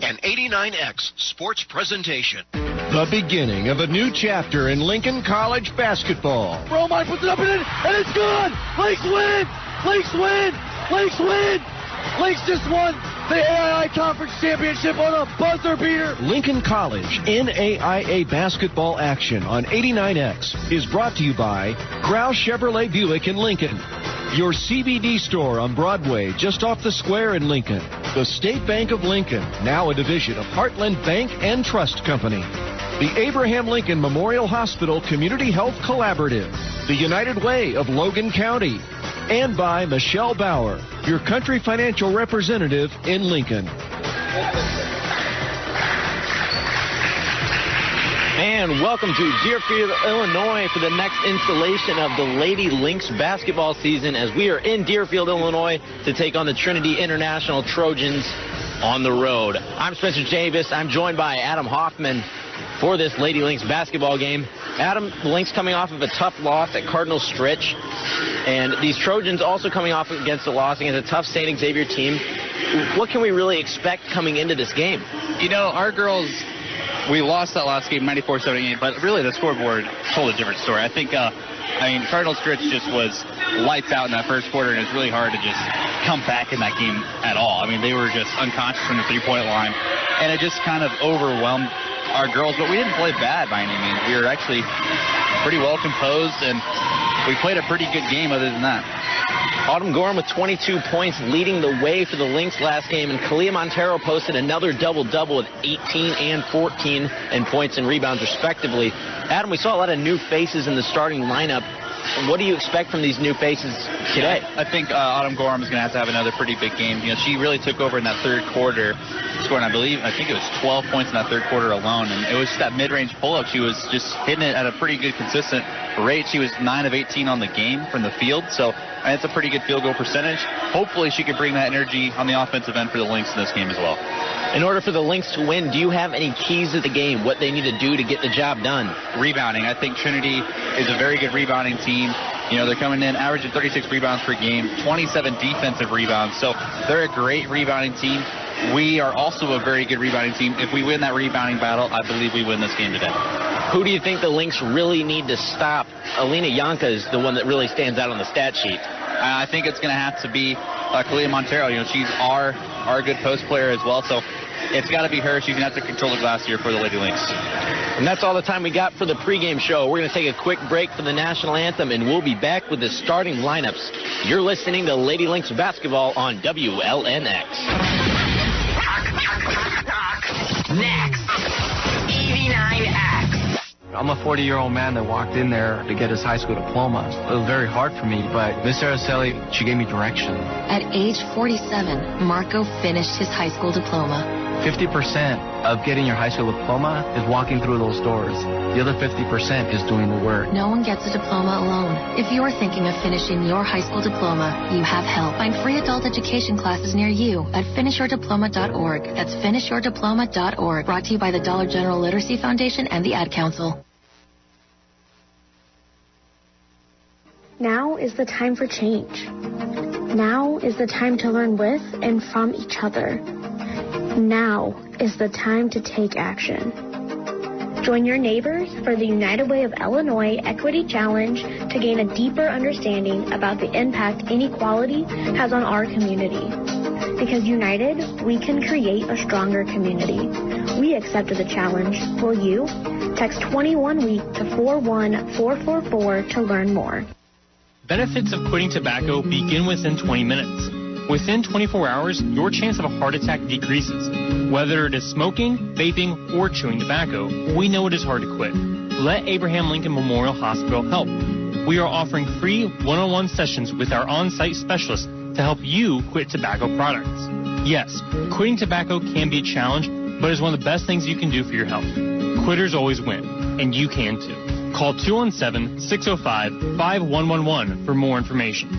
an 89X sports presentation. The beginning of a new chapter in Lincoln College basketball. Romine puts it up and in, and it's good! Lakes win! Lakes win! Lakes win! Lakes just won the AIA Conference Championship on a buzzer beater. Lincoln College NAIA basketball action on 89X is brought to you by Grouse Chevrolet Buick in Lincoln, your CBD store on Broadway just off the square in Lincoln, the State Bank of Lincoln, now a division of Heartland Bank and Trust Company, the Abraham Lincoln Memorial Hospital Community Health Collaborative, the United Way of Logan County, and by Michelle Bauer, your country financial representative in Lincoln. And welcome to Deerfield, Illinois for the next installation of the Lady Lynx basketball season as we are in Deerfield, Illinois to take on the Trinity International Trojans on the road. I'm Spencer Davis. I'm joined by Adam Hoffman for this Lady Lynx basketball game. Adam, the Lynx coming off of a tough loss at Cardinal Stritch, and these Trojans also coming off against a loss against a tough St. Xavier team. What can we really expect coming into this game? You know, our girls, we lost that last game 94-78, but really the scoreboard told a different story. I think, Cardinal Stritch just was lights out in that first quarter, and it's really hard to just come back in that game at all. I mean, they were just unconscious from the three-point line, and it just kind of overwhelmed our girls, but we didn't play bad by any means. We were actually pretty well composed, and we played a pretty good game other than that. Autumn Gorham with 22 points leading the way for the Lynx last game, and Kalia Montero posted another double-double with 18 and 14 in points and rebounds respectively. Adam, we saw a lot of new faces in the starting lineup. What do you expect from these new faces today? I think Autumn Gorham is going to have another pretty big game. You know, she really took over in that third quarter, scoring, I think it was 12 points in that third quarter alone, and it was just that mid-range pull-up. She was just hitting it at a pretty good, consistent rate. She was 9 of 18 on the game from the field, so it's a pretty good field goal percentage. Hopefully she can bring that energy on the offensive end for the Lynx in this game as well. In order for the Lynx to win, do you have any keys to the game, what they need to do to get the job done? Rebounding. I think Trinity is a very good rebounding team. You know, they're coming in averaging 36 rebounds per game, 27 defensive rebounds. So they're a great rebounding team. We are also a very good rebounding team. If we win that rebounding battle, I believe we win this game today. Who do you think the Lynx really need to stop? Alina Yanka is the one that really stands out on the stat sheet. I think it's going to have to be Kalia Montero. You know, she's our good post player as well. So it's got to be her. She's going to have to control the glass here for the Lady Lynx. And that's all the time we got for the pregame show. We're going to take a quick break for the national anthem, and we'll be back with the starting lineups. You're listening to Lady Lynx basketball on WLNX. Next, 89X. I'm a 40-year-old man that walked in there to get his high school diploma. It was very hard for me, but Miss Araceli, she gave me direction. At age 47, Marco finished his high school diploma. 50% of getting your high school diploma is walking through those doors. The other 50% is doing the work. No one gets a diploma alone. If you're thinking of finishing your high school diploma, you have help. Find free adult education classes near you at finishyourdiploma.org. That's finishyourdiploma.org. Brought to you by the Dollar General Literacy Foundation and the Ad Council. Now is the time for change. Now is the time to learn with and from each other. Now is the time to take action. Join your neighbors for the United Way of Illinois Equity Challenge to gain a deeper understanding about the impact inequality has on our community. Because united, we can create a stronger community. We accepted the challenge. Will you? Text 21-WEEK to 41444 to learn more. Benefits of quitting tobacco begin within 20 minutes. Within 24 hours, your chance of a heart attack decreases. Whether it is smoking, vaping, or chewing tobacco, we know it is hard to quit. Let Abraham Lincoln Memorial Hospital help. We are offering free one-on-one sessions with our on-site specialists to help you quit tobacco products. Yes, quitting tobacco can be a challenge, but it's one of the best things you can do for your health. Quitters always win, and you can too. Call 217-605-5111 for more information.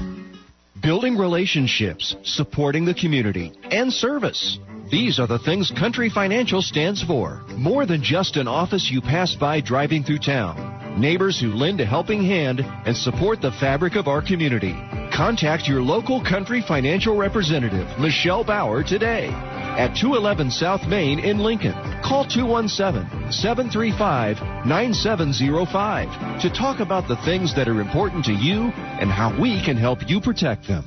Building relationships, supporting the community, and service. These are the things Country Financial stands for. More than just an office you pass by driving through town. Neighbors who lend a helping hand and support the fabric of our community. Contact your local Country Financial representative, Michelle Bauer, today. at 211 South Main in Lincoln. Call 217-735-9705 to talk about the things that are important to you and how we can help you protect them.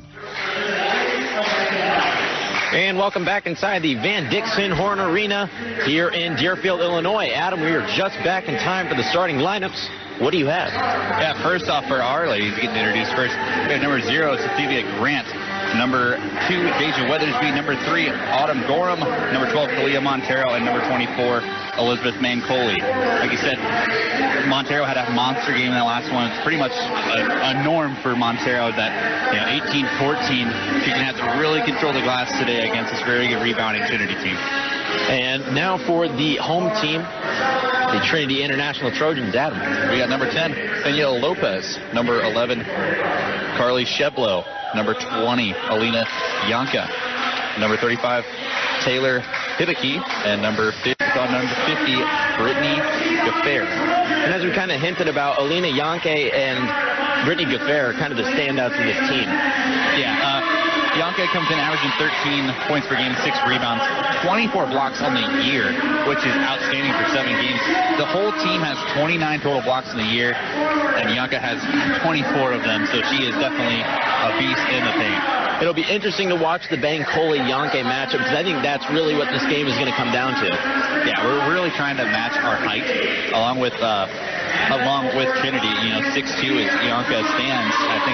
And welcome back inside the Van Dixon Horn Arena here in Deerfield, Illinois. Adam, we are just back in time for the starting lineups. What do you have? Yeah, first off, for our ladies getting introduced first, we have number 0, Cecilia Grant. Number 2, Deja Weathersby. Number 3, Autumn Gorham. Number 12, Kalia Montero. And number 24, Elizabeth Mancoli. Like you said, Montero had a monster game in that last one. It's pretty much a norm for Montero that, 18-14, she can have to really control the glass today against this very good rebounding Trinity team. And now for the home team, the Trinity International Trojans. Adam. We got number 10, Danielle Lopez. Number 11, Carly Sheblow. Number 20, Alina Yanka. Number 35, Taylor Hibicki. And number 50, Brittany Gaffair. And as we kind of hinted about, Alina Yanke and Brittany Gaffair are kind of the standouts of this team. Yeah, Yanka comes in averaging 13 points per game, 6 rebounds, 24 blocks on the year, which is outstanding for 7 games. The whole team has 29 total blocks in the year, and Yanka has 24 of them, so she is definitely a beast in the paint. It'll be interesting to watch the Bancoli-Yanke matchup, because I think that's really what this game is going to come down to. Yeah, we're really trying to match our height, along with Trinity. 6'2" is Yanka stands. I think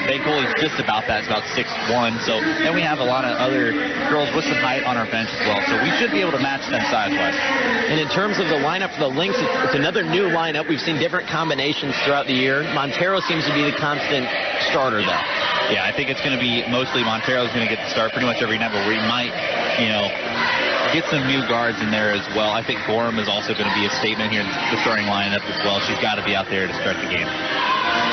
Bancoli's just about that. It's about 6'1". So then we have a lot of other girls with some height on our bench as well. So we should be able to match them size-wise. And in terms of the lineup for the Lynx, it's another new lineup. We've seen different combinations throughout the year. Montero seems to be the constant starter, though. Yeah, I think it's going to be mostly Montero's going to get the start pretty much every night, but we might, get some new guards in there as well. I think Gorham is also going to be a statement here in the starting lineup as well. She's got to be out there to start the game.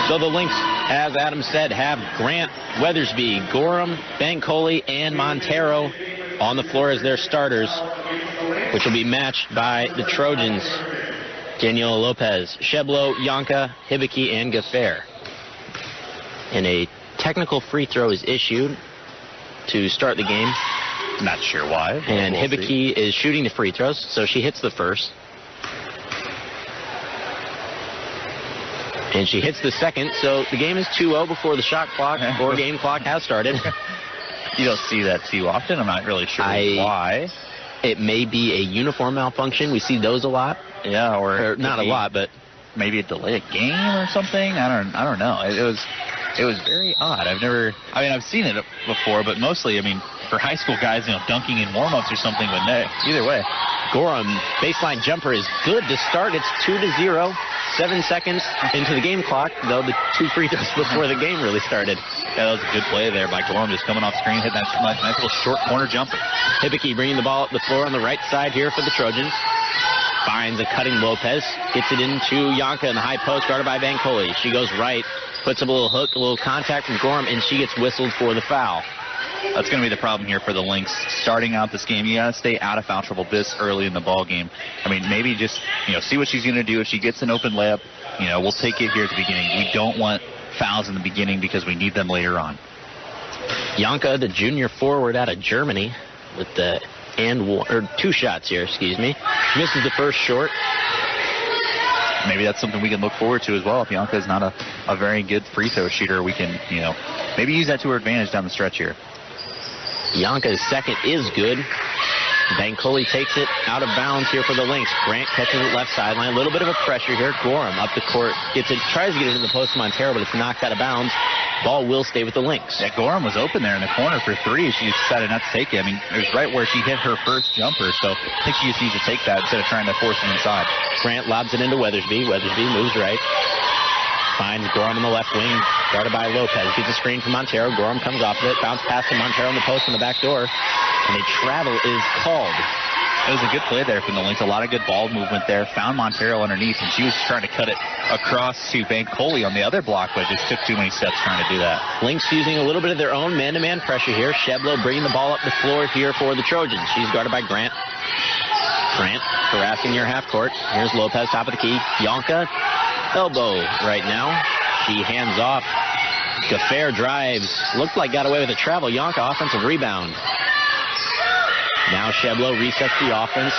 So the Lynx, as Adam said, have Grant, Weathersby, Gorham, Bancoli, and Montero on the floor as their starters, which will be matched by the Trojans, Daniela Lopez, Sheblow, Yanka, Hibicki, and Gaffair. And a technical free throw is issued to start the game. Not sure why. And Hibicki is shooting the free throws, so she hits the first. And she hits the second, so the game is 2-0 before the shot clock or game clock has started. You don't see that too often. I'm not really sure why. It may be a uniform malfunction. We see those a lot. Yeah, or not a lot, but maybe a delay a game or something. I don't know. It was very odd. I've seen it before, but mostly, for high school guys, dunking in warm-ups or something, but no, either way. Gorham, baseline jumper is good to start. It's 2-0. 7 seconds into the game clock, though the 2 free throws before the game really started. Yeah, that was a good play there by Gorham, just coming off screen, hitting that nice little short corner jumper. Hibicki bringing the ball up the floor on the right side here for the Trojans. Finds a cutting Lopez, gets it into Yanka in the high post, guarded by Bancoli. She goes right, puts up a little hook, a little contact from Gorham, and she gets whistled for the foul. That's going to be the problem here for the Lynx. Starting out this game, you got to stay out of foul trouble this early in the ball game. Maybe just, see what she's going to do. If she gets an open layup, we'll take it here at the beginning. We don't want fouls in the beginning because we need them later on. Yanka, the junior forward out of Germany, with the 2 shots here, excuse me. Misses the first short. Maybe that's something we can look forward to as well. If Yanka is not a very good free throw shooter, we can, maybe use that to her advantage down the stretch here. Yanka's second is good. Bancoli takes it out of bounds here for the Lynx. Grant catches it left sideline. A little bit of a pressure here. Gorham up the court. Tries to get it in the post to Montero, but it's knocked out of bounds. Ball will stay with the Lynx. Yeah, Gorham was open there in the corner for 3. She decided not to take it. It was right where she hit her first jumper, so I think she just needs to take that instead of trying to force it inside. Grant lobs it into Weathersby. Weathersby moves right. Finds Gorham in the left wing, guarded by Lopez. Gets a screen from Montero. Gorham comes off of it. Bounce pass to Montero in the post in the back door. And a travel is called. It was a good play there from the Lynx. A lot of good ball movement there. Found Montero underneath, and she was trying to cut it across to Bancoli on the other block, but just took too many steps trying to do that. Lynx using a little bit of their own man-to-man pressure here. Sheblow bringing the ball up the floor here for the Trojans. She's guarded by Grant. Grant harassing near half court. Here's Lopez, top of the key. Yanka, elbow right now. She hands off. Gaffair drives. Looked like got away with a travel. Yanka, offensive rebound. Now Sheblo resets the offense.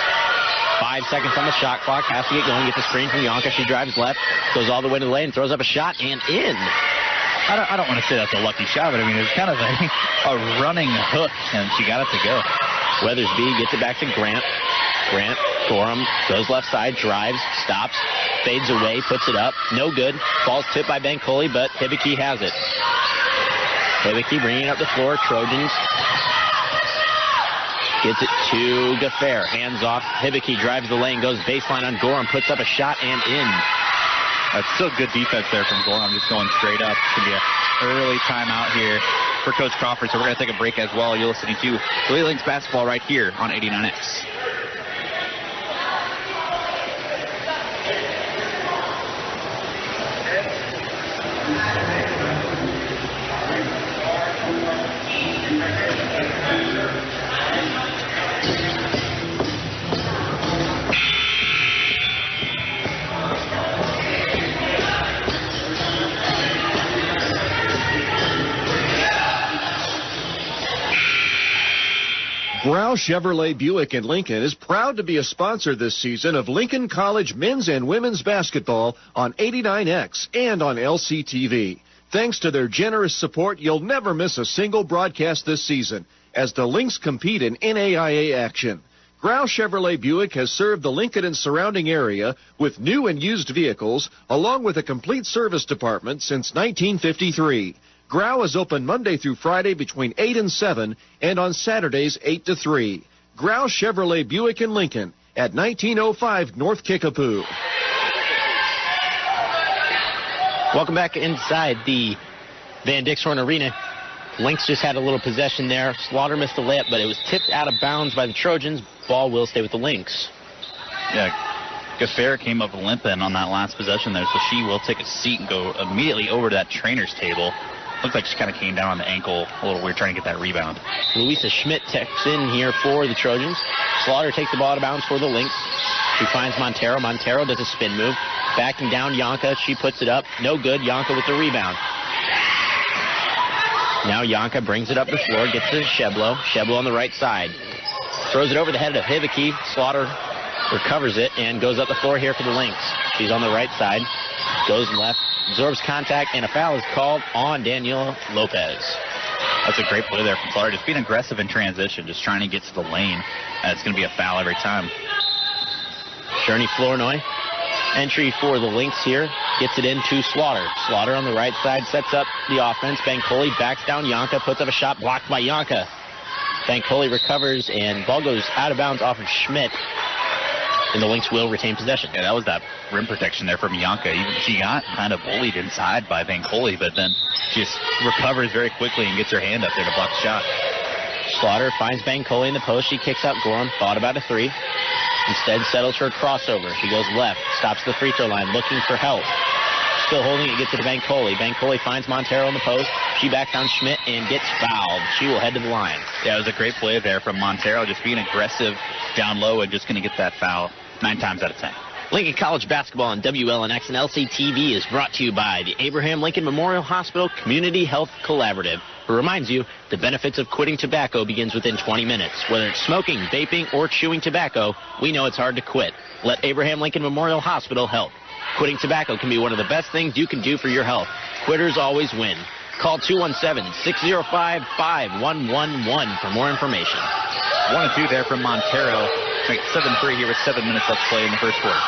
5 seconds on the shot clock. Has to get going. Gets a screen from Yanka. She drives left. Goes all the way to the lane. Throws up a shot and in. I don't want to say that's a lucky shot, but I mean, it's kind of a running hook, and she got it to go. Weathersby gets it back to Grant. Gorham goes left side, drives, stops, fades away, puts it up. No good. Ball's tipped by Bankole, but Hibiki has it. Hibiki bringing it up the floor. Trojans. Gets it to Gaffair. Hands off. Hibiki drives the lane, goes baseline on Gorham, puts up a shot and in. That's still good defense there from Gorham, just going straight up. It's going to be an early timeout here for Coach Crawford, so we're going to take a break as well. You're listening to Lady Lynx basketball right here on 89X. Grau Chevrolet Buick in Lincoln is proud to be a sponsor this season of Lincoln College men's and women's basketball on 89X and on LCTV. Thanks to their generous support, you'll never miss a single broadcast this season as the Lynx compete in NAIA action. Grau Chevrolet Buick has served the Lincoln and surrounding area with new and used vehicles, along with a complete service department since 1953. Grau is open Monday through Friday between 8 and 7 and on Saturdays 8 to 3. Grau Chevrolet Buick in Lincoln at 1905 North Kickapoo. Welcome back inside the Van Dixhorn Arena. Lynx just had a little possession there. Slaughter missed the layup, but it was tipped out of bounds by the Trojans. Ball will stay with the Lynx. Yeah, Gaffair came up limping on that last possession there, so she will take a seat and go immediately over to that trainer's table. Looks like she kind of came down on the ankle a little weird trying to get that rebound. Louisa Schmidt checks in here for the Trojans. Slaughter takes the ball out of bounds for the Lynx. She finds Montero. Montero does a spin move. Backing down Yanka. She puts it up. No good. Yanka with the rebound. Now Yanka brings it up the floor. Gets to Sheblo. Sheblo on the right side. Throws it over the head of Hibiki. Slaughter recovers it and goes up the floor here for the Lynx. She's on the right side. Goes left. Absorbs contact, and a foul is called on Daniela Lopez. That's a great play there from Slaughter. Just being aggressive in transition, just trying to get to the lane. It's going to be a foul every time. Sherney Flournoy, entry for the Lynx here, gets it into Slaughter. Slaughter on the right side sets up the offense. Bankole backs down Yanka, puts up a shot blocked by Yanka. Bankole recovers, and ball goes out of bounds off of Schmidt. And the Lynx will retain possession. Yeah, that was that rim protection there from Yanka. She got kind of bullied inside by Bankole, but then she just recovers very quickly and gets her hand up there to block the shot. Slaughter finds Bankole in the post. She kicks out Gorham. Thought about a three. Instead settles for a crossover. She goes left. Stops the free throw line looking for help. Still holding it, gets it to Bankole. Bankole finds Montero in the post. She backs down Schmidt and gets fouled. She will head to the line. Yeah, it was a great play there from Montero, just being aggressive down low and just going to get that foul 9 times out of 10. Lincoln College basketball on WLNX and LCTV is brought to you by the Abraham Lincoln Memorial Hospital Community Health Collaborative, who reminds you the benefits of quitting tobacco begins within 20 minutes. Whether it's smoking, vaping, or chewing tobacco, we know it's hard to quit. Let Abraham Lincoln Memorial Hospital help. Quitting tobacco can be one of the best things you can do for your health. Quitters always win. Call 217-605-5111 for more information. 1-2 there from Montero. Make 7-3 here with 7 minutes left to play in the first quarter.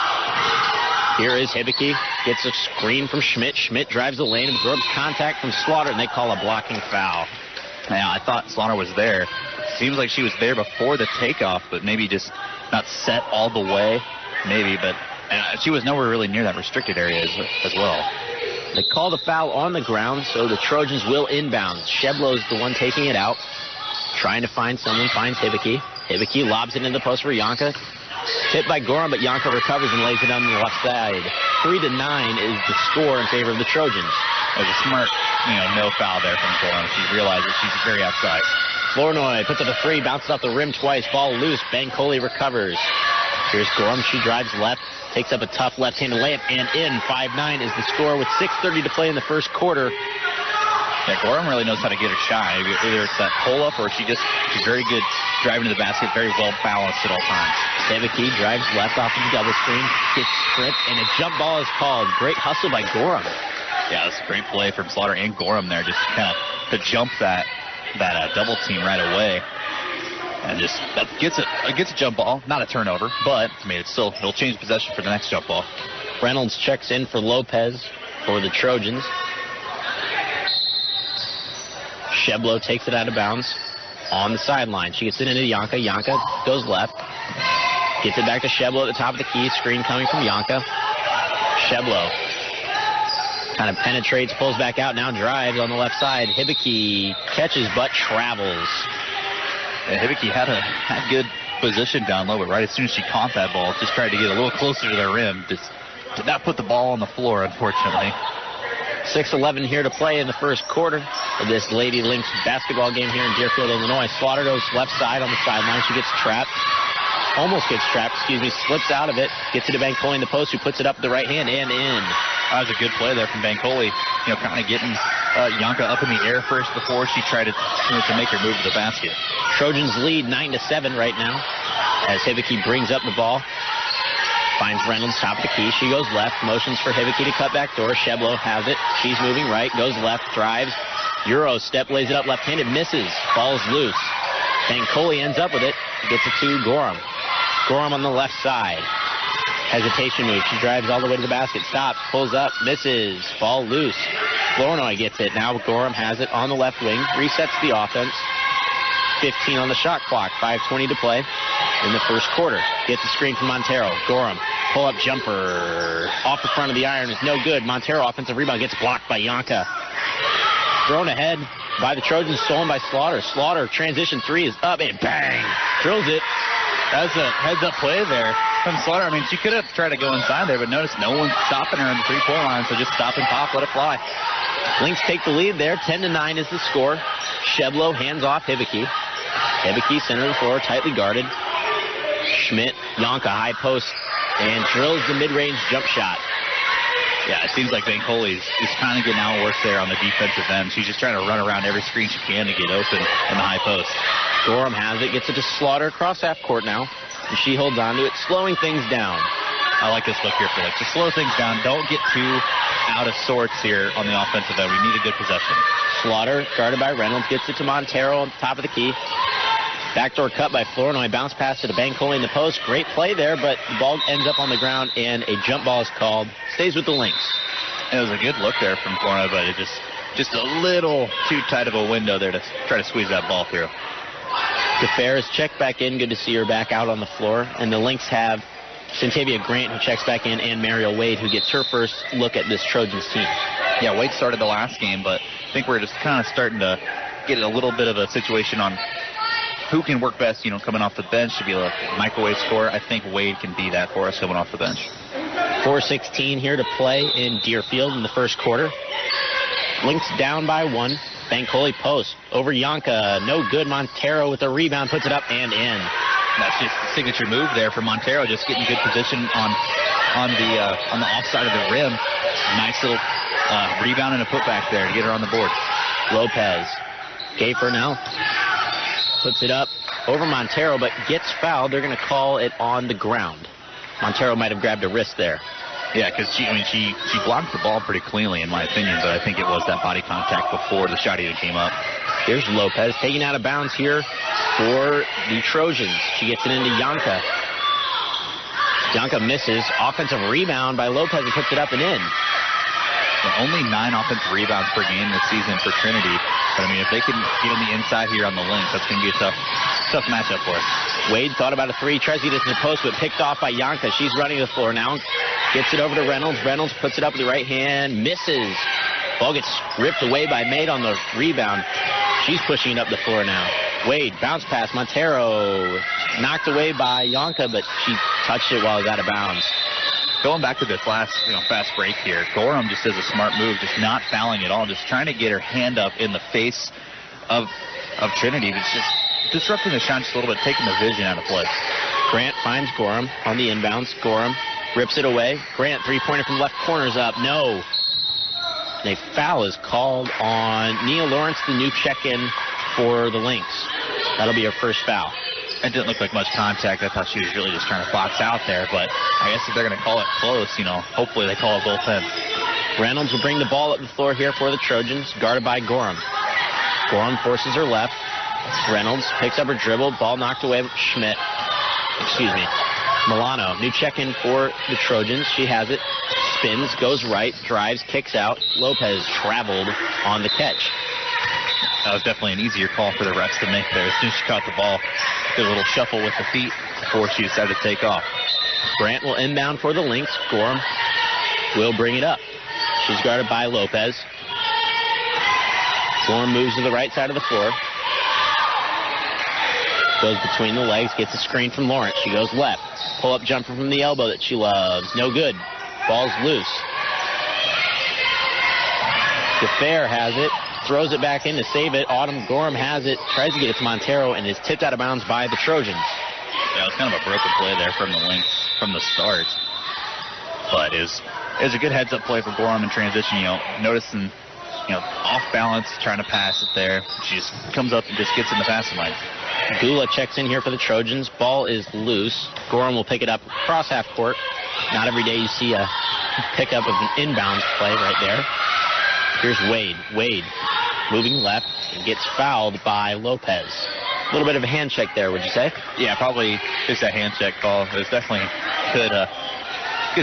Here is Hibiki. Gets a screen from Schmidt. Schmidt drives the lane, absorbs contact from Slaughter, and they call a blocking foul. Now, I thought Slaughter was there. Seems like she was there before the takeoff, but maybe just not set all the way. Maybe, but she was nowhere really near that restricted area as well. They call the foul on the ground, so the Trojans will inbound. Sheblo's the one taking it out. Trying to find someone, finds Hibiki. Hibiki lobs it into the post for Yanka. Hit by Gorham, but Yanka recovers and lays it on the left side. 3-9 is the score in favor of the Trojans. It was a smart, no foul there from Gorham. She realizes she's very outside. Flournoy puts up a three, bounces off the rim twice, ball loose. Bankole recovers. Here's Gorham. She drives left, takes up a tough left-handed layup, and in. 5-9 is the score with 6:30 to play in the first quarter. Yeah, Gorham really knows how to get her shot. Either it's that pull-up or she's very good driving to the basket, very well balanced at all times. Hibiki drives left off of the double screen, gets stripped, and a jump ball is called. Great hustle by Gorham. Yeah, that's a great play from Slaughter and Gorham there, just kind of to jump that double team right away. And just that gets a jump ball, not a turnover, but I mean it'll change possession for the next jump ball. Reynolds checks in for Lopez for the Trojans. Sheblo takes it out of bounds on the sideline. She gets it into Yanka. Yanka goes left. Gets it back to Sheblo at the top of the key. Screen coming from Yanka. Sheblo kind of penetrates, pulls back out, now drives on the left side. Hibiki catches but travels. And Hibiki had good position down low, but right as soon as she caught that ball, just tried to get a little closer to the rim. Just did not put the ball on the floor, unfortunately. 6:11 here to play in the first quarter of this Lady Lynx basketball game here in Deerfield, Illinois. Slaughter goes left side on the sideline. She gets trapped. Almost gets trapped, slips out of it. Gets it to Bankole in the post, who puts it up with the right hand and in. That was a good play there from Bankole. Kind of getting Yanka up in the air first before she tried to make her move to the basket. Trojans lead 9-7 right now as Hibiki brings up the ball. Finds Reynolds, top of the key. She goes left, motions for Hibiki to cut back door. Sheblo has it. She's moving right, goes left, drives. Euro step, lays it up left-handed, misses, falls loose. Bankole ends up with it, gets it to Gorham. Gorham on the left side. Hesitation move. She drives all the way to the basket, stops, pulls up, misses, ball loose. Flournoy gets it. Now Gorham has it on the left wing, resets the offense. 15 on the shot clock, 5:20 to play in the first quarter. Gets a screen from Montero. Gorham, pull-up jumper off the front of the iron is no good. Montero offensive rebound gets blocked by Yanka. Thrown ahead by the Trojans, stolen by Slaughter. Slaughter, transition three is up and bang, drills it. That was a heads-up play there from Slaughter. I mean, she could have tried to go inside there, but notice no one's stopping her in the three-point line, so just stop and pop, let it fly. Lynx take the lead there. 10-9 is the score. Sheblo hands off Hibiki. Hibiki, center of the floor, tightly guarded. Schmidt, Yanka, high post, and drills the mid-range jump shot. Yeah, it seems like Bankole is kind of getting outworked there on the defensive end. She's just trying to run around every screen she can to get open in the high post. Gorham has it, gets it to Slaughter across half court now, and she holds on to it, slowing things down. I like this look here, Felix. Just slow things down. Don't get too out of sorts here on the offensive end. We need a good possession. Slaughter, guarded by Reynolds, gets it to Montero on top of the key. Backdoor cut by Flournoy. Bounce pass to the Bankole in the post. Great play there, but the ball ends up on the ground, and a jump ball is called. Stays with the Lynx. It was a good look there from Flournoy, but it just a little too tight of a window there to try to squeeze that ball through. DeFer is checked back in. Good to see her back out on the floor. And the Lynx have Centavia Grant, who checks back in, and Mariel Wade, who gets her first look at this Trojans team. Yeah, Wade started the last game, but I think we're just kind of starting to get a little bit of a situation on who can work best, coming off the bench to be a microwave scorer. I think Wade can be that for us coming off the bench. 4:16 here to play in Deerfield in the first quarter. Lynx down by one. Bankole post over Yanka. No good. Montero with a rebound, puts it up and in. That's just the signature move there for Montero, just getting good position on the offside of the rim. Nice little rebound and a putback there to get her on the board. Lopez. Gafer now puts it up over Montero, but gets fouled. They're going to call it on the ground. Montero might have grabbed a wrist there. Yeah, because she blocked the ball pretty cleanly, in my opinion, but I think it was that body contact before the shot even came up. Here's Lopez taking out of bounds here for the Trojans. She gets it into Yanka. Yanka misses. Offensive rebound by Lopez and puts it up and in. Only 9 offensive rebounds per game this season for Trinity. But, I mean, if they can get on the inside here on the Lynx, that's going to be a tough matchup for us. Wade thought about a three, tries to get it in the post, but picked off by Yanka. She's running the floor now. Gets it over to Reynolds. Reynolds puts it up with the right hand. Misses. Ball gets ripped away by Maid on the rebound. She's pushing it up the floor now. Wade, bounce pass. Montero knocked away by Yanka, but she touched it while it was out of bounds. Going back to this last fast break here, Gorham just does a smart move, just not fouling at all, just trying to get her hand up in the face of Trinity. It's just disrupting the shot just a little bit, taking the vision out of play. Grant finds Gorham on the inbounds. Gorham rips it away. Grant, three-pointer from left corner's up. No. A foul is called on Nia Lawrence, the new check-in for the Lynx. That'll be her first foul. it didn't look like much contact. I thought she was really just trying to box out there, but I guess if they're going to call it close, hopefully they call it both ends. Reynolds will bring the ball up the floor here for the Trojans, guarded by Gorham. Gorham forces her left. Reynolds picks up her dribble. Ball knocked away by Milano. New check-in for the Trojans. She has it. Spins, goes right, drives, kicks out. Lopez traveled on the catch. That was definitely an easier call for the refs to make there. As soon as she caught the ball, did a little shuffle with the feet before she decided to take off. Grant will inbound for the Lynx. Gorham will bring it up. She's guarded by Lopez. Gorham moves to the right side of the floor. Goes between the legs, gets a screen from Lawrence. She goes left. Pull-up jumper from the elbow that she loves. No good. Ball's loose. DeFair has it. Throws it back in to save it. Autumn Gorham has it. Tries to get it to Montero and is tipped out of bounds by the Trojans. Yeah, it was kind of a broken play there from the Lynx from the start. But it was a good heads-up play for Gorham in transition. Noticing, off balance, trying to pass it there. She just comes up and just gets in the passing lane. Gula checks in here for the Trojans. Ball is loose. Gorham will pick it up across half court. Not every day you see a pickup of an inbounds play right there. Here's Wade. Wade moving left and gets fouled by Lopez. A little bit of a hand check there, would you say? Yeah, probably just a hand check call. It was definitely good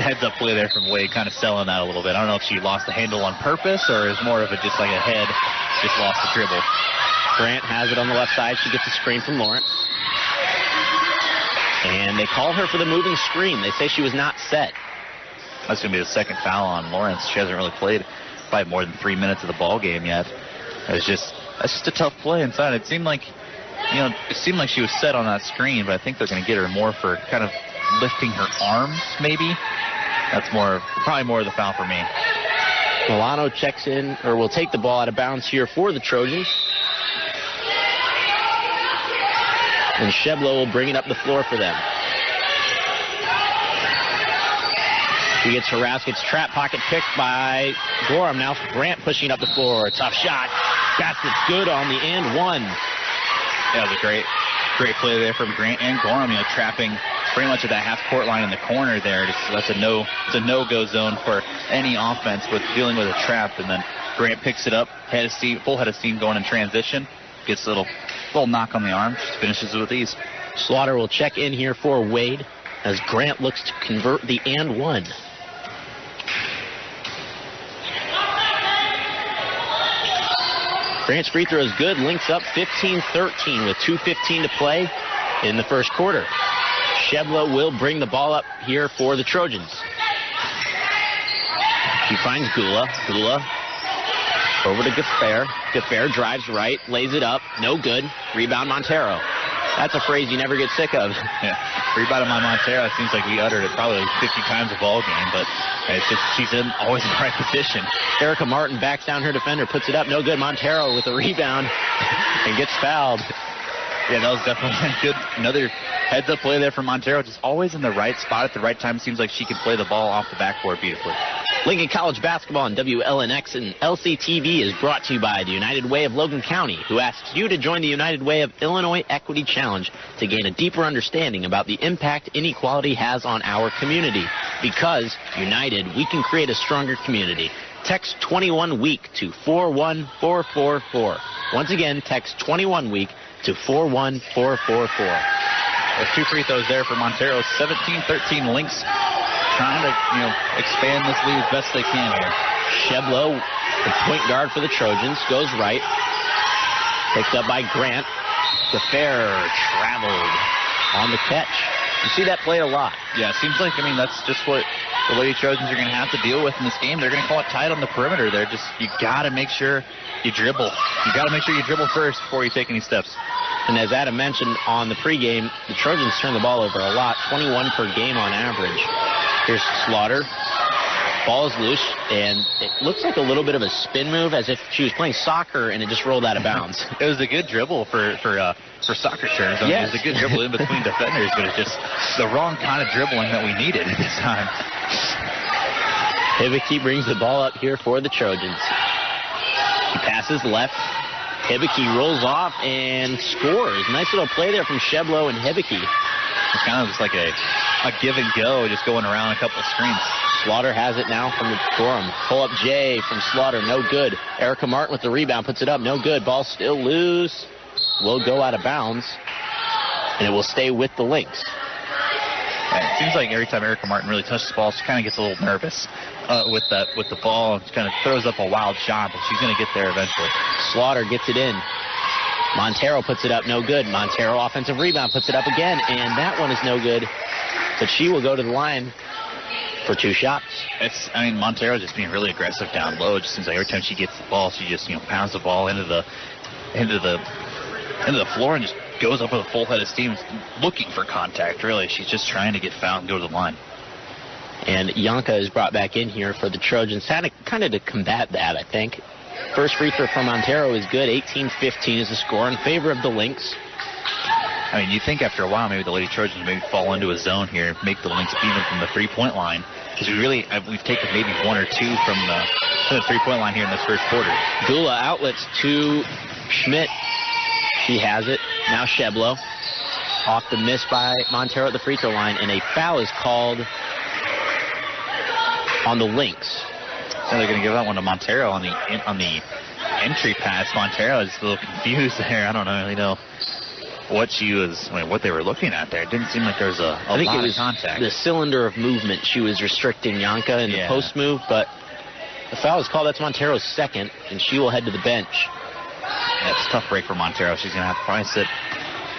heads-up play there from Wade, kind of selling that a little bit. I don't know if she lost the handle on purpose or is more of a just like a head, just lost the dribble. Grant has it on the left side. She gets a screen from Lawrence. And they call her for the moving screen. They say she was not set. That's going to be the second foul on Lawrence. She hasn't really played probably more than 3 minutes of the ball game yet. That's just a tough play inside. It seemed like she was set on that screen, but I think they're going to get her more for kind of lifting her arms, maybe. That's probably more of the foul for me. Milano checks in, or will take the ball out of bounds here for the Trojans. And Sheblo will bring it up the floor for them. He gets harassed, gets trap pocket picked by Gorham. Now Grant pushing it up the floor. Tough shot. That's it good on the and one. That was a great play there from Grant and Gorham, trapping pretty much at that half-court line in the corner there. That's a no-go zone for any offense with dealing with a trap. And then Grant picks it up, full head of steam going in transition, gets a little knock on the arm, just finishes it with ease. Slaughter will check in here for Wade as Grant looks to convert the and one. Grant's free throw is good. Lynx up 15-13 with 2:15 to play in the first quarter. Sheblo will bring the ball up here for the Trojans. She finds Gula. Gula over to Gafair. Gafair drives right, lays it up. No good. Rebound Montero. That's a phrase you never get sick of. Yeah. Rebound by Montero. It seems like we uttered it probably 50 times a ball game, but it's just she's always in the right position. Erica Martin backs down her defender, puts it up. No good. Montero with a rebound and gets fouled. Yeah, that was definitely good. Another heads-up play there from Montero. Just always in the right spot at the right time. Seems like she can play the ball off the backboard beautifully. Lincoln College basketball on WLNX and LCTV is brought to you by the United Way of Logan County, who asks you to join the United Way of Illinois Equity Challenge to gain a deeper understanding about the impact inequality has on our community. Because, united, we can create a stronger community. Text 21-WEEK to 41444. Once again, text 21-WEEK to 41444. There's two free throws there for Montero. 17-13 Lynx trying to, expand this lead as best they can here. Sheblo, the point guard for the Trojans, goes right. Picked up by Grant. DeFair traveled on the catch. You see that play a lot. Yeah, it seems like, that's just what the Lady Trojans are going to have to deal with in this game. They're going to call it tight on the perimeter. You got to make sure you dribble. You got to make sure you dribble first before you take any steps. And as Adam mentioned on the pregame, the Trojans turn the ball over a lot, 21 per game on average. Here's Slaughter. Ball is loose, and it looks like a little bit of a spin move as if she was playing soccer and it just rolled out of bounds. It was a good dribble for soccer terms. Yes. It was a good dribble in between defenders, but it's just the wrong kind of dribbling that we needed at this time. Hibiki brings the ball up here for the Trojans. He passes left. Hibicki rolls off and scores. Nice little play there from Sheblo and Hibicki. It's kind of just like a give and go, just going around a couple of screens. Slaughter has it now from the Gorham. Pull up J from Slaughter, no good. Erica Martin with the rebound, puts it up, no good. Ball still loose. Will go out of bounds, and it will stay with the Lynx. Yeah, it seems like every time Erica Martin really touches the ball, she kind of gets a little nervous with the ball. She kind of throws up a wild shot, but she's going to get there eventually. Slaughter gets it in. Montero puts it up, no good. Montero offensive rebound, puts it up again, and that one is no good. But she will go to the line for 2 shots. Montero just being really aggressive down low. It just seems like every time she gets the ball, she just pounds the ball into the floor and just goes up with a full head of steam, looking for contact. Really, she's just trying to get fouled and go to the line. And Yanka is brought back in here for the Trojans, kind of to combat that, I think. First free throw from Montero is good. 18-15 is the score in favor of the Lynx. You think after a while maybe the Lady Trojans maybe fall into a zone here, make the Lynx even from the three-point line, because we've taken maybe 1 or 2 from the three-point line here in this first quarter. Gula outlets to Schmidt. She has it. Now Sheblo. Off the miss by Montero at the free throw line, and a foul is called on the Lynx. So they're going to give that one to Montero on the entry pass. Montero is a little confused there. I don't really know what they were looking at there. It didn't seem like there was a lot of contact. The cylinder of movement. She was restricting Yanka in the post move, but the foul is called. That's Montero's second, and she will head to the bench. That's a tough break for Montero. She's going to have to probably sit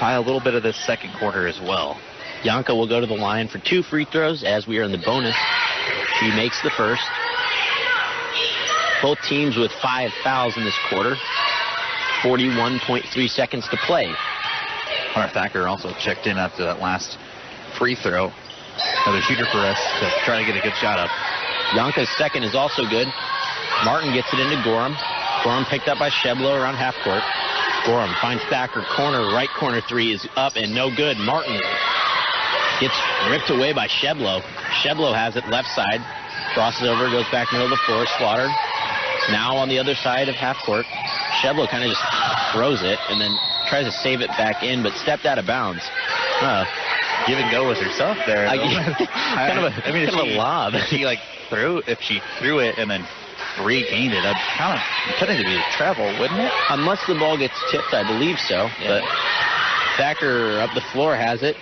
a little bit of this second quarter as well. Yanka will go to the line for 2 free throws as we are in the bonus. She makes the first. Both teams with 5 fouls in this quarter. 41.3 seconds to play. Hunter Thacker also checked in after that last free throw. Another shooter for us to try to get a good shot up. Yanka's second is also good. Martin gets it into Gorham. Gorham picked up by Sheblo around half court. Gorham finds Thacker. Right corner 3 is up and no good. Martin gets ripped away by Sheblo. Sheblo has it left side. Crosses over, goes back middle of the floor. Slaughter now on the other side of half court. Sheblo kind of just throws it and then tries to save it back in, but stepped out of bounds. Give and go with herself there. Kind of a lob. If she threw it and then regained it, I'd kind of to be a travel, wouldn't it? Unless the ball gets tipped, I believe so. Yeah. But Thacker up the floor has it.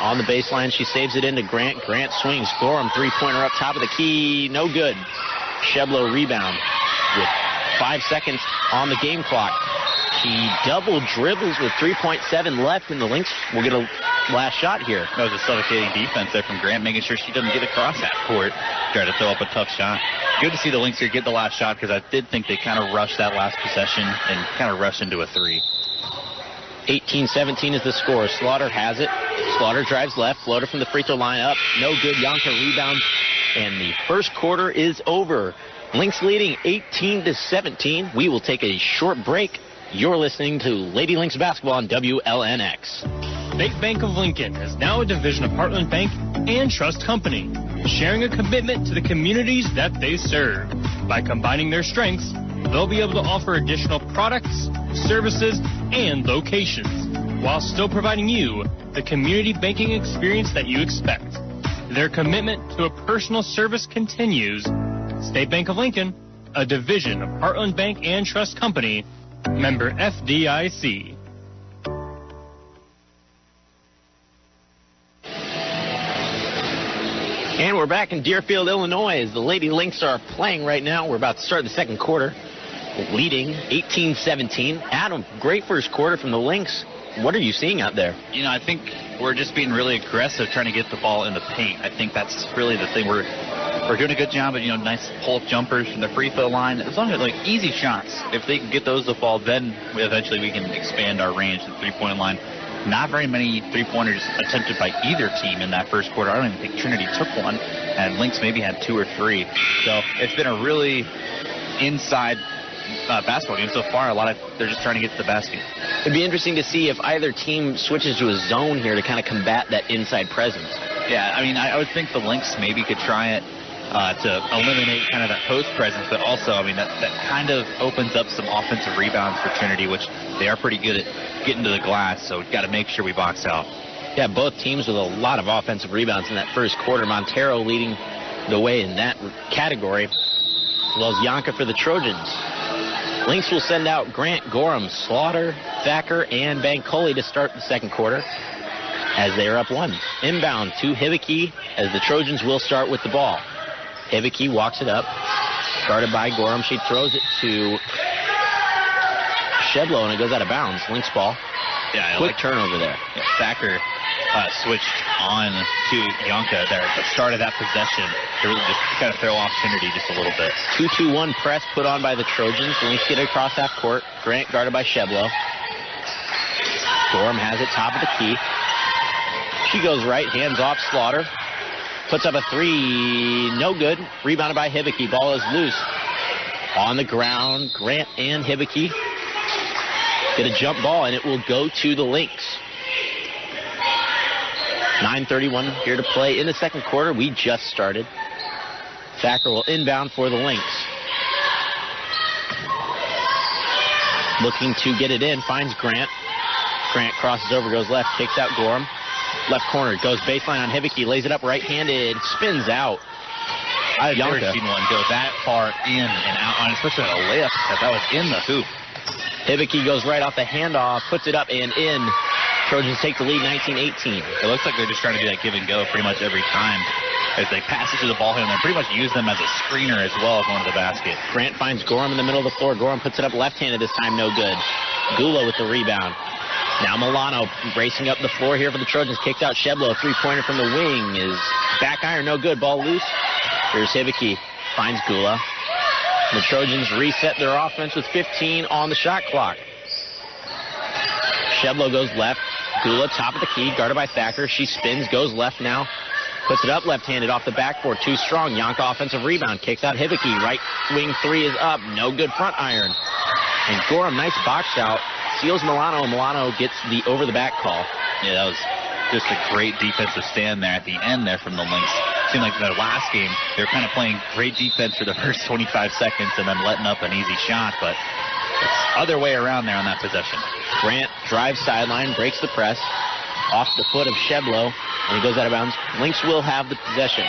On the baseline, she saves it into Grant. Grant swings. Gorham, 3-pointer up top of the key. No good. Sheblo rebound with 5 seconds on the game clock. She double dribbles with 3.7 left, and the Lynx will get a last shot here. That was a suffocating defense there from Grant, making sure she doesn't get across that court. Try to throw up a tough shot. Good to see the Lynx here get the last shot, because I did think they kind of rushed that last possession and kind of rushed into a 3. 18-17 is the score. Slaughter has it. Slaughter drives left. Floater from the free throw line up. No good. Yanka rebounds. And the first quarter is over. Lynx leading 18-17. We will take a short break. You're listening to Lady Lynx Basketball on WLNX. State Bank of Lincoln is now a division of Heartland Bank and Trust Company, sharing a commitment to the communities that they serve. By combining their strengths, they'll be able to offer additional products, services, and locations, while still providing you the community banking experience that you expect. Their commitment to a personal service continues. State Bank of Lincoln, a division of Heartland Bank and Trust Company, member FDIC. And we're back in Deerfield, Illinois, as the Lady Lynx are playing right now. We're about to start the second quarter, leading 18-17. Adam, great first quarter from the Lynx. What are you seeing out there? I think we're just being really aggressive, trying to get the ball in the paint. I think that's really the thing. We're doing a good job of, nice pull-up jumpers from the free throw line. As long as, easy shots. If they can get those to fall, then eventually we can expand our range to the three-point line. Not very many three-pointers attempted by either team in that first quarter. I don't even think Trinity took one, and Lynx maybe had 2 or 3. So it's been a really inside basketball game so far. They're just trying to get to the basket. It'd be interesting to see if either team switches to a zone here to kind of combat that inside presence. Yeah, I would think the Lynx maybe could try it to eliminate kind of that post presence, but also, I mean, that kind of opens up some offensive rebounds for Trinity, which they are pretty good at getting to the glass, so we've got to make sure we box out. Yeah, both teams with a lot of offensive rebounds in that first quarter. Montero leading the way in that category, as well as Yonka for the Trojans. Lynx will send out Grant, Gorham, Slaughter, Thacker, and Bancoli to start the second quarter as they are up 1. Inbound to Hibiki as the Trojans will start with the ball. Hibiki walks it up, guarded by Gorham. She throws it to Sheblo, and it goes out of bounds. Lynx ball. Yeah, quick turnover there. Yeah, Thacker switched on to Yonka there at the start of that possession to really just kind of throw off Trinity just a little bit. 2-2-1 press put on by the Trojans. Lynx get it across half court. Grant guarded by Sheblo. Gorham has it top of the key. She goes right, hands off Slaughter. Puts up a 3, no good. Rebounded by Hibiki. Ball is loose. On the ground, Grant and Hibiki get a jump ball, and it will go to the Lynx. 9:31 here to play in the second quarter. We just started. Thacker will inbound for the Lynx. Looking to get it in, finds Grant. Grant crosses over, goes left, kicks out Gorham. Left corner, goes baseline on Hibiki, lays it up right-handed, spins out. I've never seen one go that far in and out, especially on a layup, because that was in the hoop. Hibiki goes right off the handoff, puts it up and in. Trojans take the lead 19-18. It looks like they're just trying to do that give and go pretty much every time as they pass it to the ball handler and pretty much use them as a screener as well going to the basket. Grant finds Gorham in the middle of the floor. Gorham puts it up left-handed this time, no good. Gula with the rebound. Now Milano racing up the floor here for the Trojans. Kicks out Sheblo. Three-pointer from the wing is back iron, no good. Ball loose. Here's Hibiki. Finds Gula. The Trojans reset their offense with 15 on the shot clock. Sheblo goes left. Gula, top of the key, guarded by Thacker. She spins, goes left now. Puts it up left-handed off the backboard. Too strong. Yonka offensive rebound. Kicks out Hibiki. Right wing 3 is up. No good front iron. And Gorham, nice box out. Seals Milano, and Milano gets the over-the-back call. Yeah, that was just a great defensive stand there at the end there from the Lynx. Seemed like the last game, they were kind of playing great defense for the first 25 seconds and then letting up an easy shot, but it's other way around there on that possession. Grant drives sideline, breaks the press, off the foot of Sheblo, and he goes out of bounds. Lynx will have the possession.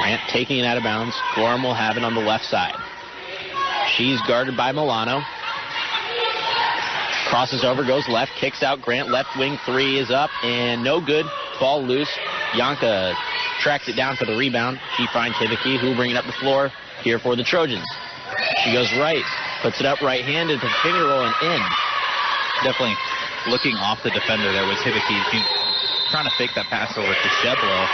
Grant taking it out of bounds. Gorham will have it on the left side. She's guarded by Milano. Crosses over, goes left, kicks out Grant. Left wing 3 is up, and no good. Ball loose. Yonka tracks it down for the rebound. She finds Hibiki, who will bring it up the floor here for the Trojans. She goes right, puts it up right-handed, the finger roll and in. Definitely looking off the defender there was Hibiki. Trying to fake that pass over to Sheblo.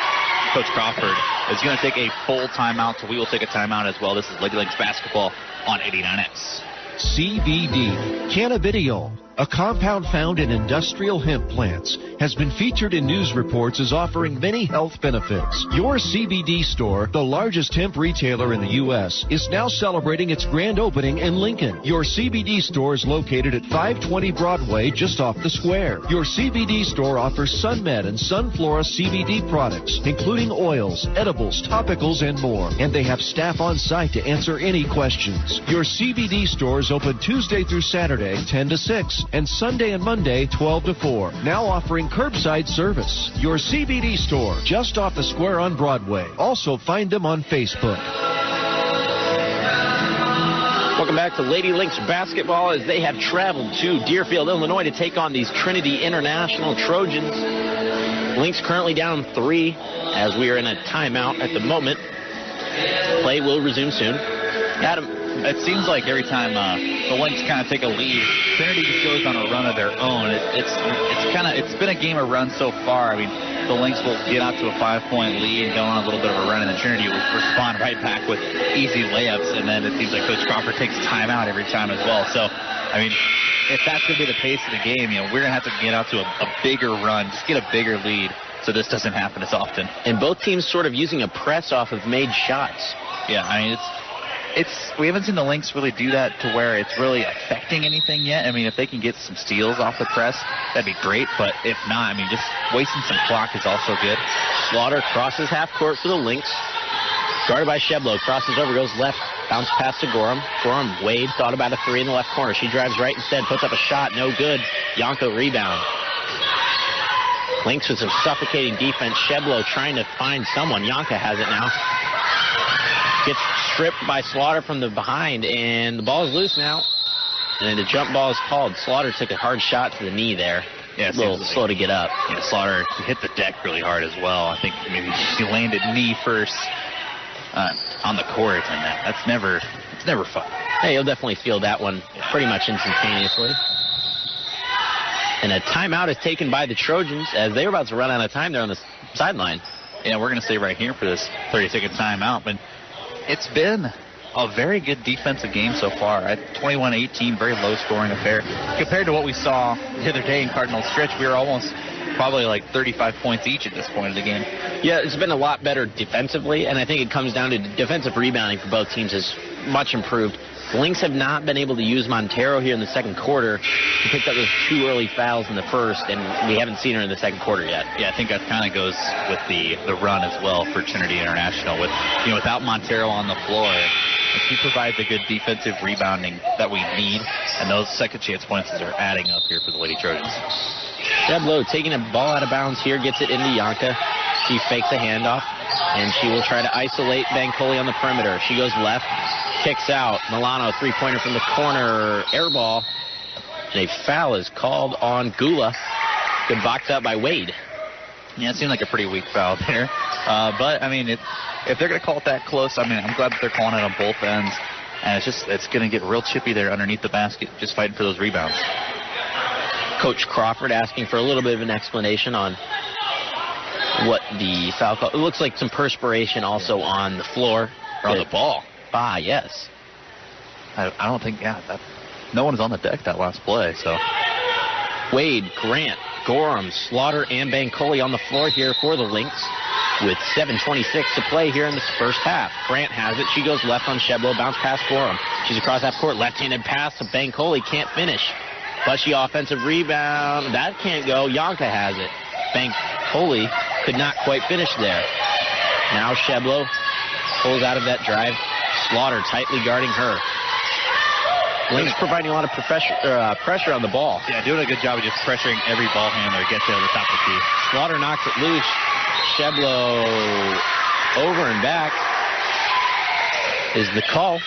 Coach Crawford is going to take a full timeout, so we will take a timeout as well. This is Lady Lynx basketball on 89X. CBD, cannabidiol, a compound found in industrial hemp plants, has been featured in news reports as offering many health benefits. Your CBD store, the largest hemp retailer in the U.S., is now celebrating its grand opening in Lincoln. Your CBD store is located at 520 Broadway, just off the square. Your CBD store offers SunMed and Sunflora CBD products, including oils, edibles, topicals, and more. And they have staff on site to answer any questions. Your CBD store is open Tuesday through Saturday, 10 to 6, and Sunday and Monday, 12 to 4. Now offering curbside service. Your CBD store, just off the square on Broadway. Also find them on Facebook. Welcome back to Lady Lynx basketball as they have traveled to Deerfield, Illinois to take on these Trinity International Trojans. Lynx currently down 3 as we are in a timeout at the moment. Play will resume soon. Adam, it seems like every time the Lynx kind of take a lead, Trinity just goes on a run of their own. It's been a game of runs so far. I mean, the Lynx will get out to a 5-point lead and go on a little bit of a run, and then Trinity will respond right back with easy layups, and then it seems like Coach Crawford takes timeout every time as well. So, I mean, if that's going to be the pace of the game, we're going to have to get out to a bigger run, just get a bigger lead, so this doesn't happen as often. And both teams sort of using a press off of made shots. Yeah, I mean, we haven't seen the Lynx really do that to where it's really affecting anything yet. I mean, if they can get some steals off the press, that'd be great. But if not, I mean, just wasting some clock is also good. Slaughter crosses half court for the Lynx. Guarded by Sheblo. Crosses over, goes left. Bounce pass to Gorham. Gorham, Wade thought about a three in the left corner. She drives right instead, puts up a shot. No good. Yonka rebound. Lynx with some suffocating defense. Sheblo trying to find someone. Yonka has it now. Gets stripped by Slaughter from the behind, and the ball is loose now. And the jump ball is called. Slaughter took a hard shot to the knee there. Yeah, a little slow to get up. Yeah, Slaughter hit the deck really hard as well. I think maybe she landed knee first on the court, and it's never fun. Hey, you'll definitely feel that one pretty much instantaneously. And a timeout is taken by the Trojans as they were about to run out of time there on the sideline. Yeah, we're going to stay right here for this 30-second timeout, but it's been a very good defensive game so far. At 21-18, very low-scoring affair. Compared to what we saw the other day in Cardinal Stretch, we were almost probably like 35 points each at this point of the game. Yeah, it's been a lot better defensively, and I think it comes down to defensive rebounding for both teams is much improved. The Lynx have not been able to use Montero here in the second quarter. She picked up those 2 early fouls in the first, and we haven't seen her in the second quarter yet. Yeah, I think that kind of goes with the run as well for Trinity International. Without Montero on the floor, she provides the good defensive rebounding that we need, and those second chance points are adding up here for the Lady Trojans. Sheblo taking a ball out of bounds here, gets it into Yonka. She fakes a handoff, and she will try to isolate Bancoli on the perimeter. She goes left, kicks out. Milano, three-pointer from the corner, air ball. And a foul is called on Gula. Good box out by Wade. Yeah, it seemed like a pretty weak foul there. But, I mean, if they're going to call it that close, I mean, I'm glad that they're calling it on both ends. And it's going to get real chippy there underneath the basket, just fighting for those rebounds. Coach Crawford asking for a little bit of an explanation on what the foul call. It looks like some perspiration also on the floor. Or on the ball. Yes. I don't think, no one is on the deck that last play, so. Wade, Grant, Gorham, Slaughter, and Bancoli on the floor here for the Lynx with 7:26 to play here in this first half. Grant has it. She goes left on Sheblo, bounce past Gorham. She's across half court, left-handed pass to Bancoli, can't finish. Bushy offensive rebound. That can't go. Yonka has it. Bancoli could not quite finish there. Now Sheblo pulls out of that drive. Slaughter tightly guarding her. Lynx providing a lot of pressure on the ball. Yeah, doing a good job of just pressuring every ball handler to get to the top of the key. Slaughter knocks it loose. Sheblo over and back is the call.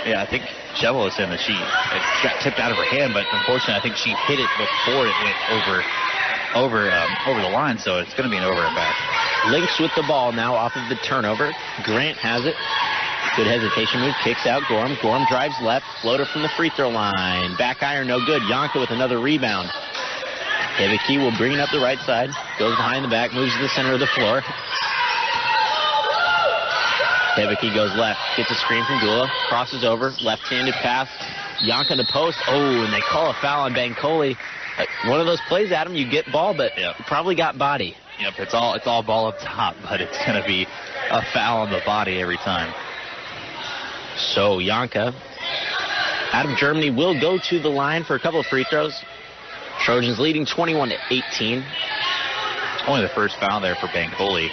Yeah, I think Sheblo is saying that it got tipped out of her hand, but unfortunately I think she hit it before it went over the line, so it's going to be an over and back. Lynx with the ball now off of the turnover. Grant has it. Good hesitation move, kicks out Gorham. Gorham drives left, floater from the free throw line. Back iron, no good. Yonka with another rebound. Hevicki will bring it up the right side. Goes behind the back, moves to the center of the floor. Hevicki goes left, gets a screen from Gula, crosses over, left-handed pass. Yonka to post. Oh, and they call a foul on Bancoli. One of those plays, Adam, you get ball, but probably got body. Yep, it's all ball up top, but it's going to be a foul on the body every time. So Yonka out of Germany will go to the line for a couple of free throws. Trojans leading 21-18. Only the first foul there for Bancoli.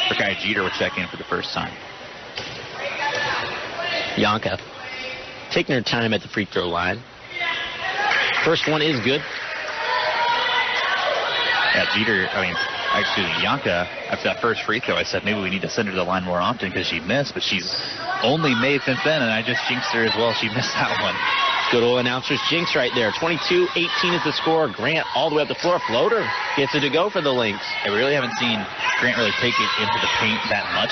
Rakai Jeter will check in for the first time. Yonka taking her time at the free throw line. First one is good. Yeah, Jeter, Yonka, after that first free throw, I said maybe we need to send her to the line more often because she missed, but she's only made since then, and I just jinxed her as well. She missed that one. Good old announcer's jinx right there. 22-18 is the score. Grant all the way up the floor. Floater gets it to go for the Lynx. I really haven't seen Grant really take it into the paint that much.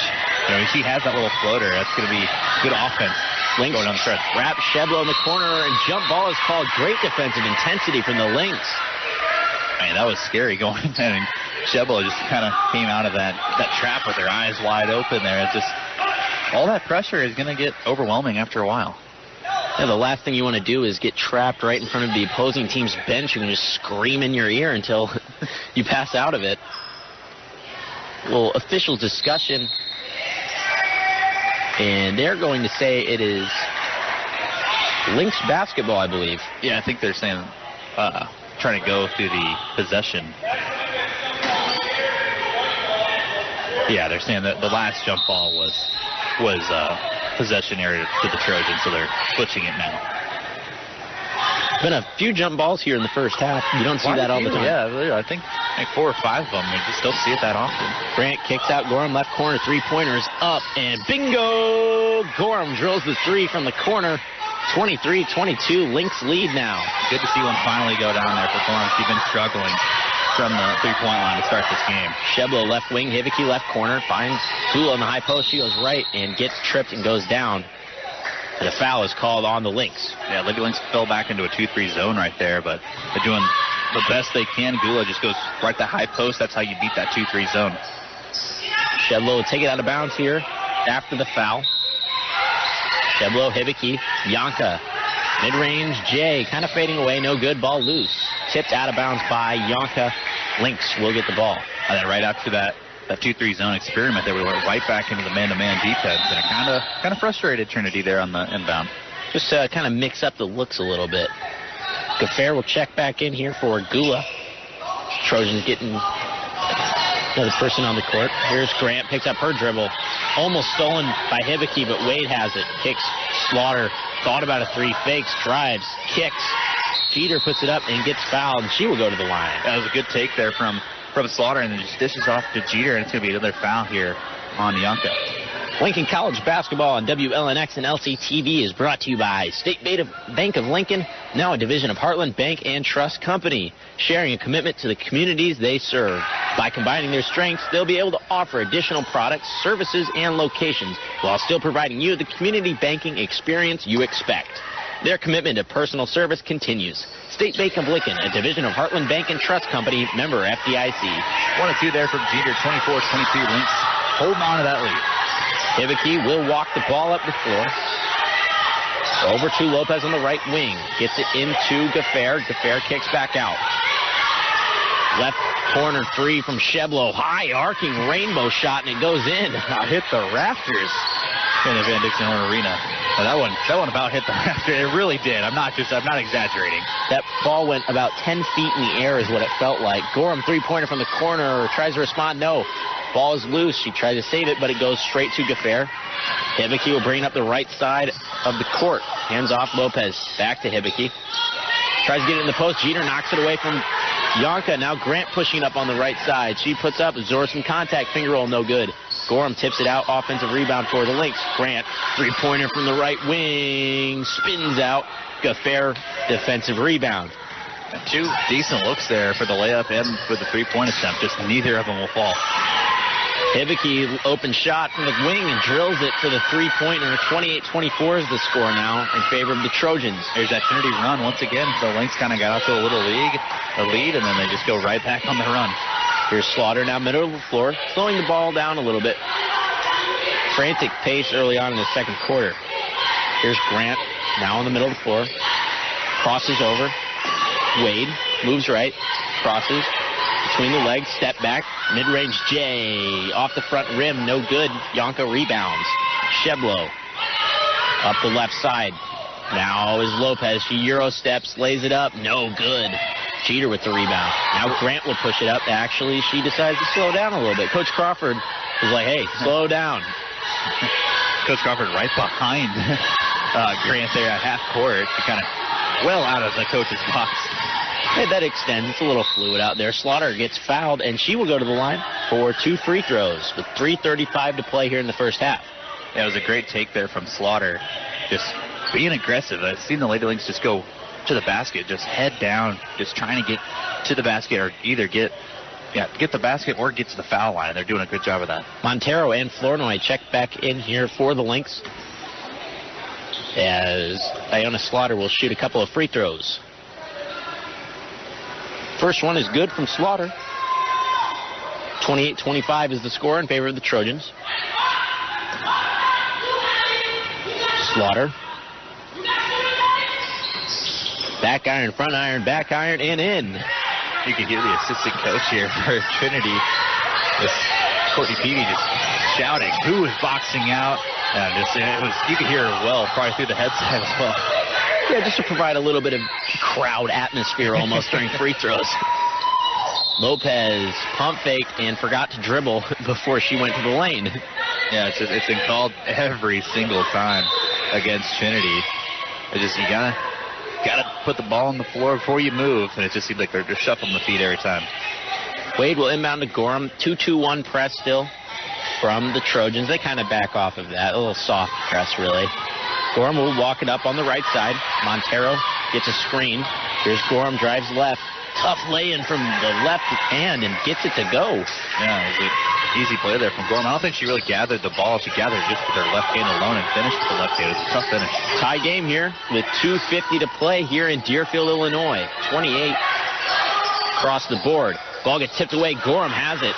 She has that little floater. That's going to be good offense. Lynx going on the stretch. Wrap Sheblo in the corner, and jump ball is called. Great defensive intensity from the Lynx. That was scary going in. And Sheblo just kind of came out of that trap with her eyes wide open there. It's just all that pressure is going to get overwhelming after a while. Yeah, the last thing you want to do is get trapped right in front of the opposing team's bench and just scream in your ear until you pass out of it. A little official discussion And they're going to say it is Lynx basketball, I believe. Yeah, I think they're saying trying to go through the possession. Yeah, they're saying that the last jump ball was possession area to the Trojans, so they're switching it now. Been a few jump balls here in the first half. You don't see that all the time. Yeah, I think like 4 or 5 of them. We just don't see it that often. Grant kicks out Gorham, left corner, three-pointers up, and bingo! Gorham drills the three from the corner. 23-22, Lynx lead now. Good to see one finally go down there for Gorham. She's been struggling from the three-point line to start this game. Sheblo left wing, Hibicki left corner, finds Gula in the high post. She goes right and gets tripped and goes down. And a foul is called on the Lynx. Yeah, Lady Lynx fell back into a 2-3 zone right there, but they're doing the best they can. Gula just goes right to high post. That's how you beat that 2-3 zone. Sheblo will take it out of bounds here after the foul. Sheblo, Hibicki, Yanka. Mid-range, Jay kind of fading away. No good. Ball loose. Tipped out of bounds by Yanka. Lynx will get the ball. And then right after that 2-3 zone experiment there, we went right back into the man-to-man defense, and it kind of frustrated Trinity there on the inbound. Just kind of mix up the looks a little bit. Gaffair will check back in here for Gula. Trojans getting another person on the court. Here's Grant, picks up her dribble. Almost stolen by Hibicki, but Wade has it. Kicks Slaughter. Thought about a three, fakes, drives, kicks. Jeter puts it up and gets fouled, and she will go to the line. That was a good take there from Slaughter, and then just dishes off to Jeter, and it's going to be another foul here on Yanka. Lincoln College basketball on WLNX and LCTV is brought to you by State Bank of Lincoln, now a division of Heartland Bank and Trust Company, sharing a commitment to the communities they serve. By combining their strengths, they'll be able to offer additional products, services, and locations while still providing you the community banking experience you expect. Their commitment to personal service continues. State Bank of Lincoln, a division of Heartland Bank and Trust Company, member FDIC. 1-2 there from Jeter, 24-22 Lynx, holding on to that lead. Hibicki will walk the ball up the floor. Over to Lopez on the right wing. Gets it into Gaffair. Gaffair kicks back out. Left corner three from Sheblo. High arcing rainbow shot, and it goes in. Hit the rafters in the Van Dixon Arena. Well, that one about hit the rafters. It really did. I'm not exaggerating. That ball went about 10 feet in the air is what it felt like. Gorham three-pointer from the corner. Tries to respond. No. Ball is loose. She tries to save it, but it goes straight to Gaffair. Hibicki will bring it up the right side of the court. Hands off Lopez. Back to Hibicki. Tries to get it in the post. Jeter knocks it away from Yanka. Now Grant pushing up on the right side. She puts up, absorbs some contact. Finger roll, no good. Gorham tips it out. Offensive rebound for the Lynx. Grant, three-pointer from the right wing. Spins out. Gaffair, defensive rebound. Two decent looks there for the layup and for the three-point attempt. Just neither of them will fall. Hibicki, open shot from the wing and drills it for the three-pointer. 28-24 is the score now in favor of the Trojans. There's that Trinity run once again. The Lynx kind of got out to a little lead, and then they just go right back on the run. Here's Slaughter now middle of the floor, slowing the ball down a little bit. Frantic pace early on in the second quarter. Here's Grant now in the middle of the floor. Crosses over. Wade moves right, crosses. Between the legs, step back, mid-range J, off the front rim, no good. Yanka rebounds. Sheblo up the left side. Now is Lopez. She Euro steps, lays it up, no good. Jeter with the rebound. Now Grant will push it up. Actually, she decides to slow down a little bit. Coach Crawford is like, hey, slow down. Coach Crawford right behind Grant there at half court. She kind of well out of the coach's box. Hey, that extends. It's a little fluid out there. Slaughter gets fouled, and she will go to the line for 2 free throws with 3:35 to play here in the first half. Yeah, it was a great take there from Slaughter. Just being aggressive. I've seen the Lady Lynx just go to the basket, just head down, just trying to get to the basket or either get the basket or get to the foul line. They're doing a good job of that. Montero and Flournoy check back in here for the Lynx, as Iona Slaughter will shoot a couple of free throws. First one is good from Slaughter. 28-25 is the score in favor of the Trojans. Slaughter. Back iron, front iron, back iron, and in. You can hear the assistant coach here for Trinity. This Courtney Peavy just shouting, who is boxing out? Yeah, you could hear her well, probably through the headset as well. Yeah, just to provide a little bit of crowd atmosphere almost during free throws. Lopez pump faked and forgot to dribble before she went to the lane. Yeah, it's been called every single time against Trinity. You gotta put the ball on the floor before you move, and it just seems like they're just shuffling the feet every time. Wade will inbound to Gorham. 2-2-1 press still from the Trojans. They kind of back off of that. A little soft press, really. Gorham will walk it up on the right side. Montero gets a screen. Here's Gorham, drives left. Tough lay-in from the left hand and gets it to go. Yeah, it was an easy play there from Gorham. I don't think she really gathered the ball. She gathered just with her left hand alone and finished with the left hand. It was a tough finish. Tie game here with 2:50 to play here in Deerfield, Illinois. 28 across the board. Ball gets tipped away. Gorham has it.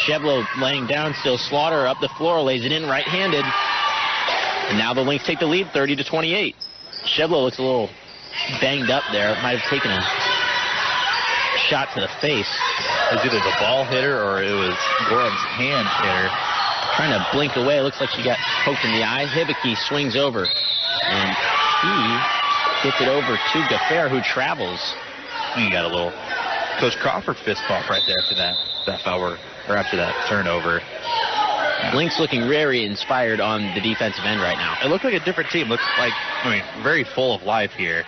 Shevlo laying down still. Slaughter up the floor, lays it in right-handed. And now the Lynx take the lead, 30-28. Shevlo looks a little banged up there. Might have taken a shot to the face. It was either the ball hitter or it was Gorham's hand hitter. Trying to blink away. It looks like she got poked in the eye. Hibicki swings over. And he gets it over to Gaffer, who travels. You got a little Coach Crawford fist bump right there after that foul or after that turnover. Lynx looking very inspired on the defensive end right now. It looked like a different team. Looks like, very full of life here.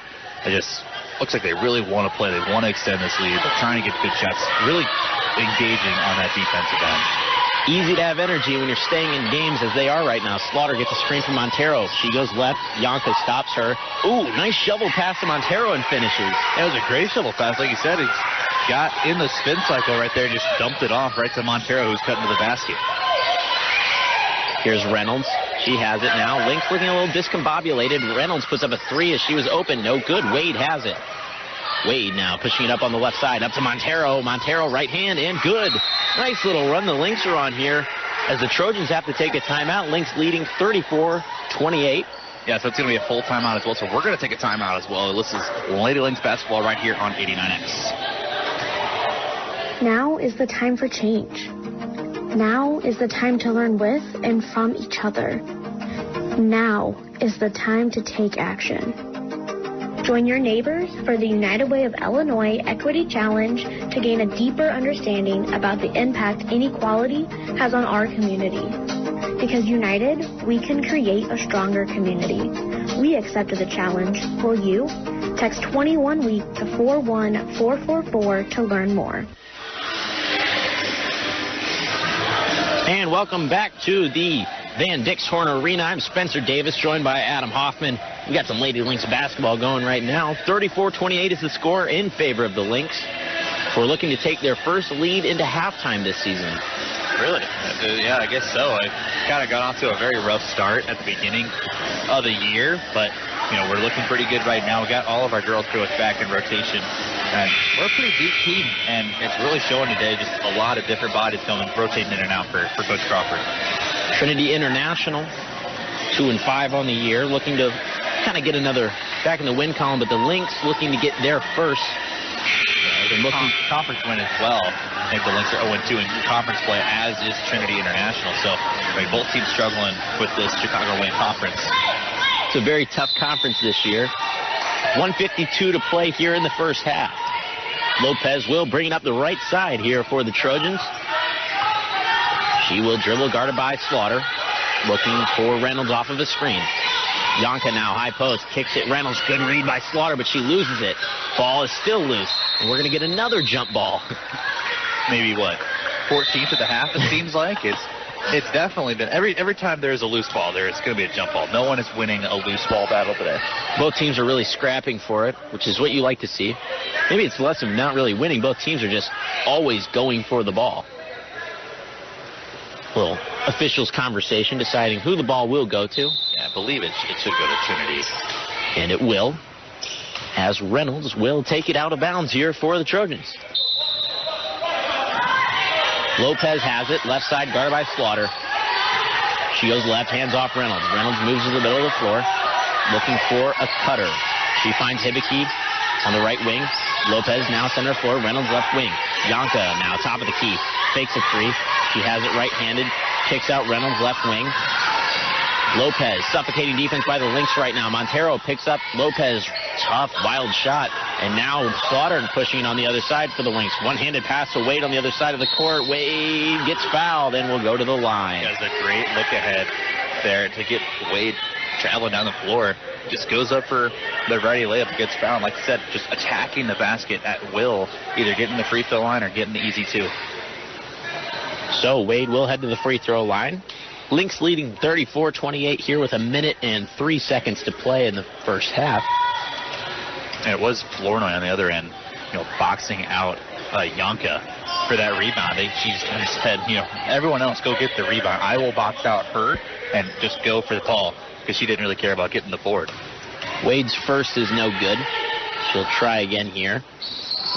It just looks like they really want to play. They want to extend this lead. They're trying to get good shots. Really engaging on that defensive end. Easy to have energy when you're staying in games as they are right now. Slaughter gets a screen from Montero. She goes left. Yanka stops her. Ooh, nice shovel pass to Montero and finishes. That was a great shovel pass. Like you said, he got in the spin cycle right there and just dumped it off right to Montero, who's cutting to the basket. Here's Reynolds. She has it now. Lynx looking a little discombobulated. Reynolds puts up a three as she was open. No good. Wade has it. Wade now pushing it up on the left side. Up to Montero. Montero right hand and good. Nice little run the Lynx are on here as the Trojans have to take a timeout. Lynx leading 34-28. Yeah, so it's going to be a full timeout as well. So we're going to take a timeout as well. This is Lady Lynx basketball right here on 89X. Now is the time for change. Now is the time to learn with and from each other. Now is the time to take action. Join your neighbors for the United Way of Illinois Equity Challenge to gain a deeper understanding about the impact inequality has on our community. Because united, we can create a stronger community. We accepted the challenge. Will you? Text 21-WEEK to 41444 to learn more. And welcome back to the Van Dix-Horn Arena. I'm Spencer Davis, joined by Adam Hoffman. We got some Lady Lynx basketball going right now. 34-28 is the score in favor of the Lynx. We're looking to take their first lead into halftime this season. Really? Yeah, I guess so. I kind of got off to a very rough start at the beginning of the year, but we're looking pretty good right now. We got all of our girls pretty much back in rotation. And we're a pretty deep team, and it's really showing today. Just a lot of different bodies coming, rotating in and out for Coach Crawford. Trinity International, 2-5 on the year, looking to kind of get another back in the win column, but the Lynx looking to get their first conference win as well. I think the Lynx are 0-2 in conference play, as is Trinity International. So both teams struggling with this Chicago win conference. It's a very tough conference this year. 1:52 to play here in the first half. Lopez will bring it up the right side here for the Trojans. She will dribble, guarded by Slaughter. Looking for Reynolds off of a screen. Yanka now, high post, kicks it. Reynolds, good read by Slaughter, but she loses it. Ball is still loose, and we're going to get another jump ball. Maybe, 14th of the half, it seems like? It's definitely been, every time there's a loose ball, there's going to be a jump ball. No one is winning a loose ball battle today. Both teams are really scrapping for it, which is what you like to see. Maybe it's less of not really winning. Both teams are just always going for the ball. Little officials conversation deciding who the ball will go to. Yeah, I believe it should go to Trinity. And it will, as Reynolds will take it out of bounds here for the Trojans. Lopez has it, left side guarded by Slaughter. She goes left, hands off Reynolds. Reynolds moves to the middle of the floor, looking for a cutter. She finds Hibicki on the right wing. Lopez now center floor, Reynolds left wing. Yanka now top of the key, fakes a three. She has it right-handed, kicks out Reynolds left wing. Lopez, suffocating defense by the Lynx right now. Montero picks up Lopez, tough, wild shot. And now Slaughter pushing on the other side for the Lynx. One-handed pass to Wade on the other side of the court. Wade gets fouled and will go to the line. Does a great look ahead there to get Wade traveling down the floor. Just goes up for the righty layup, gets fouled. Like I said, just attacking the basket at will, either getting the free throw line or getting the easy two. So Wade will head to the free throw line. Lynx leading 34-28 here with 1 minute and 3 seconds to play in the first half. And it was Flournoy on the other end, boxing out Yanka for that rebound. She just kind of said, everyone else go get the rebound. I will box out her and just go for the ball, because she didn't really care about getting the board. Wade's first is no good. She'll try again here.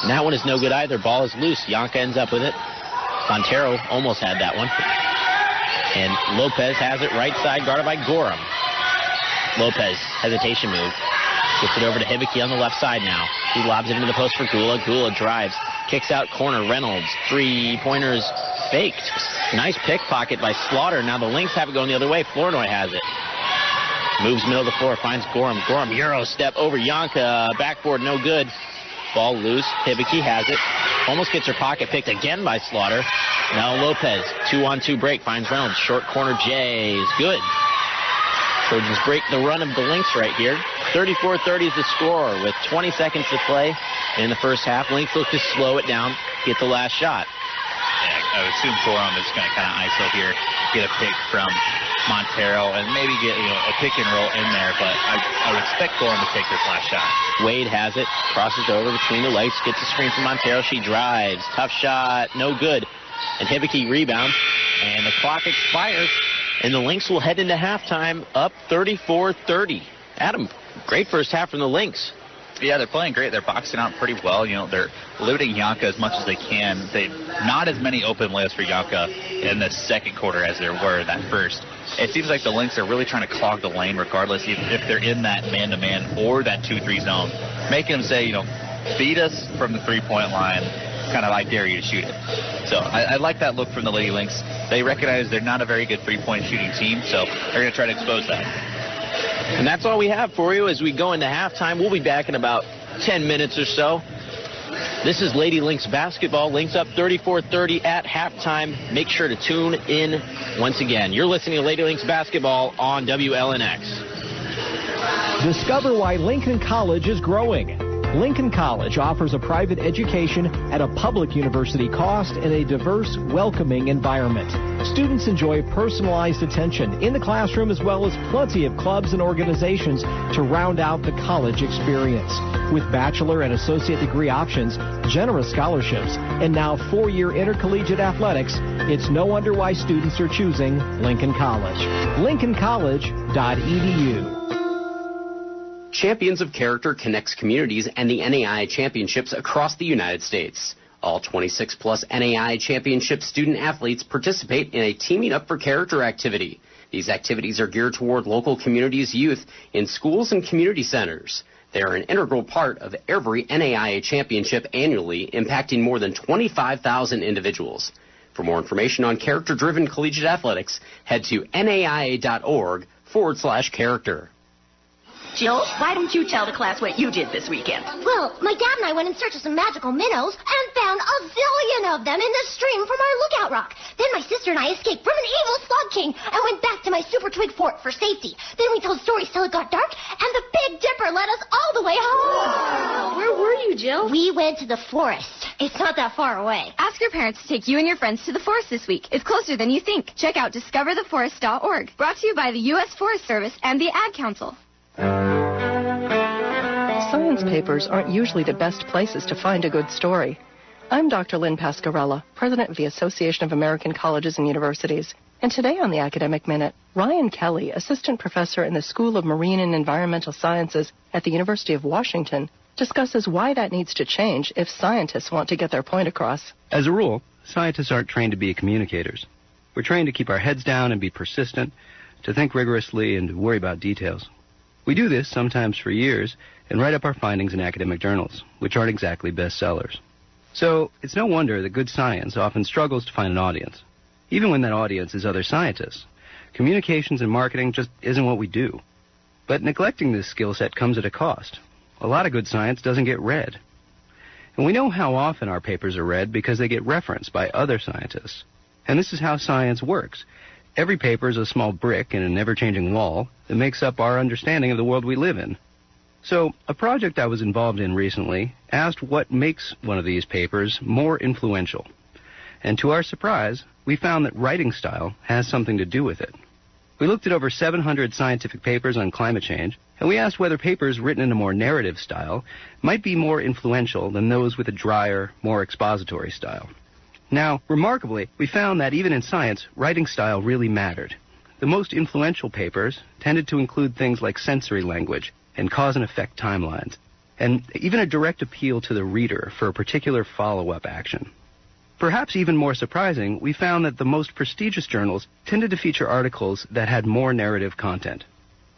And that one is no good either. Ball is loose. Yanka ends up with it. Montero almost had that one. And Lopez has it right side, guarded by Gorham. Lopez, hesitation move. Gets it over to Hibiki on the left side now. He lobs it into the post for Gula. Gula drives. Kicks out corner. Reynolds. Three-pointers faked. Nice pickpocket by Slaughter. Now the Lynx have it going the other way. Flournoy has it. Moves middle of the floor. Finds Gorham. Gorham, Euro step over Yanka. Backboard, no good. Ball loose. Hibiki has it. Almost gets her pocket picked again by Slaughter. Now Lopez. 2-on-2 break. Finds Reynolds. Short corner. Jay is good. Trojans break the run of the Lynx right here. 34-30 is the score with 20 seconds to play in the first half. Lynx look to slow it down, get the last shot. Yeah, I would assume Gorham is going to kind of ISO here, get a pick from Montero, and maybe get a pick and roll in there, but I would expect Gorham to take this last shot. Wade has it, crosses over between the legs, gets a screen from Montero. She drives, tough shot, no good. And Hibiki rebounds, and the clock expires. And the Lynx will head into halftime up 34-30. Adam, great first half from the Lynx. Yeah, they're playing great. They're boxing out pretty well. They're limiting Yanka as much as they can. Not as many open layups for Yanka in the second quarter as there were in that first. It seems like the Lynx are really trying to clog the lane regardless if they're in that man-to-man or that 2-3 zone. Making them say, beat us from the three-point line. Kind of, I dare you to shoot it. So I like that look from the Lady Lynx. They recognize they're not a very good three-point shooting team, so they're going to try to expose that. And that's all we have for you as we go into halftime. We'll be back in about 10 minutes or so. This is Lady Lynx basketball. Lynx up 34-30 at halftime. Make sure to tune in once again. You're listening to Lady Lynx basketball on WLNX. Discover why Lincoln College is growing. Lincoln College offers a private education at a public university cost in a diverse, welcoming environment. Students enjoy personalized attention in the classroom as well as plenty of clubs and organizations to round out the college experience. With bachelor and associate degree options, generous scholarships, and now 4-year intercollegiate athletics, it's no wonder why students are choosing Lincoln College. LincolnCollege.edu. Champions of Character connects communities and the NAIA championships across the United States. All 26-plus NAIA championship student athletes participate in a Teaming Up for Character activity. These activities are geared toward local communities' youth in schools and community centers. They are an integral part of every NAIA championship annually, impacting more than 25,000 individuals. For more information on character-driven collegiate athletics, head to naia.org/character. Jill, why don't you tell the class what you did this weekend? Well, my dad and I went in search of some magical minnows and found a zillion of them in the stream from our lookout rock. Then my sister and I escaped from an evil slug king and went back to my super twig fort for safety. Then we told stories till it got dark, and the Big Dipper led us all the way home. Where were you, Jill? We went to the forest. It's not that far away. Ask your parents to take you and your friends to the forest this week. It's closer than you think. Check out discovertheforest.org. Brought to you by the U.S. Forest Service and the Ad Council. Science papers aren't usually the best places to find a good story. I'm Dr. Lynn Pascarella, president of the Association of American Colleges and Universities. And today on the Academic Minute, Ryan Kelly, assistant professor in the School of Marine and Environmental Sciences at the University of Washington, discusses why that needs to change if scientists want to get their point across. As a rule, scientists aren't trained to be communicators. We're trained to keep our heads down and be persistent, to think rigorously and to worry about details. We do this sometimes for years and write up our findings in academic journals, which aren't exactly bestsellers. So it's no wonder that good science often struggles to find an audience, even when that audience is other scientists. Communications and marketing just isn't what we do. But neglecting this skill set comes at a cost. A lot of good science doesn't get read. And we know how often our papers are read because they get referenced by other scientists. And this is how science works. Every paper is a small brick in an ever-changing wall that makes up our understanding of the world we live in. So, a project I was involved in recently asked what makes one of these papers more influential. And to our surprise, we found that writing style has something to do with it. We looked at over 700 scientific papers on climate change, and we asked whether papers written in a more narrative style might be more influential than those with a drier, more expository style. Now, remarkably, we found that even in science, writing style really mattered. The most influential papers tended to include things like sensory language and cause and effect timelines, and even a direct appeal to the reader for a particular follow-up action. Perhaps even more surprising, we found that the most prestigious journals tended to feature articles that had more narrative content.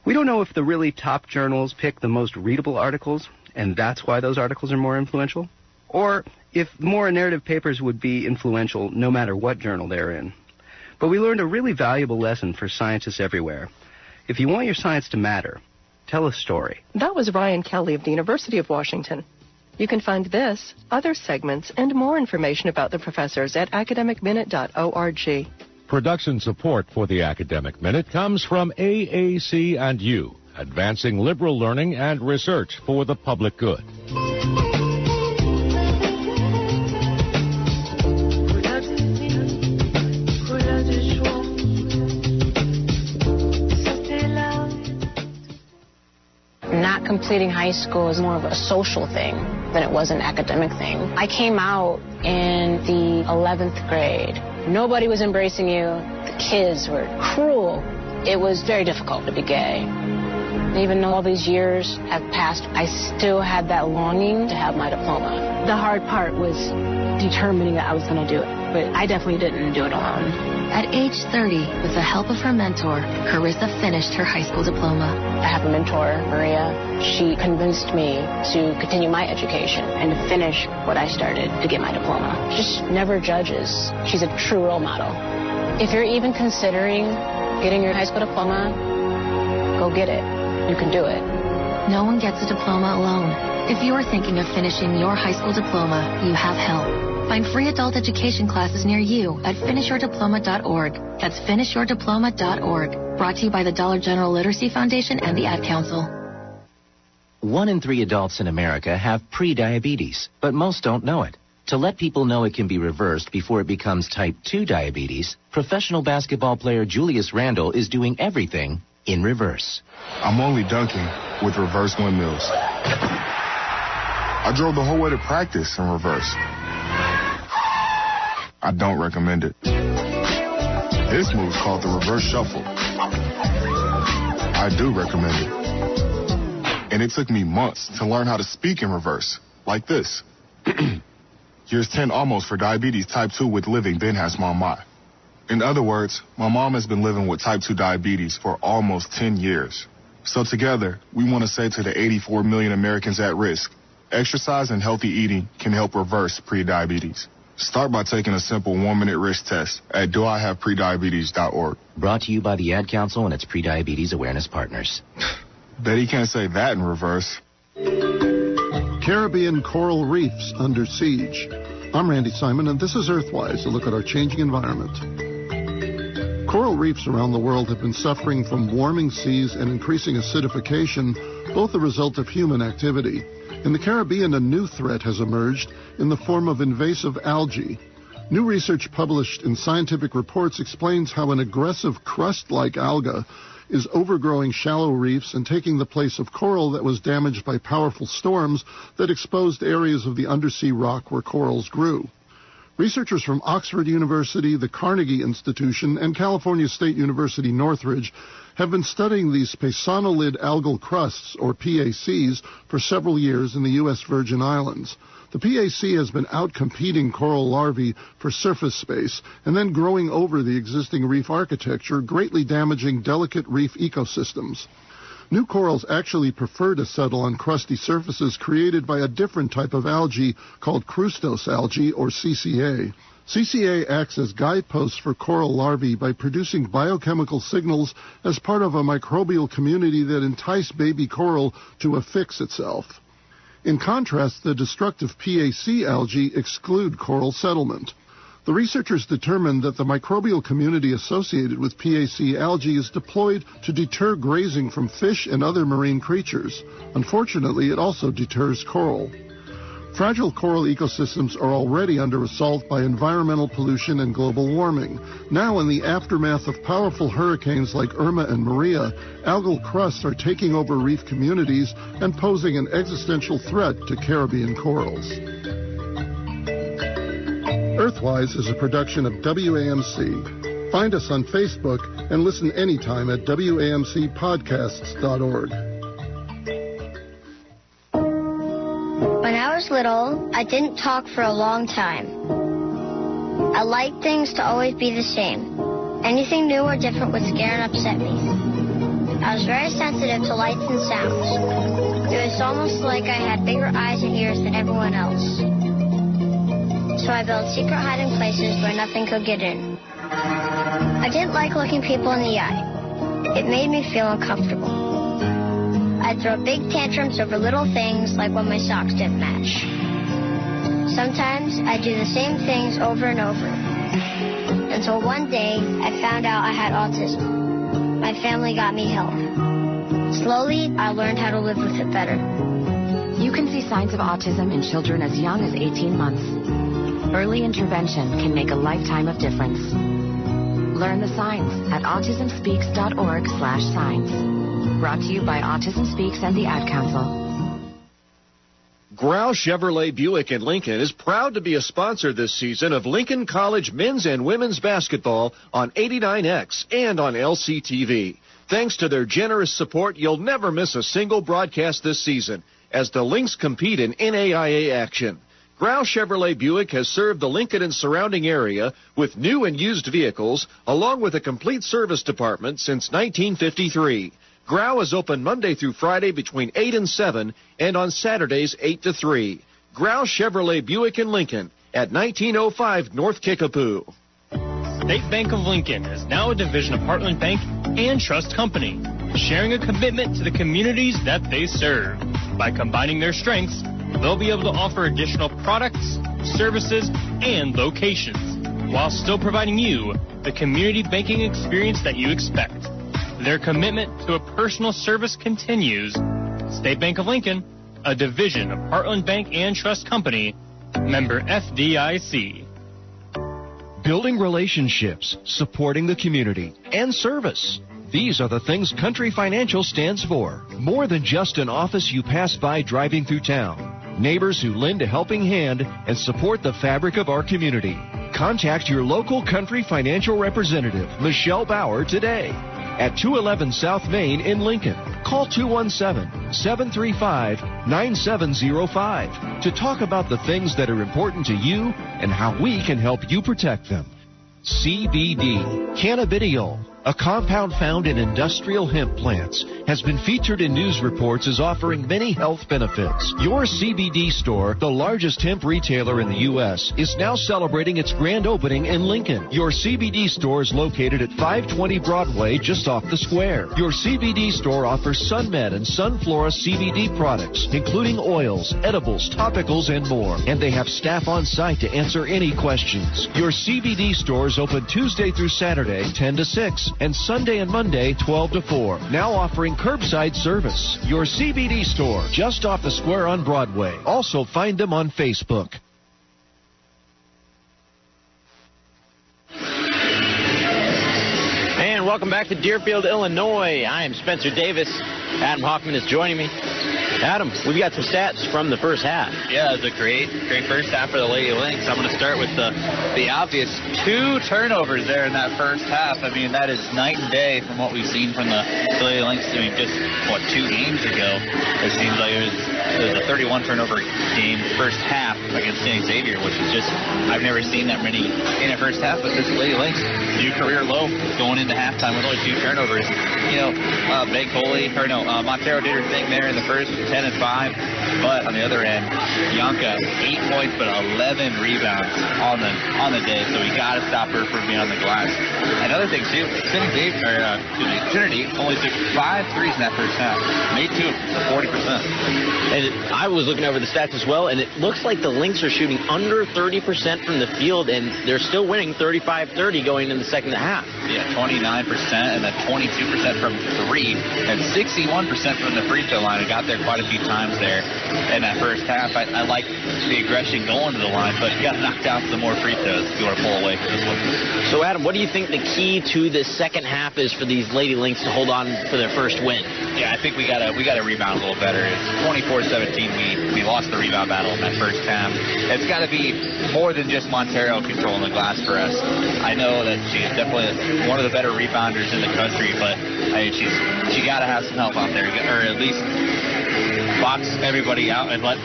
We don't know if the really top journals pick the most readable articles, and that's why those articles are more influential, or if more narrative papers would be influential no matter what journal they're in. But we learned a really valuable lesson for scientists everywhere. If you want your science to matter, tell a story. That was Ryan Kelly of the University of Washington. You can find this, other segments, and more information about the professors at academicminute.org. Production support for the Academic Minute comes from AAC&U, advancing liberal learning and research for the public good. Not completing high school is more of a social thing than it was an academic thing. I came out in the 11th grade. Nobody was embracing you. The kids were cruel. It was very difficult to be gay. Even though all these years have passed, I still had that longing to have my diploma. The hard part was determining that I was going to do it, but I definitely didn't do it alone. At age 30, with the help of her mentor, Carissa finished her high school diploma. I have a mentor, Maria. She convinced me to continue my education and to finish what I started to get my diploma. Just never judges. She's a true role model. If you're even considering getting your high school diploma, go get it. You can do it. No one gets a diploma alone. If you're thinking of finishing your high school diploma, you have help. Find free adult education classes near you at finishyourdiploma.org. That's finishyourdiploma.org. Brought to you by the Dollar General Literacy Foundation and the Ad Council. 1 in 3 adults in America have pre-diabetes, but most don't know it. To let people know it can be reversed before it becomes type 2 diabetes, professional basketball player Julius Randle is doing everything in reverse. I'm only dunking with reverse windmills. I drove the whole way to practice in reverse. I don't recommend it. This move's called the reverse shuffle. I do recommend it. And it took me months to learn how to speak in reverse, like this. Years 10 almost for diabetes type 2 with living, then has mom my. In other words, my mom has been living with type 2 diabetes for almost 10 years. So together, we want to say to the 84 million Americans at risk, exercise and healthy eating can help reverse prediabetes. Start by taking a simple 1-minute risk test at doihaveprediabetes.org. Brought to you by the Ad Council and its Prediabetes Awareness Partners. Bet he can't say that in reverse. Caribbean coral reefs under siege. I'm Randy Simon, and this is Earthwise, a look at our changing environment. Coral reefs around the world have been suffering from warming seas and increasing acidification, both a result of human activity. In the Caribbean, a new threat has emerged in the form of invasive algae. New research published in Scientific Reports explains how an aggressive crust-like alga is overgrowing shallow reefs and taking the place of coral that was damaged by powerful storms that exposed areas of the undersea rock where corals grew. Researchers from Oxford University, the Carnegie Institution, and California State University Northridge have been studying these paisanolid algal crusts, or PACs, for several years in the U.S. Virgin Islands. The PAC has been out-competing coral larvae for surface space and then growing over the existing reef architecture, greatly damaging delicate reef ecosystems. New corals actually prefer to settle on crusty surfaces created by a different type of algae called crustose algae, or CCA. CCA acts as guideposts for coral larvae by producing biochemical signals as part of a microbial community that entice baby coral to affix itself. In contrast, the destructive PAC algae exclude coral settlement. The researchers determined that the microbial community associated with PAC algae is deployed to deter grazing from fish and other marine creatures. Unfortunately, it also deters coral. Fragile coral ecosystems are already under assault by environmental pollution and global warming. Now, in the aftermath of powerful hurricanes like Irma and Maria, algal crusts are taking over reef communities and posing an existential threat to Caribbean corals. Earthwise is a production of WAMC. Find us on Facebook and listen anytime at WAMCpodcasts.org. When I was little, I didn't talk for a long time. I liked things to always be the same. Anything new or different would scare and upset me. I was very sensitive to lights and sounds. It was almost like I had bigger eyes and ears than everyone else. So I built secret hiding places where nothing could get in. I didn't like looking people in the eye. It made me feel uncomfortable. I'd throw big tantrums over little things like when my socks didn't match. Sometimes I'd do the same things over and over. Until one day, I found out I had autism. My family got me help. Slowly, I learned how to live with it better. You can see signs of autism in children as young as 18 months. Early intervention can make a lifetime of difference. Learn the signs at autismspeaks.org/signs. Brought to you by Autism Speaks and the Ad Council. Grau Chevrolet Buick in Lincoln is proud to be a sponsor this season of Lincoln College men's and women's basketball on 89X and on LCTV. Thanks to their generous support, you'll never miss a single broadcast this season as the Lynx compete in NAIA action. Grau Chevrolet Buick has served the Lincoln and surrounding area with new and used vehicles, along with a complete service department since 1953. Grau is open Monday through Friday between 8 and 7, and on Saturdays 8 to 3. Grau Chevrolet Buick in Lincoln at 1905 North Kickapoo. State Bank of Lincoln is now a division of Heartland Bank and Trust Company, sharing a commitment to the communities that they serve. By combining their strengths, they'll be able to offer additional products, services, and locations, while still providing you the community banking experience that you expect. Their commitment to a personal service continues. State Bank of Lincoln, a division of Heartland Bank and Trust Company, member FDIC. Building relationships, supporting the community, and service. These are the things Country Financial stands for. More than just an office you pass by driving through town. Neighbors who lend a helping hand and support the fabric of our community. Contact your local Country Financial representative, Michelle Bauer, today at 211 South Main in Lincoln. Call 217-735-9705 to talk about the things that are important to you and how we can help you protect them. CBD, cannabidiol, a compound found in industrial hemp plants, has been featured in news reports as offering many health benefits. Your CBD store, the largest hemp retailer in the U.S., is now celebrating its grand opening in Lincoln. Your CBD store is located at 520 Broadway, just off the square. Your CBD store offers SunMed and Sunflora CBD products, including oils, edibles, topicals, and more. And they have staff on site to answer any questions. Your CBD store is open Tuesday through Saturday, 10 to 6. And Sunday and Monday, 12 to 4. Now offering curbside service. Your CBD store, just off the square on Broadway. Also find them on Facebook. And welcome back to Deerfield, Illinois. I am Spencer Davis. Adam Hoffman is joining me. Adam, we've got some stats from the first half. Yeah, it was a great first half for the Lady Lynx. I'm going to start with the obvious 2 turnovers there in that first half. I mean, that is night and day from what we've seen from the Lady Lynx. I mean, just, 2 games ago? It seems like it was it was a 31 turnover game first half against St. Xavier, which is just, I've never seen that many in a first half, but this Lady Lynx, new career low going into halftime with only 2 turnovers. Montero did her thing there in the first, 10 and 5, but on the other end, Bianca, 8 points, but 11 rebounds on the day, so we got to stop her from being on the glass. Another thing, too, Trinity only took 5 threes in that first half, made 2 of them, so 40%. And I was looking over the stats as well, and it looks like the Lynx are shooting under 30% from the field, and they're still winning 35-30 going in the second half. Yeah, 29%, and then 22% from 3, and 61% from the free throw line. I got there quite a few times there in that first half. I like the aggression going to the line, but you got to knock down some more free throws if you want to pull away from this one. So, Adam, what do you think the key to this second half is for these Lady Lynx to hold on for their first win? Yeah, I think we got to rebound a little better. It's 24-17. We lost the rebound battle in that first half. It's got to be more than just Montero controlling the glass for us. I know that she is definitely one of the better rebounders in the country, but she got to have some help out there, or at least box everybody out and let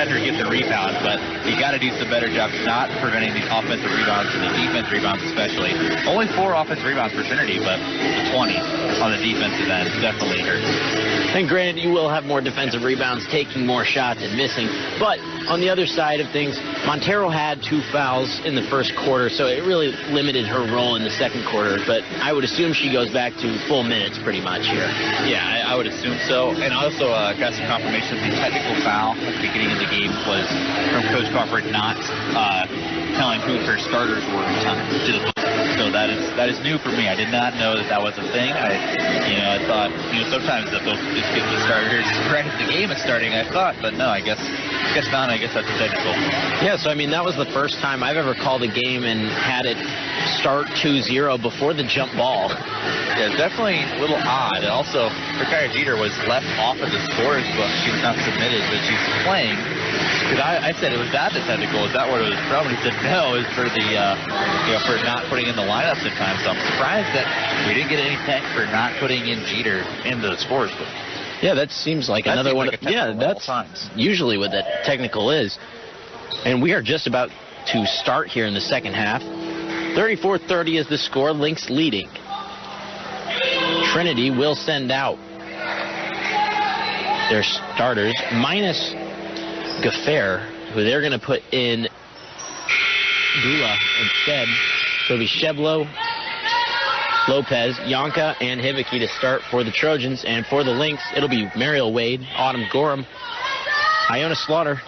her get the rebound. But you got to do some better jobs not preventing these offensive rebounds and the defense rebounds especially. Only 4 offensive rebounds for Trinity, but 20 on the defensive end definitely hurts. And granted, you will have more defensive rebounds, taking more shots and missing. But on the other side of things, Montero had 2 fouls in the first quarter, so it really limited her role in the second quarter. But I would assume she goes back to full minutes pretty much here. Yeah, I would assume so. And also got some confirmation that the technical foul at the beginning of the game was from Coach Crawford not telling who her starters were in time to the book. So that is new for me. I did not know that was a thing. I thought, sometimes the folks just give the starters right at the game is starting, I thought, but no, I guess not. I guess that's technical. Yeah, so that was the first time I've ever called a game and had it start 2-0 before the jump ball. Yeah, definitely a little odd. And also, Rakaya Jeter was left off of the scores book. She was not submitted, but she's playing. Because I said, was that the technical? Is that what it was from? And he said, no, it was for the, for not putting in the lineups in time. So I'm surprised that we didn't get any tech for not putting in Jeter into the scores book. Yeah, that seems like another one. That's usually what the technical is. And we are just about to start here in the second half. 34-30 is the score. Lynx leading. Trinity will send out their starters, minus Gaffer, who they're going to put in Gula instead. So it'll be Sheblo, Lopez, Yonka, and Hibiki to start for the Trojans. And for the Lynx, it'll be Mariel Wade, Autumn Gorham, Iona Slaughter,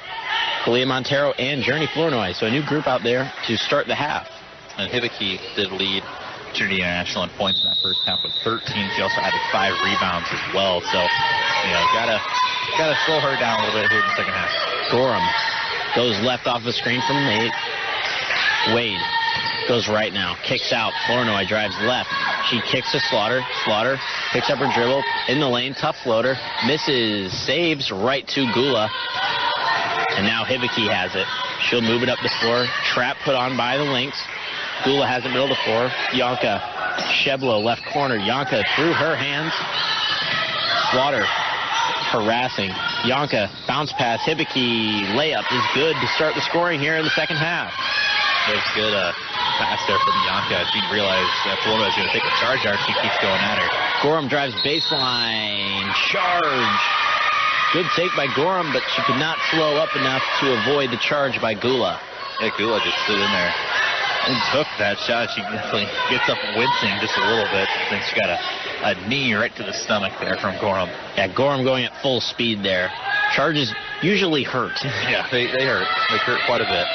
Kalia Montero, and Journey Flournoy. So a new group out there to start the half. And Hibiki did lead Trinity International in points in that first half with 13. She also added 5 rebounds as well. So, gotta slow her down a little bit here in the second half. Gorham goes left off the screen from Nate. Wade goes right now. Kicks out. Flournoy drives left. She kicks to Slaughter. Slaughter picks up her dribble in the lane. Tough floater. Misses. Saves right to Gula. And now Hibiki has it. She'll move it up the floor. Trap put on by the Lynx. Gula has it middle of the floor. Yonka. Sheblo left corner. Yonka through her hands. Slaughter harassing. Yonka bounce pass. Hibiki layup is good to start the scoring here in the second half. There's good pass there from Yonka. She realized that Florida was going to take a charge out. She keeps going at her. Gorham drives baseline. Charge. Good take by Gorham, but she could not slow up enough to avoid the charge by Gula. Yeah, Gula just stood in there and took that shot. She definitely gets up wincing just a little bit. I think she got a knee right to the stomach there from Gorham. Yeah, Gorham going at full speed there. Charges usually hurt. Yeah, they hurt. They hurt quite a bit.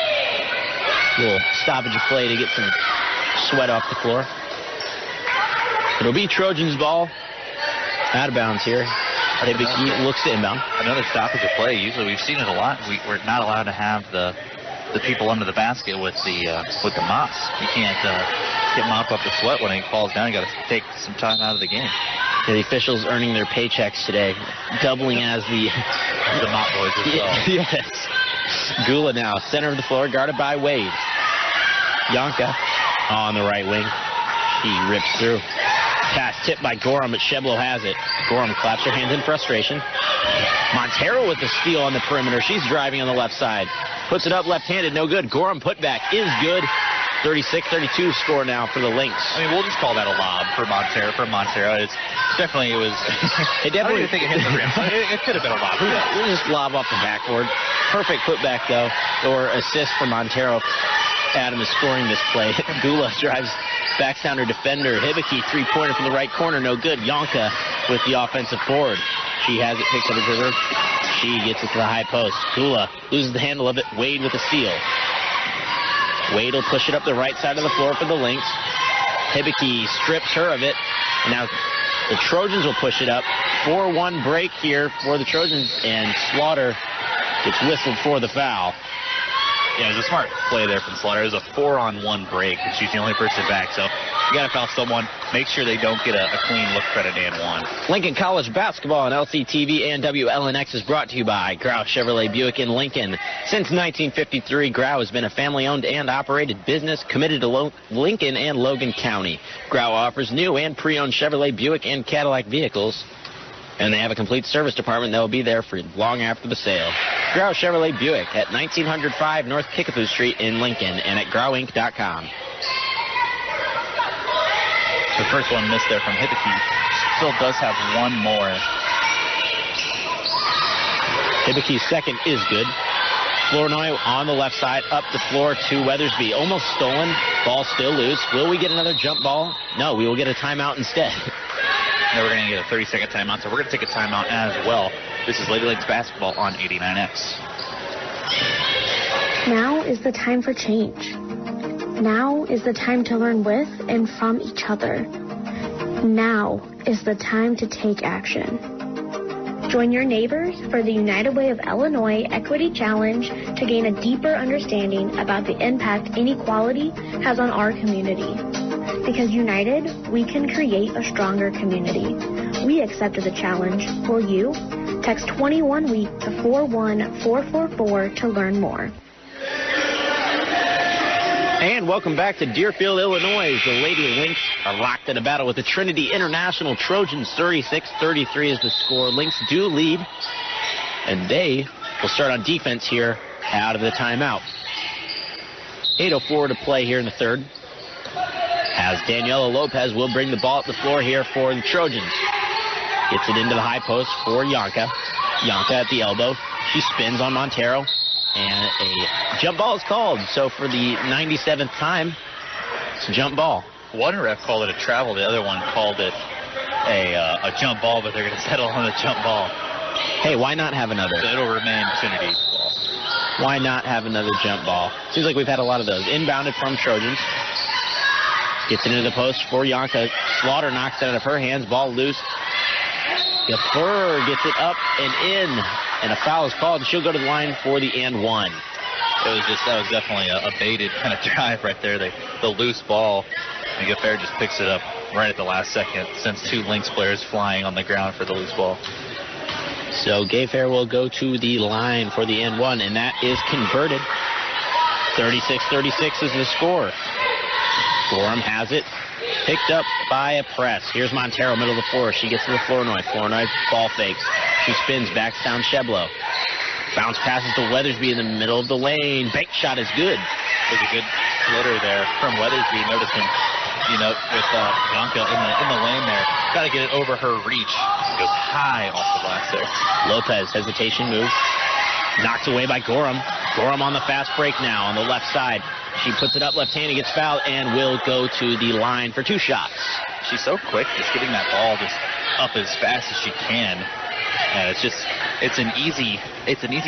Little stoppage of play to get some sweat off the floor. It'll be Trojans ball. Out of bounds here. Hibiki looks to inbound. Another stoppage of play. Usually we've seen it a lot. We're not allowed to have the people under the basket with the mops. You can't get mop up the sweat when it falls down. You got to take some time out of the game. Yeah, the officials earning their paychecks today, doubling as the mop boys as well. Yes. Gula now, center of the floor, guarded by Wade. Yonka on the right wing. He rips through. Pass tipped by Gorham, but Sheblo has it. Gorham claps her hands in frustration. Montero with the steal on the perimeter. She's driving on the left side. Puts it up left-handed, no good. Gorham putback is good. 36-32 score now for the Lynx. I mean, we'll just call that a lob for Montero. It was. It definitely. I don't even think it hit the rim. It could have been a lob. We'll just lob off the backboard. Perfect putback though, or assist for Montero. Adam is scoring this play. Gula drives, backs down her defender. Hibiki, three-pointer from the right corner, no good. Yonka with the offensive board. She has it, picks up a dribble. She gets it to the high post. Gula loses the handle of it. Wade with a steal. Wade will push it up the right side of the floor for the Lynx. Hibiki strips her of it. And now the Trojans will push it up. 4-1 break here for the Trojans, and Slaughter gets whistled for the foul. Yeah, it was a smart play there from Slaughter. It was a 4-on-1 break, and she's the only person back. So you got to foul someone. Make sure they don't get a clean look credit and one. Lincoln College basketball on LCTV and WLNX is brought to you by Grau Chevrolet Buick in Lincoln. Since 1953, Grau has been a family-owned and operated business committed to Lincoln and Logan County. Grau offers new and pre-owned Chevrolet Buick and Cadillac vehicles. And they have a complete service department that will be there for long after the sale. Grau Chevrolet Buick at 1905 North Kickapoo Street in Lincoln and at grauinc.com. The first one missed there from Hibiki. Still does have one more. Hibiki's second is good. Flournoy on the left side, up the floor to Weathersby. Almost stolen. Ball still loose. Will we get another jump ball? No, we will get a timeout instead. Now we're going to get a 30-second timeout, so we're going to take a timeout as well. This is Lady Lynx basketball on 89X. Now is the time for change. Now is the time to learn with and from each other. Now is the time to take action. Join your neighbors for the United Way of Illinois Equity Challenge to gain a deeper understanding about the impact inequality has on our community. Because united, we can create a stronger community. We accepted the challenge. Will you? Text 21-WEEK to 41444 to learn more. And welcome back to Deerfield, Illinois. The Lady Lynx are locked in a battle with the Trinity International Trojans. 36-33 is the score. Lynx do lead, and they will start on defense here out of the timeout. 8:04 to play here in the third. As Daniela Lopez will bring the ball up the floor here for the Trojans. Gets it into the high post for Yonka. Yonka at the elbow. She spins on Montero. And a jump ball is called. So for the 97th time, it's a jump ball. One ref called it a travel. The other one called it a jump ball, but they're going to settle on the jump ball. Hey, why not have another? It'll remain Trinity's ball. Why not have another jump ball? Seems like we've had a lot of those. Inbounded from Trojans. Gets it into the post for Yonka. Slaughter knocks it out of her hands. Ball loose. Gafur gets it up and in. And a foul is called. She'll go to the line for the and one. That was definitely a baited kind of drive right there. The loose ball. And Gafur just picks it up right at the last second. Sends two Lynx players flying on the ground for the loose ball. So Gayfair will go to the line for the and one, and that is converted. 36-36 is the score. Gorham has it. Picked up by a press. Here's Montero, middle of the floor. She gets to the Flournoy. Flournoy ball fakes. She spins, backs down Sheblo. Bounce passes to Weathersby in the middle of the lane. Bank shot is good. There's a good flitter there from Weathersby. Noticing, with Yonka in the lane there. Got to get it over her reach. Goes high off the glass there. Lopez, hesitation move. Knocked away by Gorham. Gorham on the fast break now on the left side. She puts it up left-handed, gets fouled, and will go to the line for two shots. She's so quick, just getting that ball just up as fast as she can. And it's an easy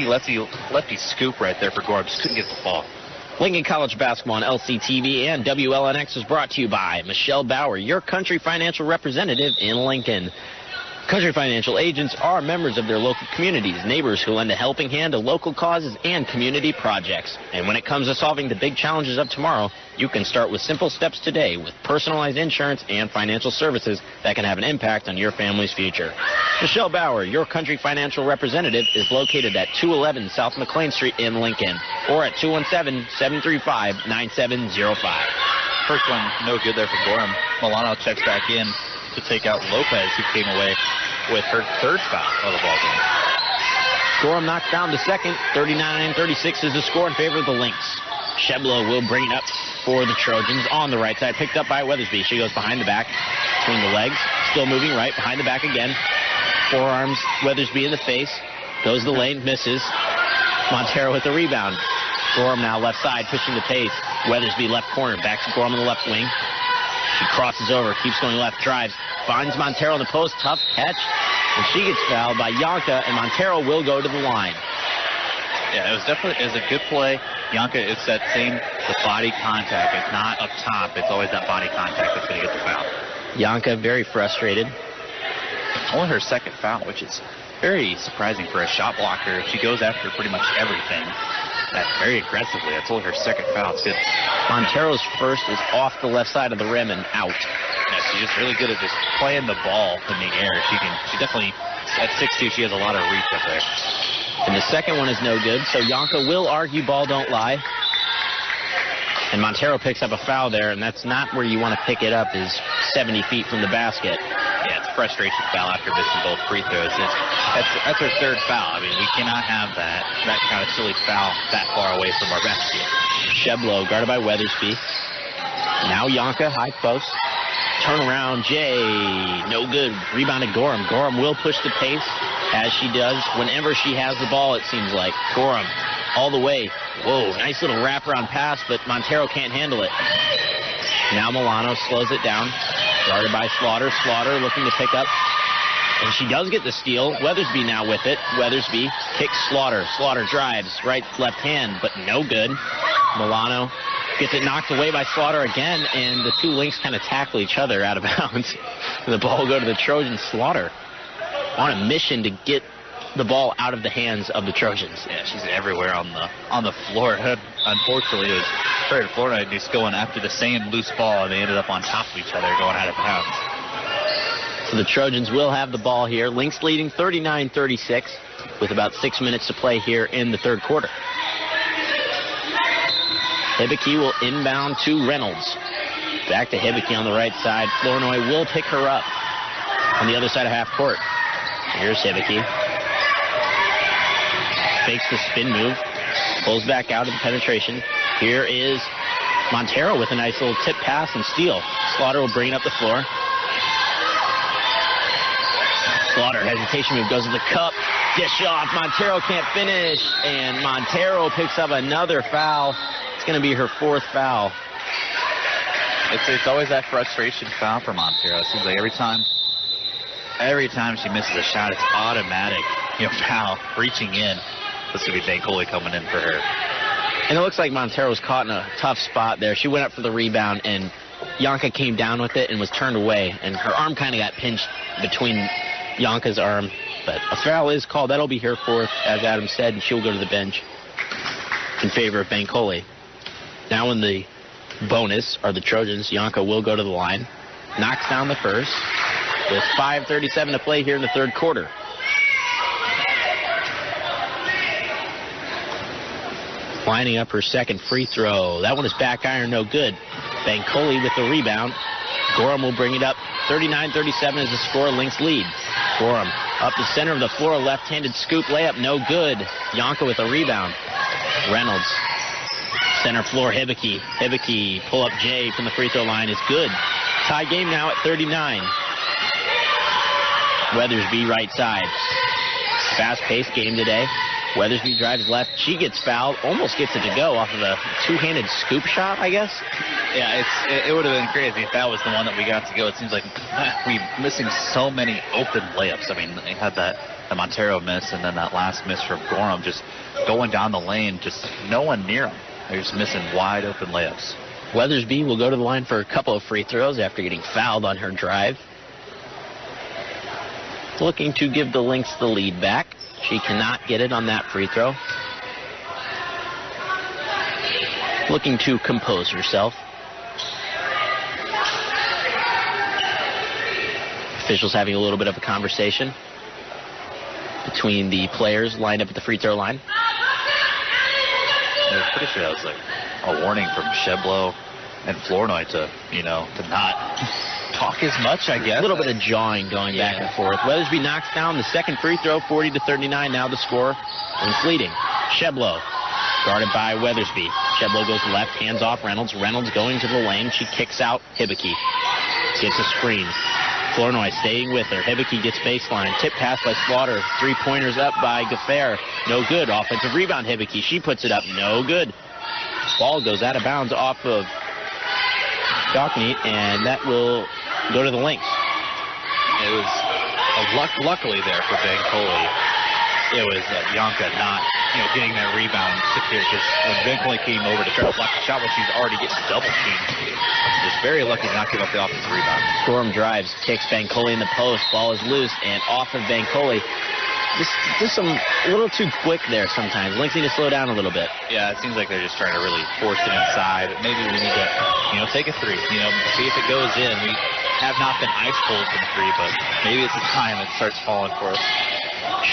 lefty scoop right there for Gorham. Just couldn't get the ball. Lincoln College basketball on LCTV and WLNX is brought to you by Michelle Bauer, your country financial representative in Lincoln. Country Financial agents are members of their local communities, neighbors who lend a helping hand to local causes and community projects. And when it comes to solving the big challenges of tomorrow, you can start with simple steps today with personalized insurance and financial services that can have an impact on your family's future. Michelle Bauer, your country financial representative, is located at 211 South McLean Street in Lincoln or at 217-735-9705. First one, no good there for Gorham. Milano checks back in. to take out Lopez, who came away with her third foul of the ball game. Gorham knocked down the second. 39-36 is the score in favor of the Lynx. Sheblo will bring it up for the Trojans on the right side. Picked up by Weathersby. She goes behind the back, between the legs. Still moving right, behind the back again. Forearms Weathersby in the face. Goes the lane, misses. Montero with the rebound. Gorham now left side, pushing the pace. Weathersby left corner, back to Gorham on the left wing. She crosses over, keeps going left, drives. Finds Montero in the post, tough catch. And she gets fouled by Yanka, and Montero will go to the line. Yeah, it was a good play. Yanka, it's that same, the body contact. It's not up top. It's always that body contact that's going to get the foul. Yanka very frustrated. Only her second foul, which is very surprising for a shot blocker. She goes after pretty much everything. Very aggressively. That's only her second foul. It's good. Montero's first is off the left side of the rim and out. Yeah, she's just really good at just playing the ball in the air. She definitely, at 6'2", she has a lot of reach up there. And the second one is no good, so Yanka will argue ball don't lie. And Montero picks up a foul there, and that's not where you want to pick it up, is 70 feet from the basket. Yeah, it's a frustration foul after missing both free throws. That's her third foul. I mean, we cannot have that kind of silly foul that far away from our basket. Sheblo guarded by Weathersby. Now Yanka, high post. Turn around, Jay. No good. Rebounded Gorham. Gorham will push the pace, as she does whenever she has the ball, it seems like. Gorham all the way. Whoa, nice little wraparound pass, but Montero can't handle it. Now Milano slows it down. Guarded by Slaughter. Slaughter looking to pick up. And she does get the steal. Weathersby now with it. Weathersby kicks Slaughter. Slaughter drives. Right, left hand, but no good. Milano gets it knocked away by Slaughter again, and the two Lynx kind of tackle each other out of bounds. And the ball will go to the Trojans. Slaughter on a mission to get the ball out of the hands of the Trojans. Yeah, she's everywhere on the floor. Unfortunately, it was Prairie to Florida just going after the same loose ball, and they ended up on top of each other going out of bounds. So the Trojans will have the ball here. Lynx leading 39-36 with about 6 minutes to play here in the third quarter. Hibicki will inbound to Reynolds. Back to Hibicki on the right side. Flournoy will pick her up on the other side of half court. Here's Hibicki. Fakes the spin move. Pulls back out of the penetration. Here is Montero with a nice little tip pass and steal. Slaughter will bring it up the floor. Slaughter, hesitation move, goes to the cup. Dish off. Montero can't finish. And Montero picks up another foul. It's going to be her fourth foul. It's always that frustration foul for Montero. It seems like every time she misses a shot, it's automatic. Foul, reaching in. This could be Bankole coming in for her. And it looks like Montero's caught in a tough spot there. She went up for the rebound, and Yanka came down with it and was turned away. And her arm kind of got pinched between Yanka's arm. But a foul is called. That'll be her fourth, as Adam said, and she'll go to the bench in favor of Bankole. Now in the bonus are the Trojans. Yanka will go to the line. Knocks down the first with 5:37 to play here in the third quarter. Lining up her second free throw. That one is back iron, no good. Bankole with the rebound. Gorham will bring it up. 39-37 is the score. Lynx lead. Gorham up the center of the floor. Left-handed scoop layup, no good. Yanka with a rebound. Reynolds. Center floor, Hibicki. Hibicki pull up Jay from the free throw line is good. Tie game now at 39. Weathersby right side. Fast-paced game today. Weathersby drives left. She gets fouled. Almost gets it to go off of a two-handed scoop shot, I guess. Yeah, it would have been crazy if that was the one that we got to go. It seems like we're missing so many open layups. I mean, they had the Montero miss and then that last miss from Gorham just going down the lane, just no one near them. They're just missing wide open layups. Weathersby will go to the line for a couple of free throws after getting fouled on her drive. Looking to give the Lynx the lead back. She cannot get it on that free throw. Looking to compose herself. Officials having a little bit of a conversation between the players lined up at the free throw line. I was pretty sure that was like a warning from Sheblo and Flournoy to not talk as much, I guess. A little bit of jawing going back and forth. Weathersby knocks down the second free throw, 40-39. Now the score is leading. Sheblow guarded by Weathersby. Sheblow goes left, hands off Reynolds. Reynolds going to the lane. She kicks out Hibicki. Gets a screen. Flournoy staying with her. Hibicki gets baseline. Tip pass by Slaughter. Three-pointers up by Gaffair. No good. Offensive rebound, Hibicki. She puts it up. No good. Ball goes out of bounds off of Dockney, and that will go to the Lynx. It was luckily there for Bancoli. It was Yonka not getting that rebound secure, because when Bancoli came over to try to block the shot when she's already getting double teamed, just very lucky to not give up the offensive rebound. Storm drives, kicks Bancoli in the post. Ball is loose, and off of Bancoli. Just a little too quick there sometimes. Lynx need to slow down a little bit. Yeah, it seems like they're just trying to really force it inside. Maybe we need to, take a three. See if it goes in. We have not been ice cold from three, but maybe it's the time it starts falling for us.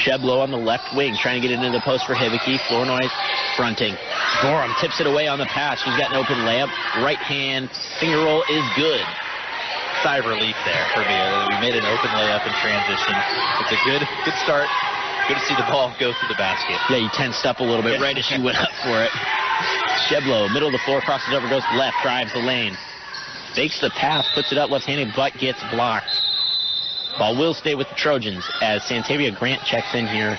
Sheblow on the left wing, trying to get into the post for Hibicki. Flournoy fronting. Gorham tips it away on the pass. She's got an open layup. Right hand finger roll is good. Sigh of relief there for me. We made an open layup in transition. It's a good start. Good to see the ball go through the basket. Yeah, you tensed up a little bit right as she went up for it. Sheblow, middle of the floor, crosses over, goes left, drives the lane. Fakes the pass, puts it up left-handed, but gets blocked. Ball will stay with the Trojans as Santavia Grant checks in here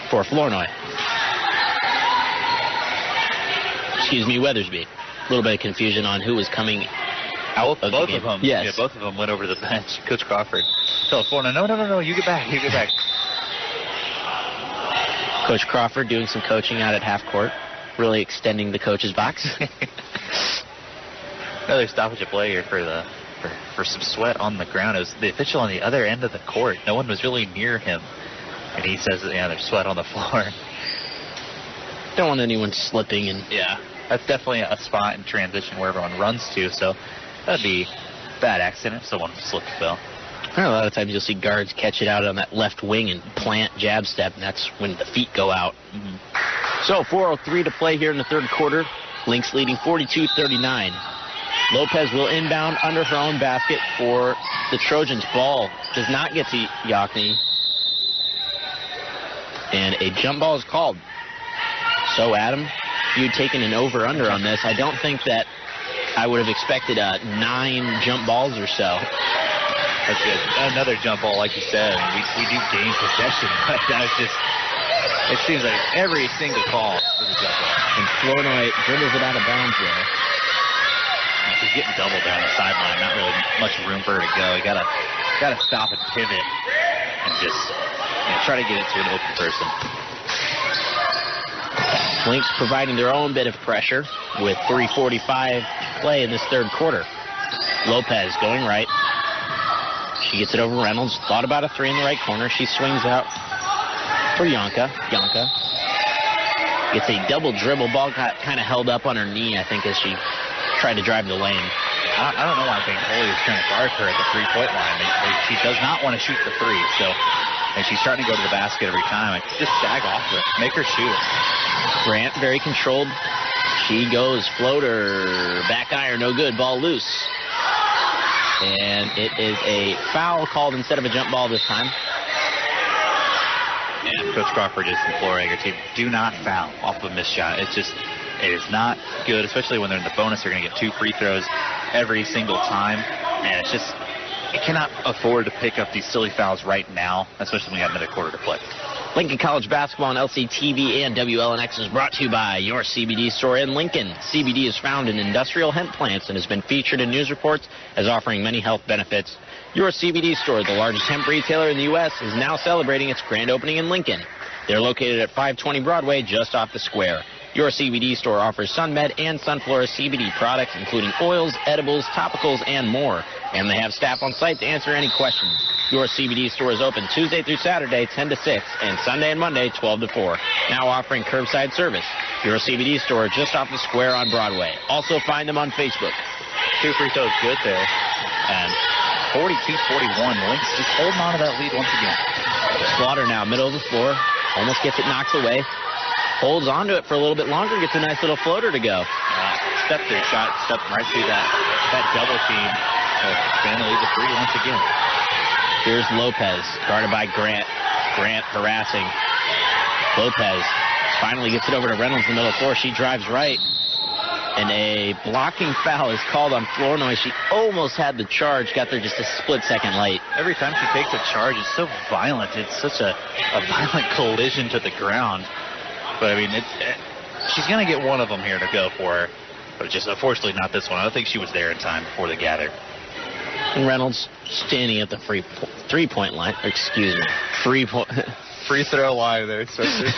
for Flournoy. Weathersby. A little bit of confusion on who was coming out of the game. Both of them. Yes. Yeah, both of them went over to the bench. Coach Crawford told Flournoy, no, you get back. Coach Crawford doing some coaching out at half court, really extending the coach's box. Another stoppage of play here for some sweat on the ground. It was the official on the other end of the court. No one was really near him, and he says that there's sweat on the floor. Don't want anyone slipping. And that's definitely a spot in transition where everyone runs to. So that'd be a bad accident if someone slipped, Phil. A lot of times you'll see guards catch it out on that left wing and plant jab step, and that's when the feet go out. So 4:03 to play here in the third quarter. Lynx leading 42-39. Lopez will inbound under her own basket for the Trojans. Ball does not get to Yochney, and a jump ball is called. So, Adam, you'd taken an over-under on this. I don't think that I would have expected 9 jump balls or so. That's good. Another jump ball, like you said. We do gain possession, but that's just, it seems like every single call is a jump ball. And Flournoy dribbles it out of bounds there. She's getting doubled down the sideline. Not really much room for her to go. You gotta stop and pivot and just try to get it to an open person. Lynx providing their own bit of pressure with 3:45 play in this third quarter. Lopez going right. She gets it over Reynolds. Thought about a three in the right corner. She swings out for Yonka. Yonka gets a double dribble. Ball got kind of held up on her knee, I think, as she tried to drive the lane. I don't know why Bancoli is trying to guard her at the three-point line. She does not want to shoot the three, so and she's trying to go to the basket every time. Just sag off her. Make her shoot it. Grant very controlled. She goes floater. Back iron, no good. Ball loose. And it is a foul called instead of a jump ball this time. And Coach Crawford is imploring her team, do not foul off of a missed shot. It is not good, especially when they're in the bonus. They're going to get 2 free throws every single time. And it's just, it cannot afford to pick up these silly fouls right now, especially when we got another quarter to play. Lincoln College basketball on LCTV and WLNX is brought to you by your CBD store in Lincoln. CBD is found in industrial hemp plants and has been featured in news reports as offering many health benefits. Your CBD store, the largest hemp retailer in the U.S., is now celebrating its grand opening in Lincoln. They're located at 520 Broadway, just off the square. Your CBD store offers SunMed and Sunflora CBD products, including oils, edibles, topicals, and more. And they have staff on site to answer any questions. Your CBD store is open Tuesday through Saturday, 10 to 6, and Sunday and Monday, 12 to 4. Now offering curbside service. Your CBD store just off the square on Broadway. Also find them on Facebook. 2 free throws good there. And 42-41. Lynx just holding on to that lead once again. Slaughter now, middle of the floor. Almost gets it knocked away. Holds onto it for a little bit longer. Gets a nice little floater to go. Stepped their shot. Stepped right through that double team. Expand the lead to 3 once again. Here's Lopez, guarded by Grant. Grant harassing. Lopez finally gets it over to Reynolds in the middle of the floor. She drives right. And a blocking foul is called on Flournoy. She almost had the charge, got there just a split second late. Every time she takes a charge, it's so violent. It's such a violent collision to the ground. But, I mean, she's going to get one of them here to go for her. But just unfortunately not this one. I don't think she was there in time before they gathered. And Reynolds standing at the three-point line. Excuse me. Free throw line there, especially.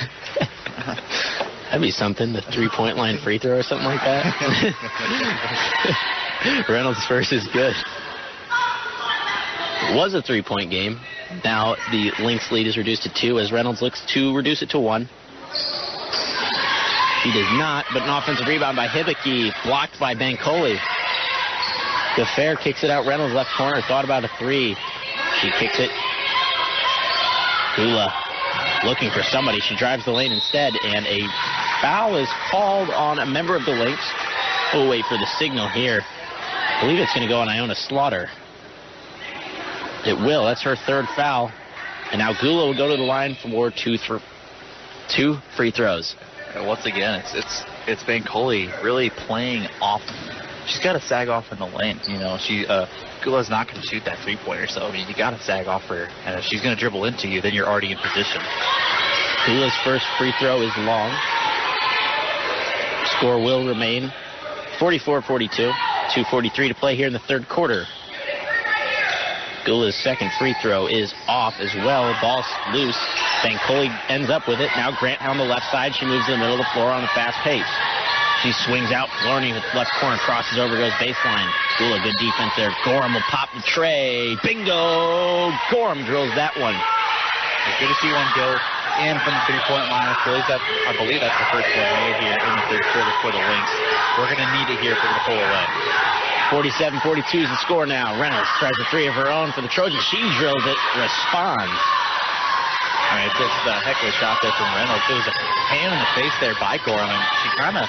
That'd be something, the three-point line free throw or something like that. Reynolds first is good. It was a three-point game. Now the Lynx lead is reduced to 2 as Reynolds looks to reduce it to 1. He does not, but an offensive rebound by Hibiki, blocked by Bancoli. DeFair kicks it out. Reynolds left corner, thought about a 3. She kicks it. Gula looking for somebody. She drives the lane instead, and a foul is called on a member of the Lynx. We'll wait for the signal here. I believe it's going to go on Iona Slaughter. It will. That's her 3rd foul. And now Gula will go to the line for 2 free throws. Once again, it's Bancoli really playing off. She's got to sag off in the lane. You know, Gula's not going to shoot that 3-pointer, so I mean, you got to sag off her. And if she's going to dribble into you, then you're already in position. Gula's first free throw is long. Score will remain 44-42. 2:43 to play here in the 3rd quarter. Gula's second free throw is off as well. Ball's loose. Bancoli ends up with it. Now Grant on the left side. She moves to the middle of the floor on a fast pace. She swings out. Flournoy with left corner. Crosses over, goes baseline. Gula, good defense there. Gorham will pop the tray. Bingo! Gorham drills that one. It's good to see one go in from the 3-point line. I believe that's the first one made here in the 3rd quarter for the Lynx. We're going to need it here for the pull away. 47-42 is the score now. Reynolds tries a 3 of her own for the Trojans. She drills it, responds. All right, this is a heck of a shot there from Reynolds. It was a hand in the face there by Gorham, and she kind of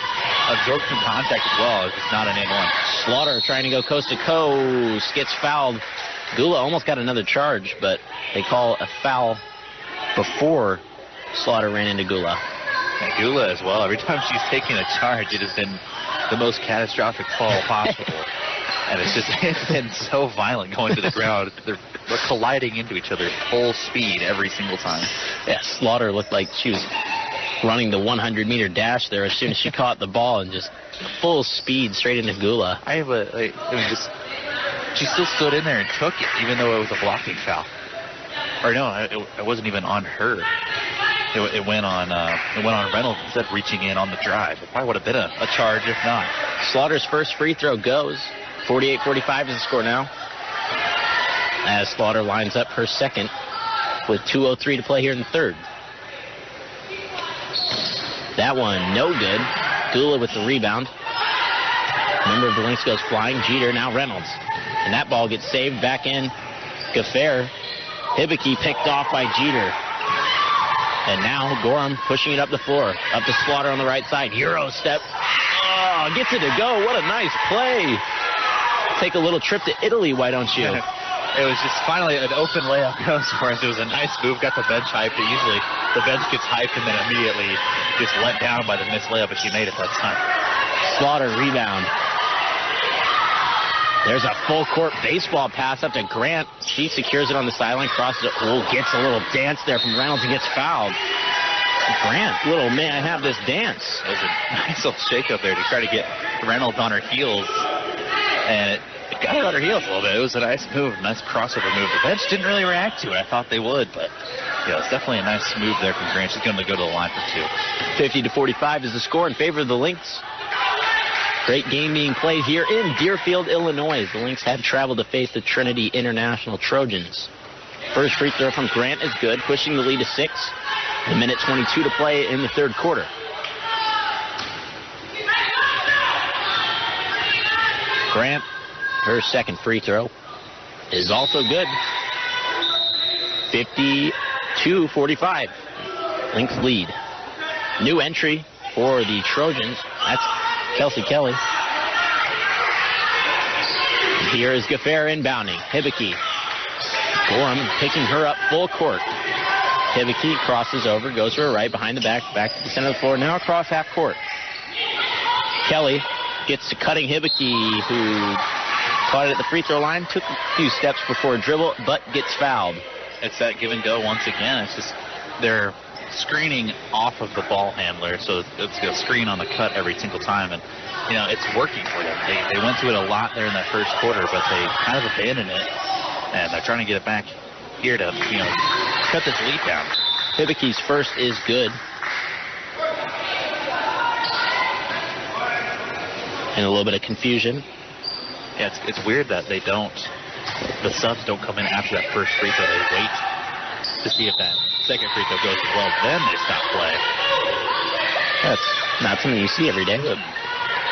absorbed some contact as well. It's not an in-1. Slaughter trying to go coast to coast, gets fouled. Gula almost got another charge, but they call a foul before Slaughter ran into Gula. And Gula as well. Every time she's taken a charge, it has been the most catastrophic fall possible. And it's been so violent going to the ground. They're colliding into each other full speed every single time. Yeah, Slaughter looked like she was running the 100-meter dash there as soon as she caught the ball and just full speed straight into Gula. She still stood in there and took it, even though it was a blocking foul. Or no, it wasn't even on her. It went on Reynolds instead of reaching in on the drive. It probably would have been a charge if not. Slaughter's first free throw goes. 48-45 is the score now. As Slaughter lines up her second with 2:03 to play here in the 3rd. That one, no good. Gula with the rebound. Member of the Lynx goes flying. Jeter, now Reynolds. And that ball gets saved back in. Gaffair. Hibiki picked off by Jeter. And now Gorham pushing it up the floor. Up to Slaughter on the right side. Euro step. Oh, gets it to go. What a nice play. Take a little trip to Italy, why don't you? It was just finally an open layup goes for us. It was a nice move. Got the bench hyped. Usually the bench gets hyped and then immediately just let down by the missed layup, but she made it that time. Slaughter rebound. There's a full court baseball pass up to Grant. She secures it on the sideline, crosses it. Oh, gets a little dance there from Reynolds and gets fouled. Grant, little may I have this dance. It was a nice little shake-up there to try to get Reynolds on her heels. And it got her on her heels a little bit. It was a nice move, nice crossover move. The bench didn't really react to it. I thought they would, but yeah, it's definitely a nice move there from Grant. She's going to go to the line for 2. 50-45 is the score in favor of the Lynx. Great game being played here in Deerfield, Illinois. The Lynx have traveled to face the Trinity International Trojans. First free throw from Grant is good, pushing the lead to 6. A minute 22 to play in the 3rd quarter. Grant, her second free throw, is also good. 52-45. Lynx lead. New entry for the Trojans. That's Kelsey Kelly. Here is Gaffair inbounding. Hibiki. Gorham picking her up full court. Hibiki crosses over, goes to her right, behind the back to the center of the floor, now across half court. Kelly gets to cutting Hibiki, who caught it at the free throw line, took a few steps before a dribble, but gets fouled. It's that give and go once again. It's just they're screening off of the ball handler, so it's a screen on the cut every single time, and it's working for them. They went to it a lot there in that first quarter, but they kind of abandoned it, and they're trying to get it back here to cut this lead down. Hibiki's first is good. And a little bit of confusion. Yeah, it's weird that the subs don't come in after that first free throw. They wait to see if that second free throw goes as well, then they stop play. That's not something you see every day.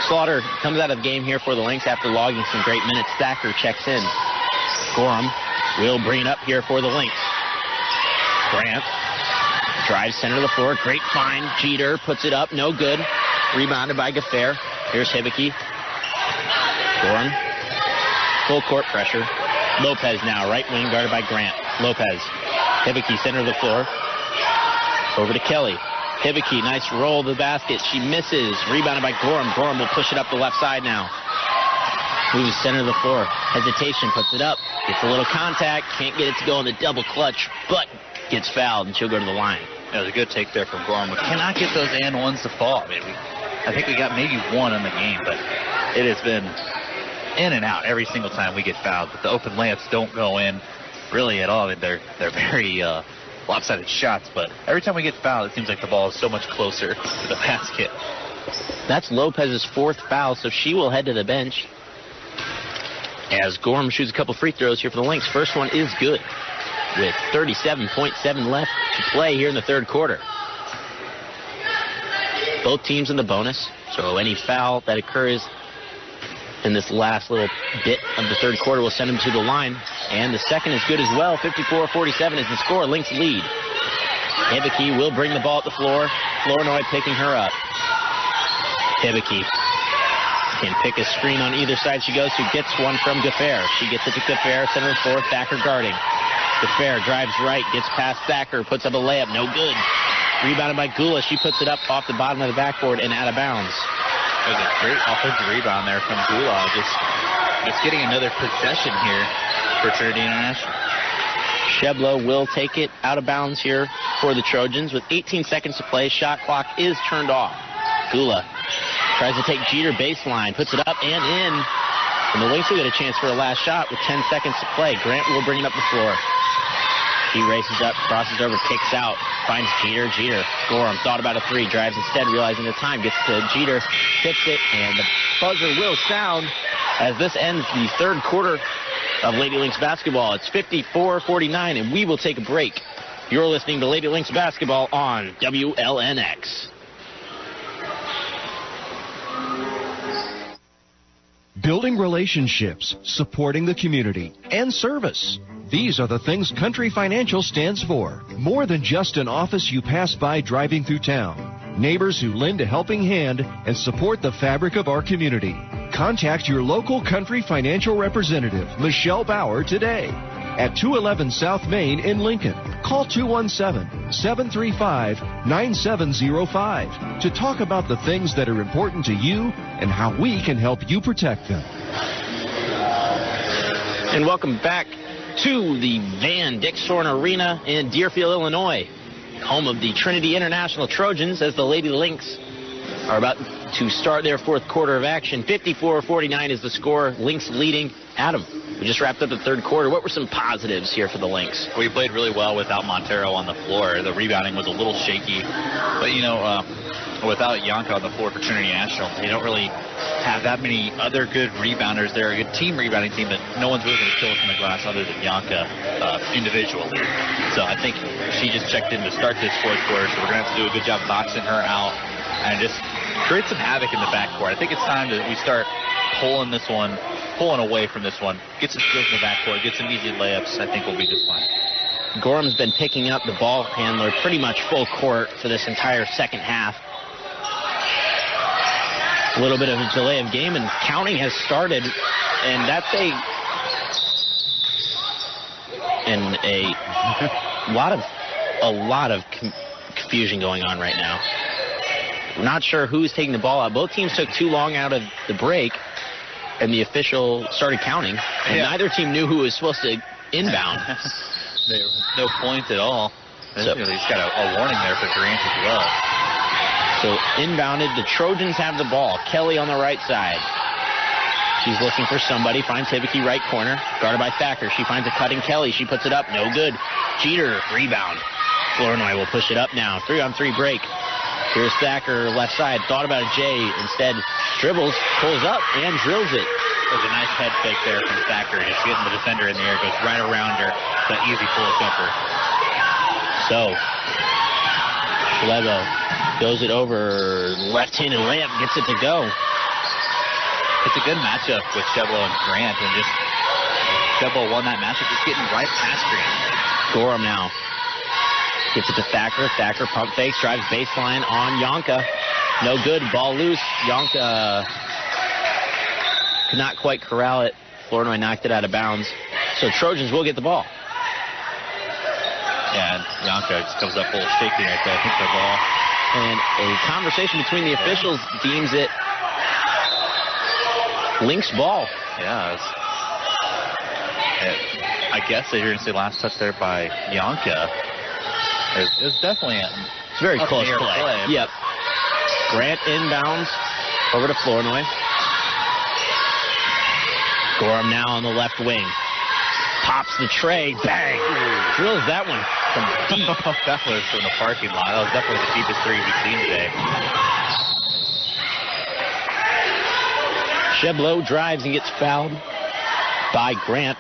Slaughter comes out of the game here for the Lynx after logging some great minutes. Thacker checks in. Gorham will bring it up here for the Lynx. Grant drives center of the floor. Great find. Jeter puts it up. No good. Rebounded by Gaffair. Here's Hibiki. Gorham. Full court pressure. Lopez now, right wing, guarded by Grant. Lopez. Hibiki, center of the floor. Over to Kelly. Hibiki, nice roll to the basket. She misses. Rebounded by Gorham. Gorham will push it up the left side now. Moves center of the floor. Hesitation, puts it up. Gets a little contact. Can't get it to go in the double clutch, but gets fouled, and she'll go to the line. That was a good take there from Gorham. We cannot get those and ones to fall. I think we got maybe one in the game, but it has been in and out every single time we get fouled. But the open layups don't go in really at all. They're very lopsided shots, but every time we get fouled, it seems like the ball is so much closer to the basket. That's Lopez's fourth foul, so she will head to the bench as Gorham shoots a couple free throws here for the Lynx. First one is good with 37.7 left to play here in the third quarter. Both teams in the bonus, so any foul that occurs in this last little bit of the third quarter will send them to the line. And the second is good as well. 54-47 is the score. Lynx lead. Hibiki will bring the ball at the floor. Flournoy picking her up. Hibiki can pick a screen on either side she goes to. Gets one from Gaffair. She gets it to Gaffair, center of the floor. Thacker guarding. Gaffair drives right, gets past Thacker, puts up a layup. No good. Rebounded by Gula. She puts it up off the bottom of the backboard and out of bounds. It was a great offensive rebound there from Gula. Just getting another possession here for Trinity International. Sheblo will take it out of bounds here for the Trojans with 18 seconds to play. Shot clock is turned off. Gula tries to take Jeter baseline, puts it up and in. And the Lynx will get a chance for a last shot with 10 seconds to play. Grant will bring it up the floor. He races up, crosses over, kicks out, finds Jeter. Gorham thought about a three, drives instead, realizing the time, gets to Jeter, hits it, and the buzzer will sound as this ends the third quarter of Lady Lynx basketball. It's 54-49, and we will take a break. You're listening to Lady Lynx basketball on WLNX. Building relationships, supporting the community, and service. These are the things Country Financial stands for. More than just an office you pass by driving through town. Neighbors who lend a helping hand and support the fabric of our community. Contact your local Country Financial representative, Michelle Bauer, today at 211 South Main in Lincoln. Call 217-735-9705 to talk about the things that are important to you and how we can help you protect them. And welcome back to the Van Dixhorn Arena in Deerfield, Illinois, home of the Trinity International Trojans, as the Lady Lynx are about to start their fourth quarter of action. 54-49 is the score. Lynx leading. Adam, we just wrapped up the third quarter. What were some positives here for the Lynx? We played really well without Montero on the floor. The rebounding was a little shaky, but without Yanka on the floor for Trinity National, they don't really have that many other good rebounders. They're a good team rebounding team, but no one's really going to kill us in the glass other than Yanka individually. So I think she just checked in to start this fourth quarter, so we're going to have to do a good job boxing her out and just create some havoc in the backcourt. I think it's time that we start pulling away from this one, get some skills in the backcourt, get some easy layups. I think we'll be just fine. Gorham's been picking up the ball handler pretty much full court for this entire second half. A little bit of a delay of game, and counting has started And that's a lot of confusion going on right now. We're not sure who's taking the ball out. Both teams took too long out of the break, and the official started counting, and neither team knew who was supposed to inbound. There was no point at all. So, he's got a warning there for Grant as well. So inbounded, the Trojans have the ball. Kelly on the right side. She's looking for somebody, finds Hibicki right corner, guarded by Thacker. She finds a cutting Kelly. She puts it up, no good. Jeter, rebound. Flournoy will push it up now. 3-on-3 break. Here's Thacker, left side, thought about a J. Instead, dribbles, pulls up, and drills it. There's a nice head fake there from Thacker. Just getting the defender in the air, goes right around her. It's an easy pull-up jumper. So, Lego goes it over, left-handed layup, gets it to go. It's a good matchup with Cheblo and Grant, and just Cheblo won that matchup, just getting right past Grant. Gorham now. Gets it to Thacker. Thacker pump fakes, drives baseline on Yonka. No good. Ball loose. Yonka could not quite corral it. Flournoy knocked it out of bounds. So Trojans will get the ball. Yeah, and Yonka just comes up a little shaky right there. I think the ball. And a conversation between the officials deems it Lynx ball. Yeah. I guess that you're going to say last touch there by Yonka. It was definitely it's very close play. Yep. Grant inbounds over to Flournoy. Gorham now on the left wing. Pops the tray. Bang. Drills that one from deep. That was from the parking lot. That was definitely the deepest three we've seen today. Cheblo drives and gets fouled by Grant.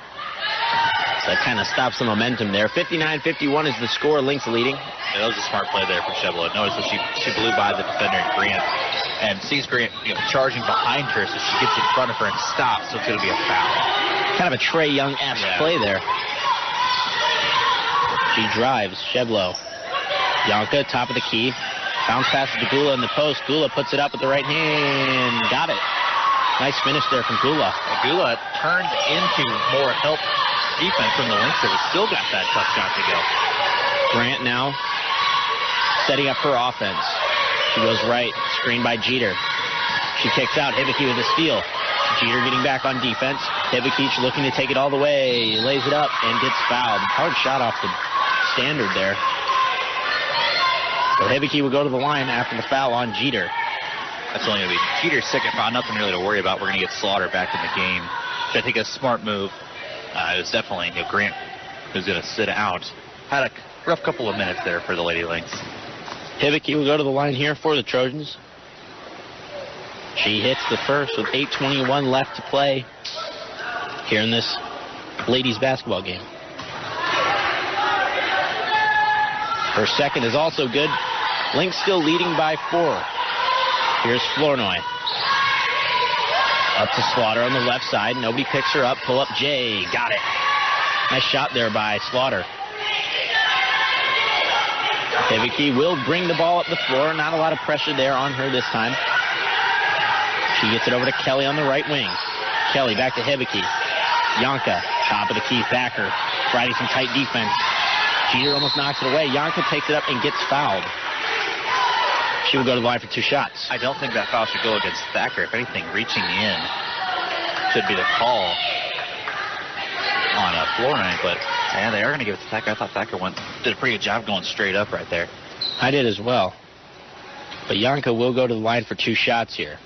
So that kind of stops the momentum there. 59-51 is the score. Lynx leading. Yeah, that was a smart play there for Cheblo. Notice that she blew by the defender and Grant, and sees Grant charging behind her, so she gets in front of her and stops. So it's going to be a foul. Kind of a Trae Young-esque play there. She drives. Cheblo. Yonka, top of the key. Bounce passes to Gula in the post. Gula puts it up with the right hand. Got it. Nice finish there from Gula. Gula turned into more help defense from the Lynx, but still got that tough shot to go. Grant now setting up her offense. She goes right, screened by Jeter. She kicks out. Hibicki with a steal. Jeter getting back on defense. Hibicki looking to take it all the way. Lays it up and gets fouled. Hard shot off the standard there. So Hibicki will go to the line after the foul on Jeter. That's only going to be Jeter's second foul. Nothing really to worry about. We're going to get Slaughter back in the game. Which I think is a smart move. It was definitely Grant who's going to sit out. Had a rough couple of minutes there for the Lady Lynx. Hibicki will go to the line here for the Trojans. She hits the first with 8:21 left to play here in this ladies basketball game. Her second is also good. Lynx still leading by 4. Here's Flournoy. Up to Slaughter on the left side. Nobody picks her up. Pull up Jay. Got it. Nice shot there by Slaughter. Hibicki will bring the ball up the floor. Not a lot of pressure there on her this time. She gets it over to Kelly on the right wing. Kelly back to Hibicki. Yonka, top of the key. Thacker riding some tight defense. Jeter almost knocks it away. Yonka takes it up and gets fouled. She will go to the line for 2 shots. I don't think that foul should go against Thacker. If anything, reaching in should be the call on Flournoy. But yeah, they are going to give it to Thacker. I thought Thacker did a pretty good job going straight up right there. I did as well. But Yonka will go to the line for 2 shots here.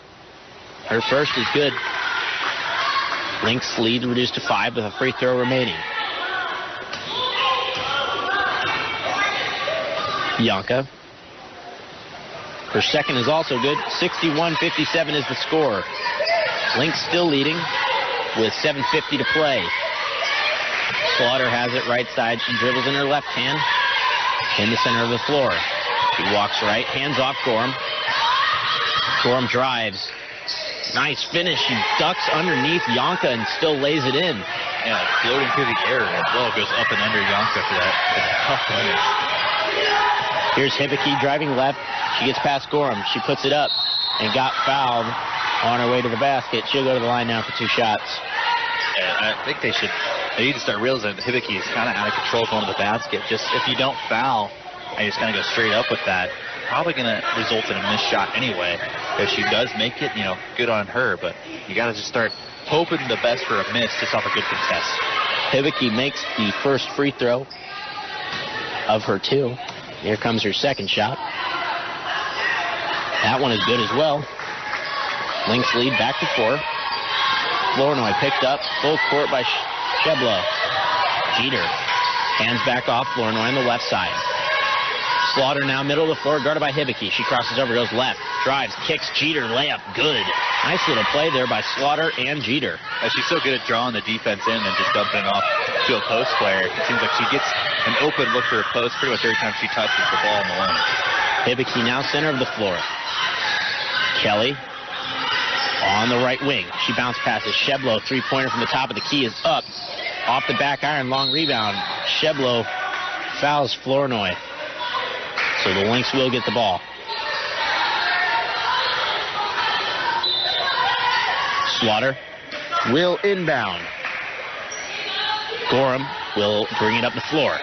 Her first is good. Lynx lead reduced to 5 with a free throw remaining. Yonka. Her second is also good. 61-57 is the score. Lynx still leading with 7:50 to play. Slaughter has it right side. She dribbles in her left hand in the center of the floor. She walks right, hands off Gorham. Gorham drives. Nice finish. She ducks underneath Yonka and still lays it in. Yeah, floating through the air as well. Goes up and under Yonka for that. Tough finish. Here's Hibicki driving left. She gets past Gorham. She puts it up and got fouled on her way to the basket. She'll go to the line now for 2 shots. I think they need to start realizing that Hibiki is kind of out of control going to the basket. Just if you don't foul and you just kind of go straight up with that, probably going to result in a missed shot anyway. If she does make it, good on her, but you got to just start hoping the best for a miss just off a good contest. Hibiki makes the first free throw of her 2. Here comes her second shot. That one is good as well. Lynx lead back to 4. Flournoy picked up full court by Sheblo. Jeter hands back off. Flournoy on the left side. Slaughter now middle of the floor, guarded by Hibiki. She crosses over, goes left, drives, kicks, Jeter, layup, good. Nice little play there by Slaughter and Jeter. She's so good at drawing the defense in and just dumping it off to a post player. It seems like she gets an open look for a post pretty much every time she touches the ball in the lane. Hibiki now center of the floor. Kelly on the right wing. She bounce passes Sheblo. 3-pointer from the top of the key is up. Off the back iron, long rebound. Sheblo fouls Flournoy. So the Lynx will get the ball. Slaughter will inbound. Gorham will bring it up the floor.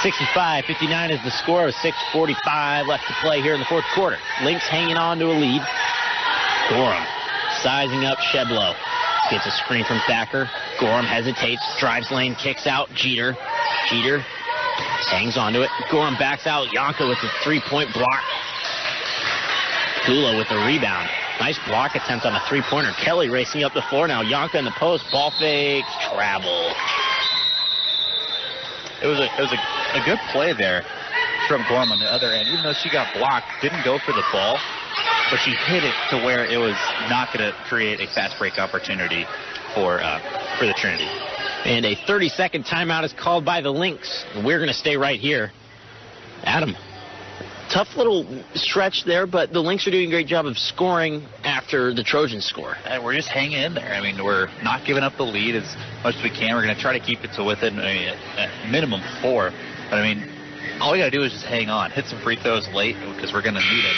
65-59 is the score with 6:45 left to play here in the fourth quarter. Lynx hanging on to a lead. Gorham sizing up Sheblo. Gets a screen from Thacker. Gorham hesitates, drives lane, kicks out. Jeter hangs onto it. Gorham backs out. Yanka with the 3-point block. Gula with the rebound. Nice block attempt on a 3-pointer. Kelly racing up the floor now. Yanka in the post. Ball fakes. Travel. It was a good play there from Gorham on the other end. Even though she got blocked, didn't go for the ball, but she hit it to where it was not going to create a fast break opportunity for the Trinity. And a 30-second timeout is called by the Lynx. We're going to stay right here. Adam, tough little stretch there, but the Lynx are doing a great job of scoring after the Trojans score. And we're just hanging in there. I mean, we're not giving up the lead as much as we can. We're going to try to keep it to within a minimum 4. But, I mean, all we got to do is just hang on. Hit some free throws late because we're going to need them.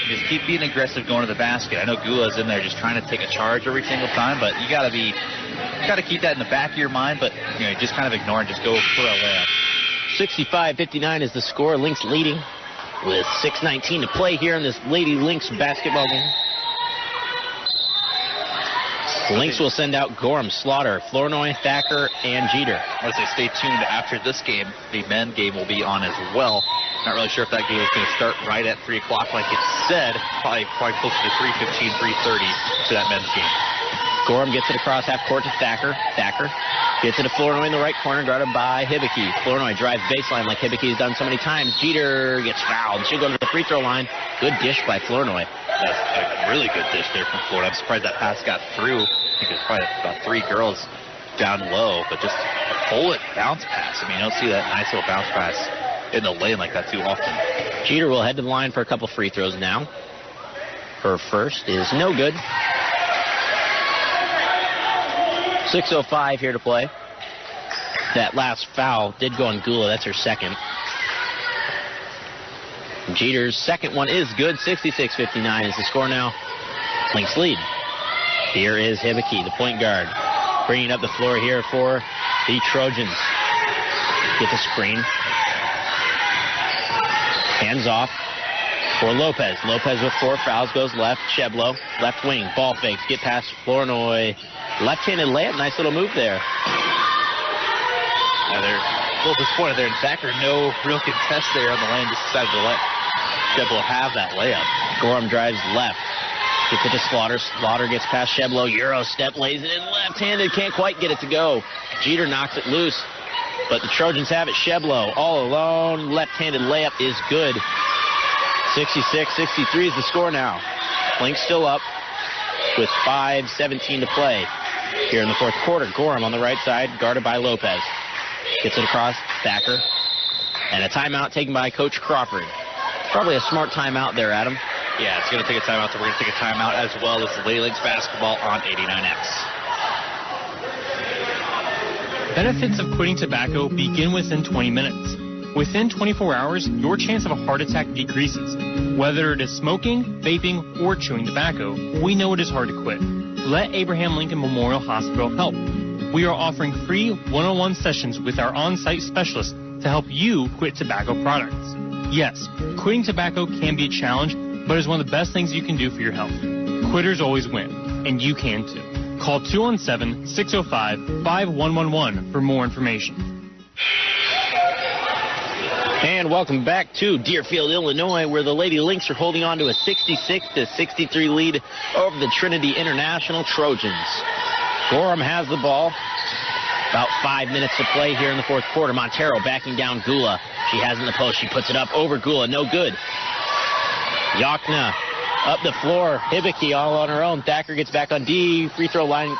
Just keep being aggressive going to the basket. I know Gula's in there just trying to take a charge every single time, but you got to keep that in the back of your mind, but just kind of ignore and just go for a layup. 65-59 is the score. Lynx leading with 6:19 to play here in this Lady Lynx basketball game. Lynx will send out Gorham, Slaughter, Flournoy, Thacker, and Jeter. I would say stay tuned after this game. The men game will be on as well. Not really sure if that game is going to start right at 3 o'clock like it said. Probably closer to 3:15, 3:30 to that men's game. Gorham gets it across half court to Thacker. Thacker gets it to Flournoy in the right corner, guarded by Hibiki. Flournoy drives baseline like Hibiki has done so many times. Jeter gets fouled. She'll go to the free throw line. Good dish by Flournoy. That's a really good dish there from Flournoy. I'm surprised that pass got through. I think there's probably about 3 girls down low, but just a bullet bounce pass. I mean, you don't see that nice little bounce pass in the lane like that too often. Jeter will head to the line for a couple free throws now. Her first is no good. 6:05 here to play. That last foul did go on Gula. That's her second. Jeter's second one is good. 66-59 is the score now. Lynx lead. Here is Hibiki, the point guard. Bringing up the floor here for the Trojans. Get the screen. Hands off for Lopez. Lopez with 4 fouls, goes left. Sheblo, left wing, ball fakes, get past Flournoy. Left-handed layup, nice little move there. They're a little disappointed there in Thacker. No real contest there on the lane. Just decided to let Sheblo have that layup. Gorham drives left. Gets it to Slaughter. Slaughter gets past Sheblo. Euro step, lays it in left-handed. Can't quite get it to go. Jeter knocks it loose. But the Trojans have it. Sheblo all alone. Left-handed layup is good. 66-63 is the score now. Lynx still up with 5:17 to play here in the fourth quarter. Gorham on the right side, guarded by Lopez. Gets it across. Thacker. And a timeout taken by Coach Crawford. Probably a smart timeout there, Adam. Yeah, it's going to take a timeout, so we're going to take a timeout as well as the Lady Lynx basketball on 89X. Benefits of quitting tobacco begin within 20 minutes. Within 24 hours, your chance of a heart attack decreases. Whether it is smoking, vaping, or chewing tobacco, we know it is hard to quit. Let Abraham Lincoln Memorial Hospital help. we are offering free one-on-one sessions with our on-site specialists to help you quit tobacco products. Yes, quitting tobacco can be a challenge, but it's one of the best things you can do for your health. Quitters always win, and you can too. Call 217-605-5111 for more information. And welcome back to Deerfield, Illinois, where the Lady Lynx are holding on to a 66-63 lead over the Trinity International Trojans. Gorham has the ball. About 5 minutes to play here in the fourth quarter. Montero backing down Gula. She has it in the post. She puts it up over Gula. No good. Yakna up the floor. Hibiki all on her own. Thacker gets back on D. Free throw line.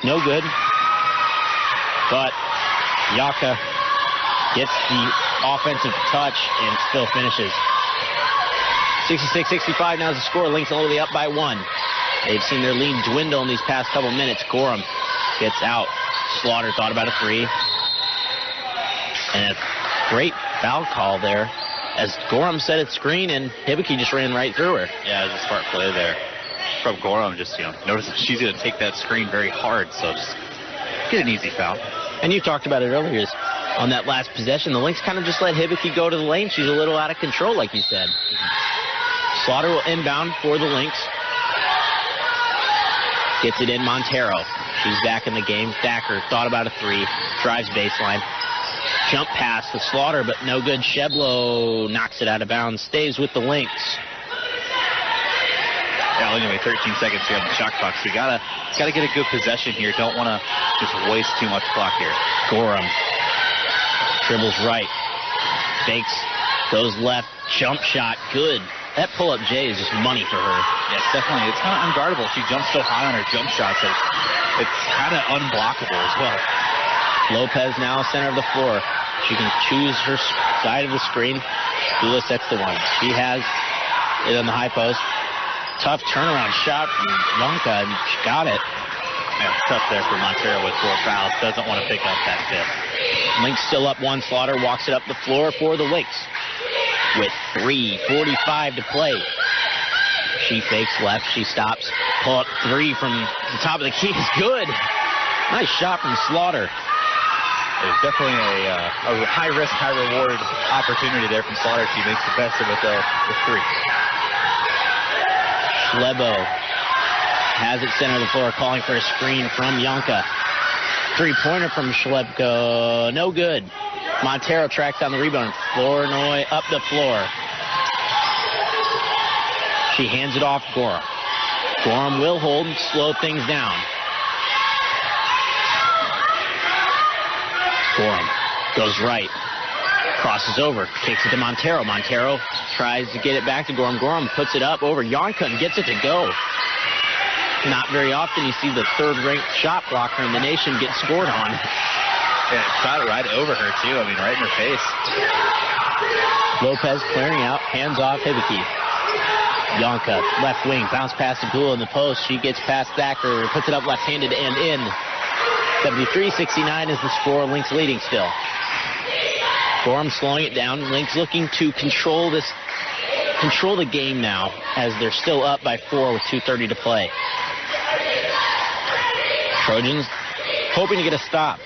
No good. But Yakna gets the offensive touch and still finishes. 66-65 now is the score. Lynx all the way up by 1. They've seen their lead dwindle in these past couple minutes. Gorham gets out. Slaughter thought about a 3. And a great foul call there as Gorham set its screen and Hibiki just ran right through her. Yeah, it was a smart play there from Gorham. Just, notice that she's going to take that screen very hard, so just get an easy foul. And you talked about it earlier. On that last possession, the Lynx kind of just let Hibiki go to the lane. She's a little out of control, like you said. Slaughter will inbound for the Lynx. Gets it in Montero. She's back in the game. Thacker thought about a 3. Drives baseline. Jump pass to Slaughter, but no good. Sheblo knocks it out of bounds. Stays with the Lynx. Yeah, only 13 seconds here on the shot clock. So we gotta get a good possession here. Don't want to just waste too much clock here. Gorham dribbles right. Fakes. Goes left. Jump shot. Good. That pull-up J is just money for her. Yes, definitely. It's kind of unguardable. She jumps so high on her jump shots that it's kind of unblockable as well. Lopez now center of the floor. She can choose her side of the screen. Gula sets the 1. She has it on the high post. Tough turnaround shot from Yonka, and she got it. Yeah, it's tough there for Montero with 4 fouls. Doesn't want to pick up that 5th. Lynx still up 1. Slaughter walks it up the floor for the Lynx. With 3:45 to play. She fakes left. She stops. Pull up 3 from the top of the key is good. Nice shot from Slaughter. It was definitely a high-risk, high-reward opportunity there from Slaughter. She makes the best of it, though, with 3. Schlebo has it center of the floor, calling for a screen from Yonka. 3-pointer from Schlebko. No good. Montero tracks down the rebound. Flournoy up the floor. She hands it off Gorham. Gorham will hold and slow things down. Gorham goes right. Crosses over. Kicks it to Montero. Montero tries to get it back to Gorham. Gorham puts it up over Yonka and gets it to go. Not very often you see the third-ranked shot blocker in the nation get scored on. Yeah, shot it right over her, too. I mean, right in her face. Lopez clearing out. Hands off Hibiki. Yonka, left wing. Bounce pass to Gula in the post. She gets past Thacker. Puts it up left-handed and in. 73-69 is the score. Lynx leading still. Gorham slowing it down. Lynx looking to control the game now as they're still up by 4 with 2:30 to play. Trojans hoping to get a stop.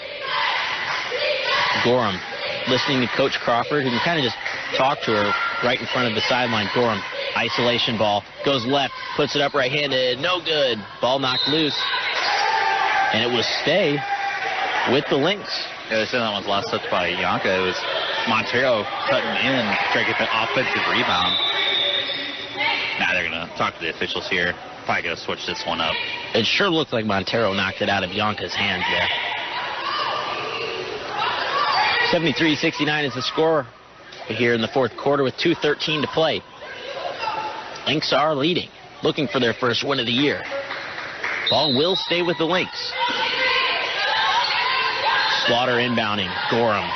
Gorham listening to Coach Crawford, who can kind of just talk to her right in front of the sideline. Gorham, isolation ball, goes left, puts it up right-handed, no good. Ball knocked loose, and it was stay with the Lynx. Yeah, they said that one's last touch by Yonka. It was Montero cutting in, trying to get the offensive rebound. Now they're going to talk to the officials here. Probably going to switch this one up. It sure looked like Montero knocked it out of Yonka's hands there. 73-69 is the score here in the fourth quarter with 2:13 to play. Lynx are leading, looking for their first win of the year. Ball will stay with the Lynx. Slaughter inbounding. Gorham,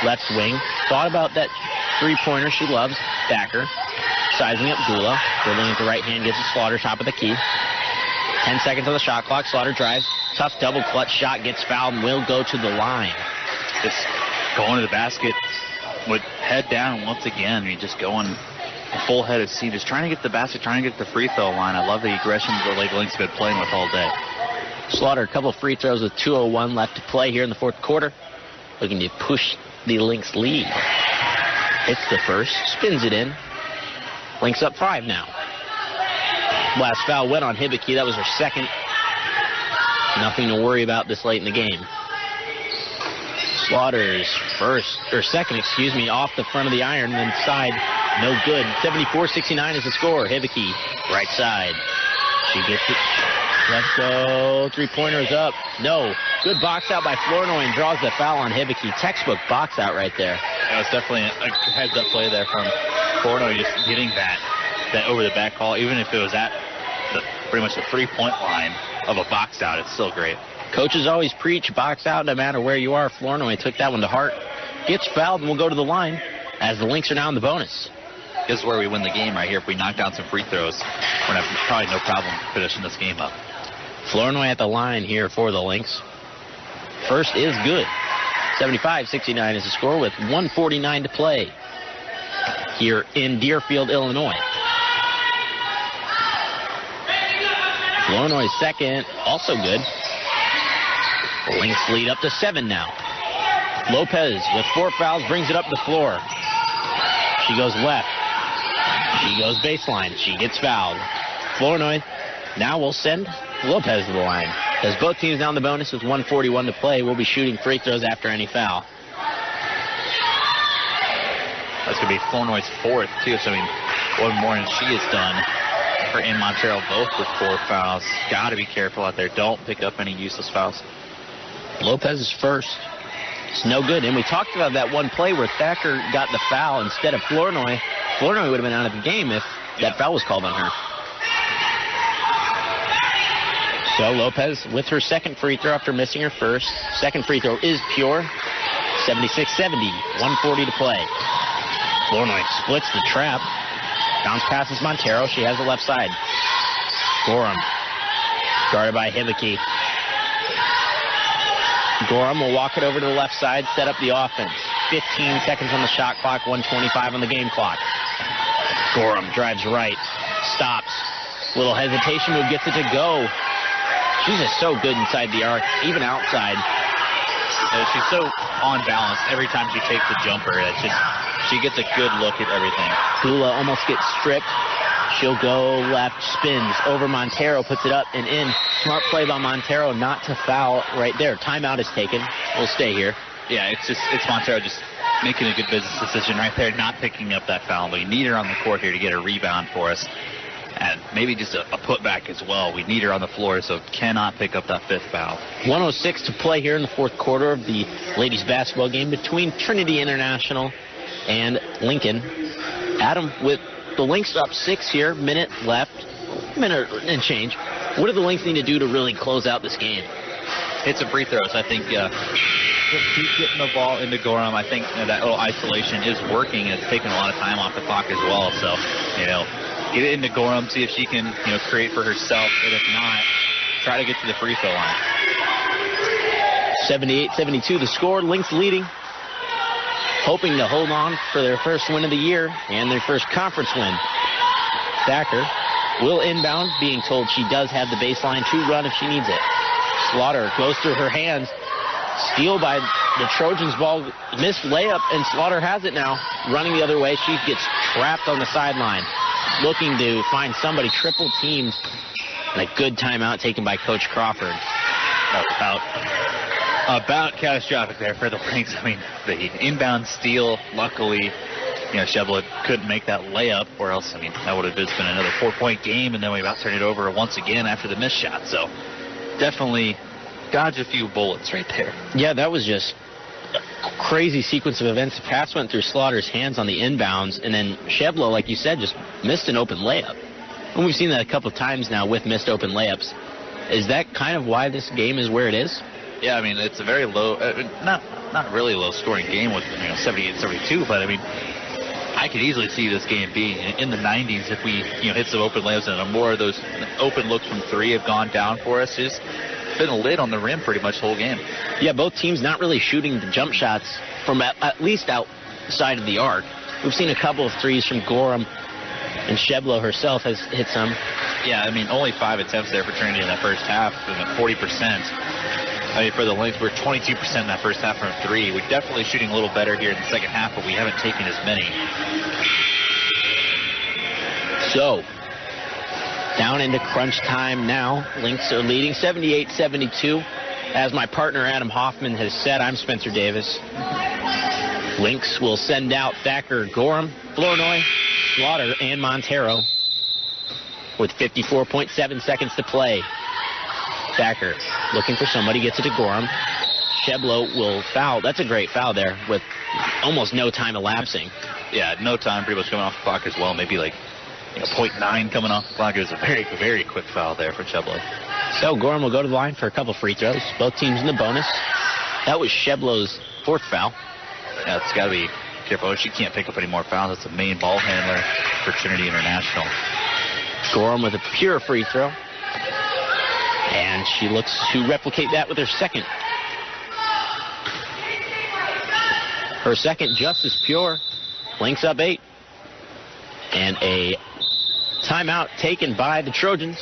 left wing. Thought about that three-pointer she loves. Thacker sizing up Gula. Dribbling with the right hand, gets to Slaughter, top of the key. 10 seconds on the shot clock. Slaughter drives. Tough double clutch shot, gets fouled, and will go to the line. Just going to the basket with head down once again. I mean, just going full head of steam. Just trying to get the basket, trying to get the free throw line. I love the aggression the Lady Lynx have been playing with all day. Slaughter, a couple free throws with 2:01 left to play here in the fourth quarter. Looking to push the Lynx lead. Hits the first, spins it in. Lynx up 5 now. Last foul went on Hibiki. That was her second. Nothing to worry about this late in the game. Slaughter's second, off the front of the iron, then side, no good. 74-69 is the score. Hibiki, right side. She gets it. Let's go. Three-pointer is up. No. Good box out by Flournoy and draws the foul on Hibiki. Textbook box out right there. That was definitely a heads-up play there from Flournoy, just getting that over-the-back call. Even if it was at pretty much the three-point line of a box out, it's still great. Coaches always preach box out no matter where you are. Flournoy took that one to heart. Gets fouled and will go to the line as the Lynx are now in the bonus. This is where we win the game right here. If we knock down some free throws, we're going to have probably no problem finishing this game up. Flournoy at the line here for the Lynx. First is good. 75-69 is the score with 1:49 to play here in Deerfield, Illinois. Flournoy's second, also good. The Lynx lead up to 7 now. Lopez with 4 fouls brings it up the floor. She goes left. She goes baseline. She gets fouled. Flournoy now will send Lopez to the line. As both teams now in the bonus with 1:41 to play, we'll be shooting free throws after any foul. That's going to be Flournoy's 4th, too. So, one more than she has done. Her and Montero both with 4 fouls. Got to be careful out there. Don't pick up any useless fouls. Lopez is first. It's no good. And we talked about that one play where Thacker got the foul instead of Flournoy. Flournoy would have been out of the game if that foul was called on her. So Lopez with her second free throw after missing her first. Second free throw is pure. 76-70. 1:40 to play. Flournoy splits the trap. Bounce passes Montero. She has the left side. Gorham. Guarded by Hibiki. Gorham will walk it over to the left side, set up the offense. 15 seconds on the shot clock, 1:25 on the game clock. Gorham drives right, stops. Little hesitation move, gets it to go. She's just so good inside the arc, even outside. She's so on balance every time she takes the jumper. She gets a good look at everything. Gula almost gets stripped. She'll go left, spins over Montero, puts it up and in. Smart play by Montero not to foul right there. Timeout is taken. We'll stay here. Yeah, it's Montero just making a good business decision right there, not picking up that foul. We need her on the court here to get a rebound for us. And maybe just a putback as well. We need her on the floor, so cannot pick up that 5th foul. 1:06 to play here in the fourth quarter of the ladies basketball game between Trinity International and Lincoln. Adam, with the Lynx up 6 here, minute left, minute and change. What do the Lynx need to do to really close out this game? Hit some free throws. I think keep getting the ball into Gorham. I think that little isolation is working. It's taking a lot of time off the clock as well. So, get it into Gorham, see if she can, create for herself. And if not, try to get to the free throw line. 78-72 the score. Lynx leading. Hoping to hold on for their first win of the year and their first conference win. Thacker will inbound, being told she does have the baseline to run if she needs it. Slaughter goes through her hands. Steal by the Trojans ball. Missed layup, and Slaughter has it now. Running the other way, she gets trapped on the sideline. Looking to find somebody, triple teamed. And a good timeout taken by Coach Crawford. About catastrophic there for the Lynx. The inbound steal, luckily, Shevla couldn't make that layup, or else, that would have just been another 4-point game, and then we about turned it over once again after the missed shot. So, definitely dodged a few bullets right there. Yeah, that was just a crazy sequence of events. The pass went through Slaughter's hands on the inbounds, and then Shevla, like you said, just missed an open layup. And we've seen that a couple of times now with missed open layups. Is that kind of why this game is where it is? Yeah, it's a very low, not really low-scoring game with 78-72, but I could easily see this game being in the 90s if we hit some open layups and more of those open looks from 3 have gone down for us. It's been a lid on the rim pretty much the whole game. Yeah, both teams not really shooting the jump shots from at least outside of the arc. We've seen a couple of threes from Gorham And Sheblo herself has hit some. Yeah, I mean, only 5 attempts there for Trinity in that first half, and at 40%. I mean, for the Lynx, we're 22% in that first half from 3. We're definitely shooting a little better here in the second half, but we haven't taken as many. So, down into crunch time now. Lynx are leading 78-72. As my partner Adam Hoffman has said, I'm Spencer Davis. Lynx will send out Thacker Gorham, Flournoy, Slaughter, and Montero with 54.7 seconds to play. Thacker looking for somebody, gets it to Gorham. Sheblo will foul. That's a great foul there with almost no time elapsing. Yeah, no time pretty much coming off the clock as well. Maybe like 0.9 coming off the clock. It was a very, very quick foul there for Sheblo. So Gorham will go to the line for a couple free throws. Both teams in the bonus. That was Sheblo's 4th foul. Yeah, it's got to be careful. She can't pick up any more fouls. That's the main ball handler for Trinity International. Gorham with a pure free throw. And she looks to replicate that with her second. Her second just as pure. Lynx up 8. And a timeout taken by the Trojans.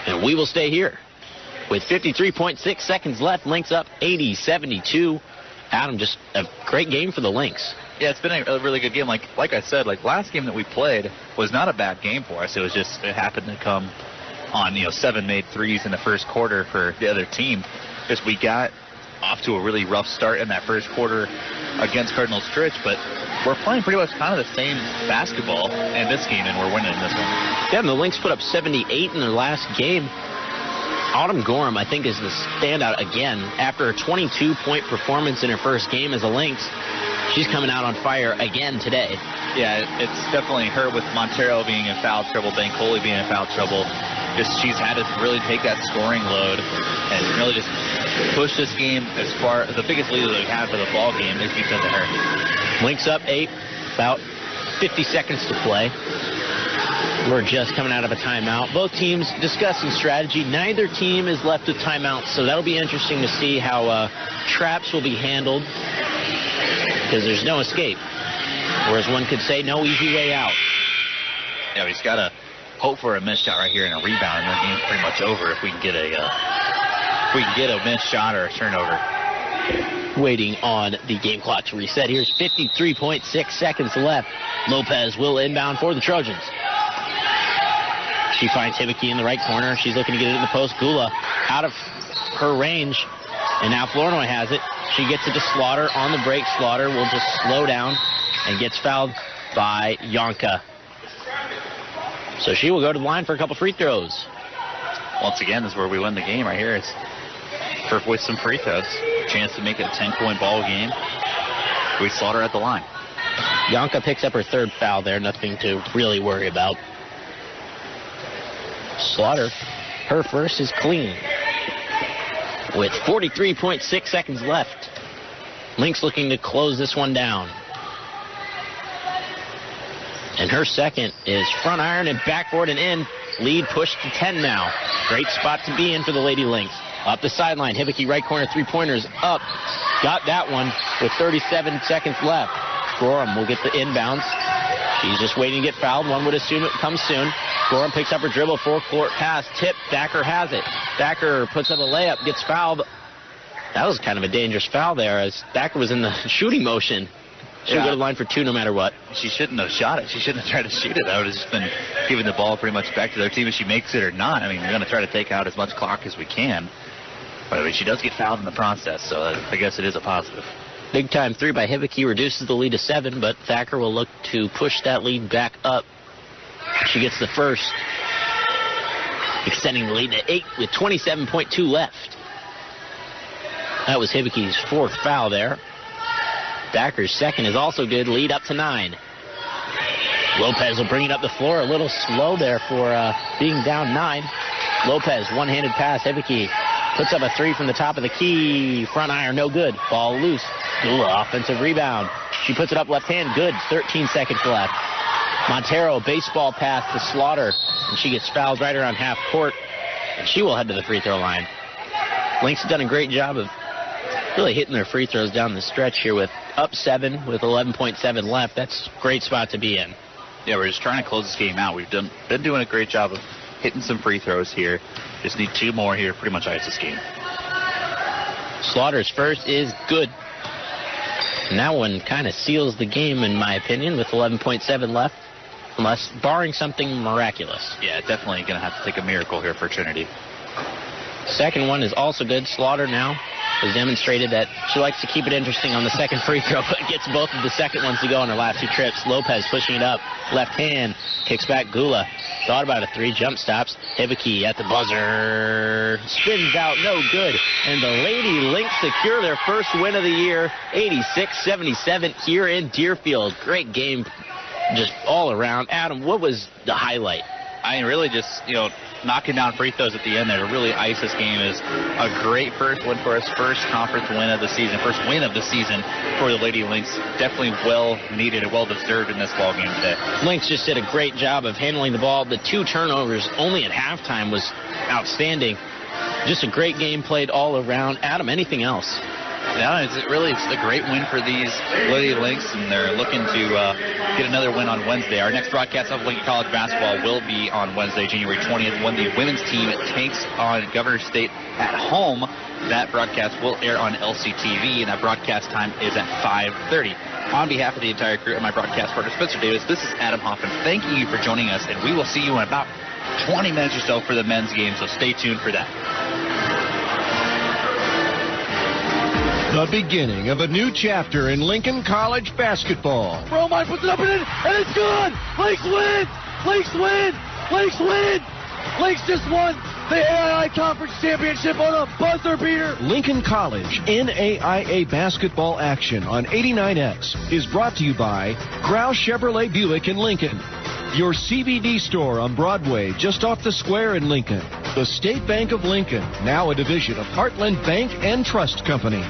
And we will stay here. With 53.6 seconds left, Lynx up 80-72. Adam, just a great game for the Lynx. Yeah, it's been a really good game. Like I said, last game that we played was not a bad game for us. It was just, it happened to come on, 7 made threes in the first quarter for the other team. Because we got off to a really rough start in that first quarter against Cardinal Stritch, but we're playing pretty much kind of the same basketball in this game, and we're winning this one. Yeah, and the Lynx put up 78 in their last game. Autumn Gorham, I think, is the standout again. After a 22-point performance in her first game as a Lynx, she's coming out on fire again today. Yeah, it's definitely her with Montero being in foul trouble, Bankole being in foul trouble. She's had to really take that scoring load and really just push this game as far. The biggest lead that we've had for the ball game is because of her. Lynx up 8, about 50 seconds to play. We're just coming out of a timeout. Both teams discussing strategy. Neither team is left with timeouts, so that'll be interesting to see how traps will be handled, because there's no escape. Whereas one could say no easy way out. Yeah, we just got to hope for a missed shot right here and a rebound, and the game's pretty much over if we can get a missed shot or a turnover. Waiting on the game clock to reset. Here's 53.6 seconds left. Lopez will inbound for the Trojans. She finds Hibiki in the right corner. She's looking to get it in the post. Gula out of her range. And now Flournoy has it. She gets it to Slaughter on the break. Slaughter will just slow down and gets fouled by Yonka. So she will go to the line for a couple free throws. Once again, this is where we win the game right here. It's with some free throws. Chance to make it a 10-point ball game. We Slaughter at the line. Yonka picks up her 3rd foul there. Nothing to really worry about. Slaughter, her first is clean. With 43.6 seconds left. Lynx looking to close this one down. And her second is front iron and backboard and in. Lead pushed to 10 now. Great spot to be in for the Lady Lynx. Up the sideline, Hibiki right corner, 3-pointers up. Got that one with 37 seconds left. Gorham will get the inbounds. She's just waiting to get fouled. One would assume it comes soon. Gorham picks up her dribble, 4-court pass, tip. Thacker has it. Thacker puts up a layup, gets fouled. That was kind of a dangerous foul there as Thacker was in the shooting motion. She'll go to the line for 2 no matter what. She shouldn't have shot it. She shouldn't have tried to shoot it. I would have just been giving the ball pretty much back to their team if she makes it or not. I mean, we're going to try to take out as much clock as we can. But I mean, she does get fouled in the process, so I guess it is a positive. Big time 3 by Hibiki reduces the lead to 7, but Thacker will look to push that lead back up. She gets the first, extending the lead to 8 with 27.2 left. That was Hibiki's 4th foul there. Thacker's second is also good. Lead up to 9. Lopez will bring it up the floor. A little slow there for being down 9. Lopez, one-handed pass. Hibiki puts up a 3 from the top of the key. Front iron, no good. Ball loose. Gula, offensive rebound. She puts it up left hand. Good. 13 seconds left. Montero, baseball pass to Slaughter. And she gets fouled right around half court. And she will head to the free throw line. Lynx have done a great job of really hitting their free throws down the stretch here with up 7 with 11.7 left. That's a great spot to be in. Yeah, we're just trying to close this game out. We've been doing a great job of hitting some free throws here. Just need 2 more here, pretty much ice this game. Slaughter's first is good. And that one kind of seals the game, in my opinion, with 11.7 left, unless barring something miraculous. Yeah, definitely going to have to take a miracle here for Trinity. Second one is also good. Slaughter now has demonstrated that she likes to keep it interesting on the second free throw, but gets both of the second ones to go on her last 2 trips. Lopez pushing it up. Left hand. Kicks back Gula. Thought about a 3, jump stops. Hibiki at the buzzer. Spins out, no good. And the Lady Lynx secure their first win of the year, 86-77 here in Deerfield. Great game just all around. Adam, what was the highlight? I mean, really just, knocking down free throws at the end there to really ice this game is a great first win for us. First conference win of the season. First win of the season for the Lady Lynx. Definitely well needed and well deserved in this ball game today. Lynx just did a great job of handling the ball. The 2 turnovers only at halftime was outstanding. Just a great game played all around. Adam, anything else? Yeah, it's a great win for these Lady Lynx, and they're looking to get another win on Wednesday. Our next broadcast of Lincoln College basketball will be on Wednesday, January 20th, when the women's team takes on Governor State at home. That broadcast will air on LCTV, and that broadcast time is at 5:30. On behalf of the entire crew and my broadcast partner, Spencer Davis, this is Adam Hoffman. Thank you for joining us, and we will see you in about 20 minutes or so for the men's game, so stay tuned for that. The beginning of a new chapter in Lincoln College basketball. Romine puts it up and it's good! Lakes win! Lakes win! Lakes win! Lakes just won the AII Conference Championship on a buzzer beater. Lincoln College NAIA basketball action on 89X is brought to you by Grouse Chevrolet Buick in Lincoln. Your CBD store on Broadway, just off the square in Lincoln. The State Bank of Lincoln, now a division of Heartland Bank and Trust Company.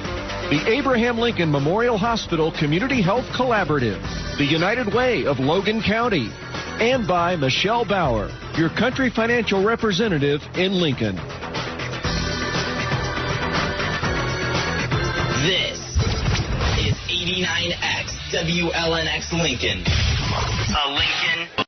The Abraham Lincoln Memorial Hospital Community Health Collaborative. The United Way of Logan County. And by Michelle Bauer, your country financial representative in Lincoln. This is 89X WLNX Lincoln, a Lincoln